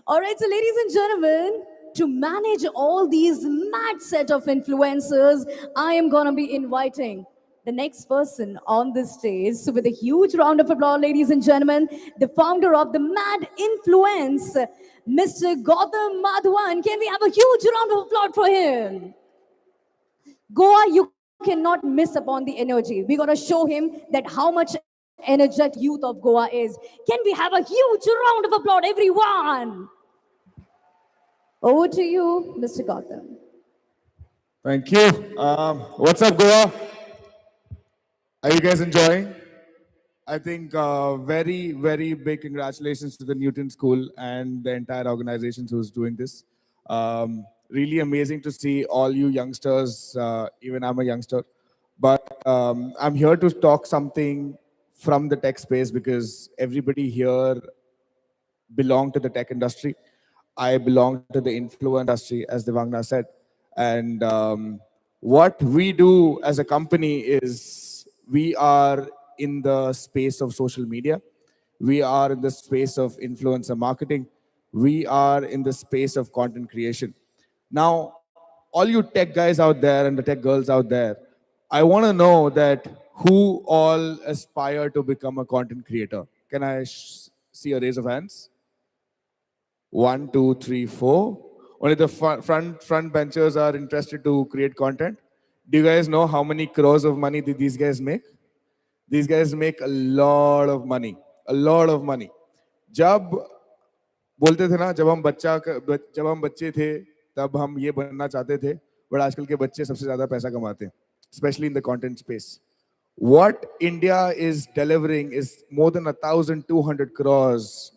All right, so ladies and gentlemen, to manage all these mad set of influencers, I am going to be inviting the next person on this stage. So with a huge round of applause, ladies and gentlemen, the founder of the Mad Influence, Mr. Gautam Madhavan. Can we have a huge round of applause for him? Goa, you cannot miss upon the energy. We're going to show him that how much energetic youth of Goa is. Can we have a huge round of applause, everyone? Over to you, Mr. Gautam. Thank you. What's up, Goa? Are you guys enjoying? I think very, very big congratulations to the Newton School and the entire organization who's doing this. Really amazing to see all you youngsters. Even I'm a youngster, but I'm here to talk something from the tech space because everybody here belong to the tech industry. I belong to the influence industry, as Devangna said. And what we do as a company is we are in the space of social media. We are in the space of influencer marketing. We are in the space of content creation. Now, all you tech guys out there and the tech girls out there, I want to know that who all aspire to become a content creator. Can I see a raise of hands? 1, 2, 3, 4. Only the front benchers are interested to create content. Do you guys know how many crores of money did these guys make? These guys make a lot of money. A lot of money. जब बोलते थे ना, जब हम बच्चे थे तब हम ये बनना चाहते थे, बट आजकल के बच्चे सबसे ज्यादा पैसा कमाते हैं, especially in the content space. What India is delivering is more than 1,200 crores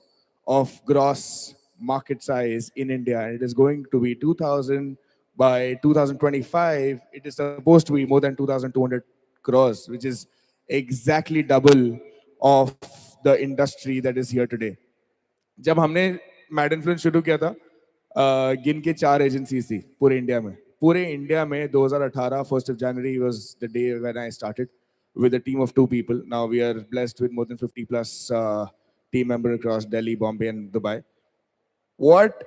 of gross market size in India. It is going to be 2,000 by 2025. It is supposed to be more than 2,200 crores, which is exactly double of the industry that is here today. जब हमने mad influence शुरू किया था, गिन के 4 agencies थी पूरे India में 2018 1st of January was the day when I started with a team of 2 people. Now we are blessed with more than 50 plus team members across Delhi, Bombay and Dubai. What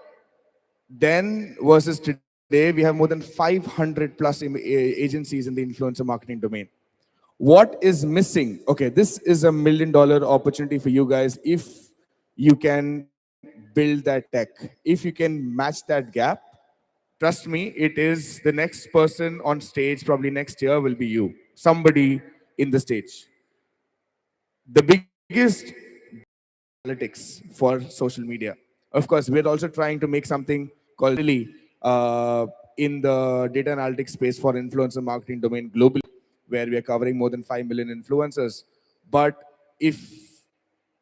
then versus today, we have more than 500 plus agencies in the influencer marketing domain. What is missing? Okay, this is $1 million opportunity for you guys if you can build that tech. If you can match that gap, trust me, it is the next person on stage, probably next year will be you. Somebody in the stage. The biggest analytics for social media. Of course, we're also trying to make something called really in the data analytics space for influencer marketing domain globally, where we are covering more than 5 million influencers. But if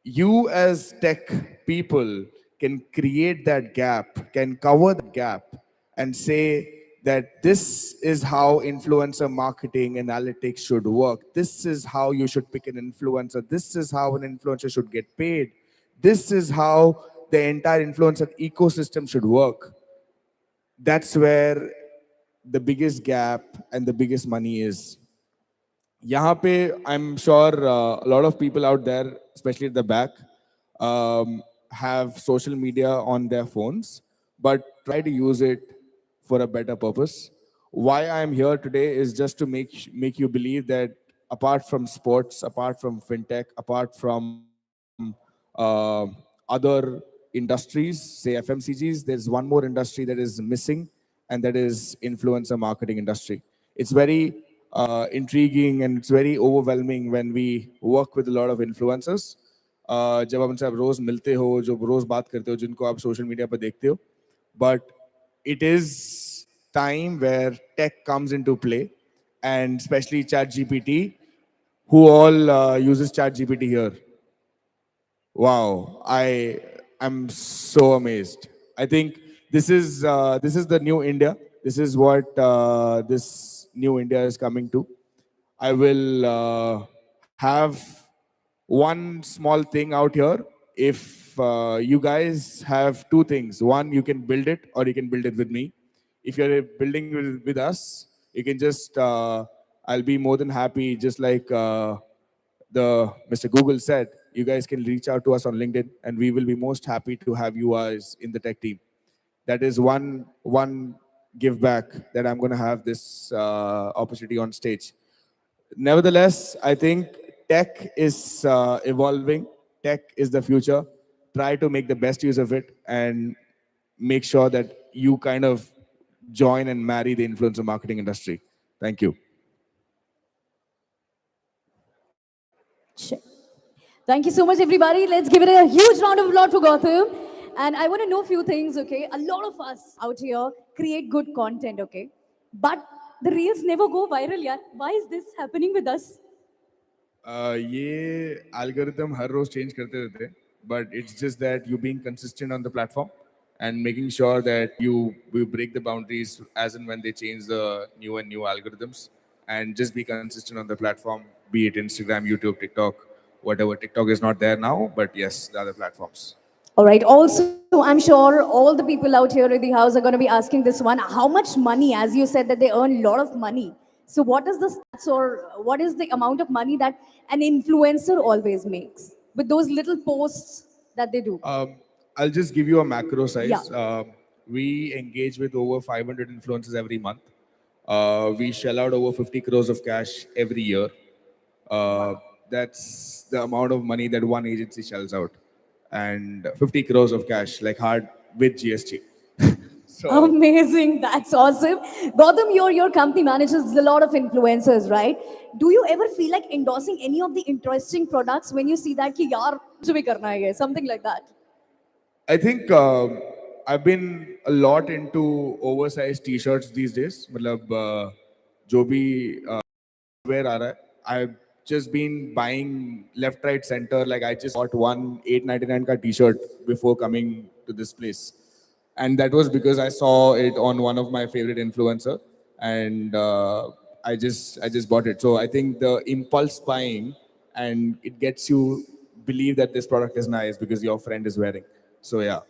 you as tech people can create that gap, can cover that gap, and say that this is how influencer marketing analytics should work. This is how you should pick an influencer. This is how an influencer should get paid. This is how the entire influencer ecosystem should work. That's where the biggest gap and the biggest money is. यहाँ पे I'm sure a lot of people out there, especially at the back, have social media on their phones, but try to use it for a better purpose. Why I'm here today is just to make you believe that apart from sports, apart from fintech, apart from other industries, say FMCGs, there's one more industry that is missing, and that is influencer marketing industry. It's very intriguing and it's very overwhelming when we work with a lot of influencers. जब आप उनसे आप रोज मिलते हो, जो रोज बात करते हो, जिनको आप सोशल मीडिया पर देखते हो, but it is time where tech comes into play, and especially ChatGPT. Who all uses ChatGPT here? Wow, I am so amazed. I think this is the new India. This is what this new India is coming to. I will have one small thing out here. If you guys have two things, one, you can build it or you can build it with me. If you're building with us, you can just, I'll be more than happy, just like the Mr. Google said, you guys can reach out to us on LinkedIn and we will be most happy to have you guys in the tech team. That is one give back that I'm going to have this opportunity on stage. Nevertheless, I think tech is evolving. Tech is the future. Try to make the best use of it and make sure that you kind of join and marry the influencer marketing industry. Thank you. Sure. Thank you so much, everybody. Let's give it a huge round of applause for Gautam. And I want to know a few things, okay? A lot of us out here create good content, okay? But the reels never go viral, yeah. Why is this happening with us? ये algorithm हर रोज change करते रहते हैं, but it's just that you being consistent on the platform and making sure that you break the boundaries as and when they change the new algorithms, and just be consistent on the platform, be it Instagram, YouTube, TikTok, whatever. TikTok is not there now, but yes, the other platforms. All right. Also, I'm sure all the people out here in the house are going to be asking this one. How much money, as you said, that they earn a lot of money. So what is the stats or what is the amount of money that an influencer always makes with those little posts that they do? I'll just give you a macro size. Yeah. We engage with over 500 influencers every month. We shell out over 50 crores of cash every year. That's the amount of money that one agency shells out. And 50 crores of cash, like hard with GST. So Amazing. That's awesome. Gautam, your company manages a lot of influencers, right? Do you ever feel like endorsing any of the interesting products when you see that ki yaar mujhe bhi karna hai ye, something like that? I think I've been a lot into oversized t-shirts these days. मतलब जो भी wear आ रहा है, I've just been buying left, right, center. Like I just bought one 899 ka t-shirt before coming to this place, and that was because I saw it on one of my favorite influencer, and I just bought it. So I think the impulse buying, and it gets you believe that this product is nice because your friend is wearing. So yeah.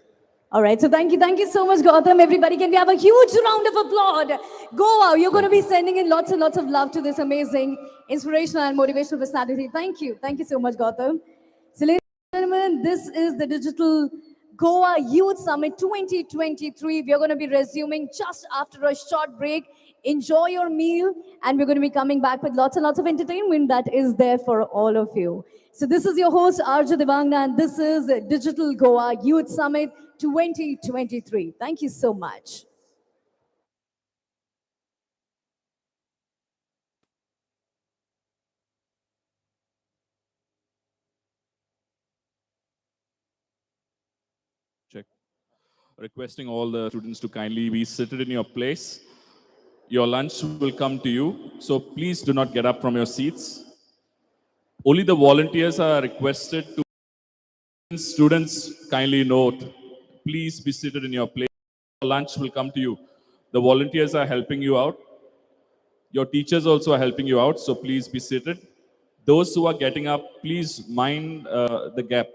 All right, so thank you so much, Gautam. Everybody, can we have a huge round of applause? Goa, you're going to be sending in lots and lots of love to this amazing, inspirational and motivational personality. Thank you so much, Gautam. So, ladies and gentlemen, this is the Digital Goa Youth Summit 2023. We are going to be resuming just after a short break. Enjoy your meal, and we're going to be coming back with lots and lots of entertainment that is there for all of you. So this is your host, Arju Devangna, and this is Digital Goa Youth Summit 2023. Thank you so much. Check. Requesting all the students to kindly be seated in your place. Your lunch will come to you, so please do not get up from your seats. Only the volunteers are requested to. Students, kindly note, please be seated in your place. Lunch will come to you. The volunteers are helping you out. Your teachers also are helping you out, so please be seated. Those who are getting up, please mind the gap.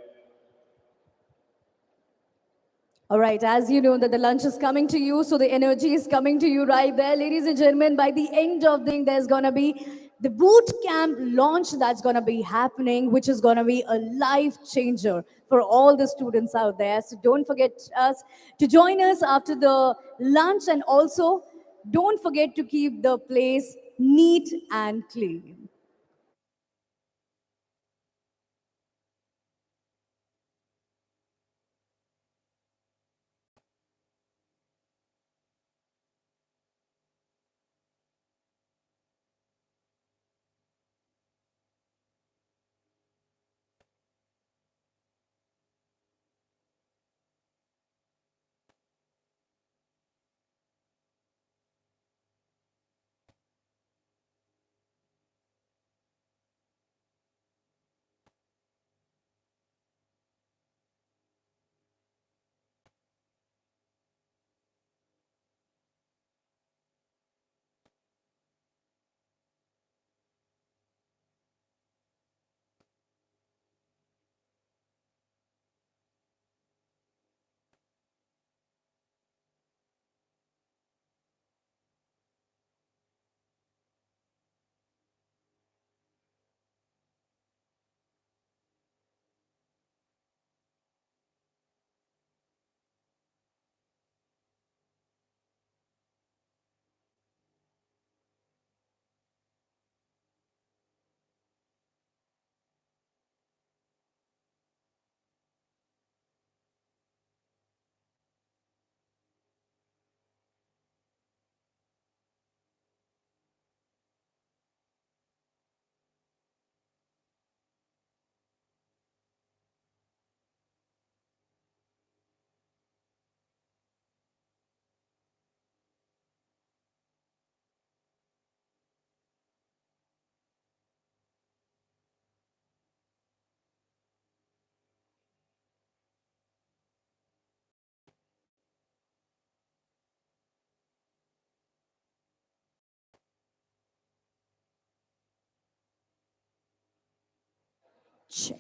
All right, as you know that the lunch is coming to you, so the energy is coming to you right there. Ladies and gentlemen, by the end of the thing, there's gonna be the boot camp launch that's gonna be happening, which is gonna be a life changer for all the students out there. So don't forget us to join us after the lunch, and also don't forget to keep the place neat and clean. Check.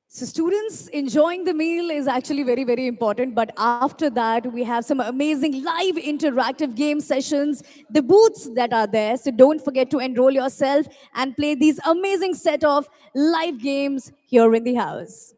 So students enjoying the meal is actually very, very important. But after that, we have some amazing live interactive game sessions, the booths that are there. So don't forget to enroll yourself and play these amazing set of live games here in the house.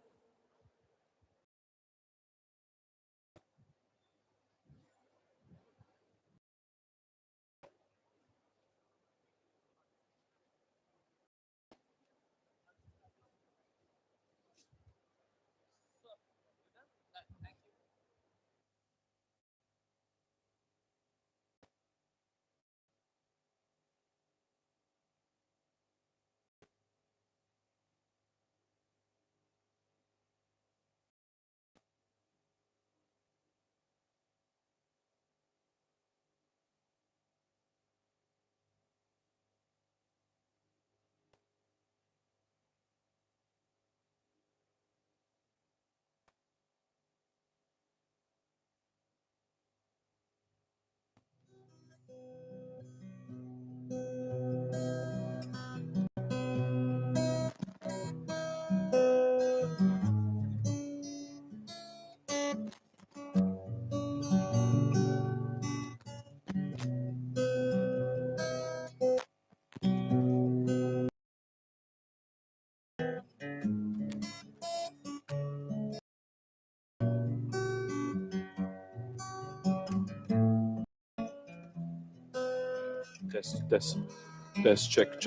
Test, check.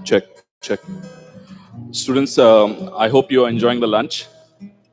Check. Students, I hope you're enjoying the lunch.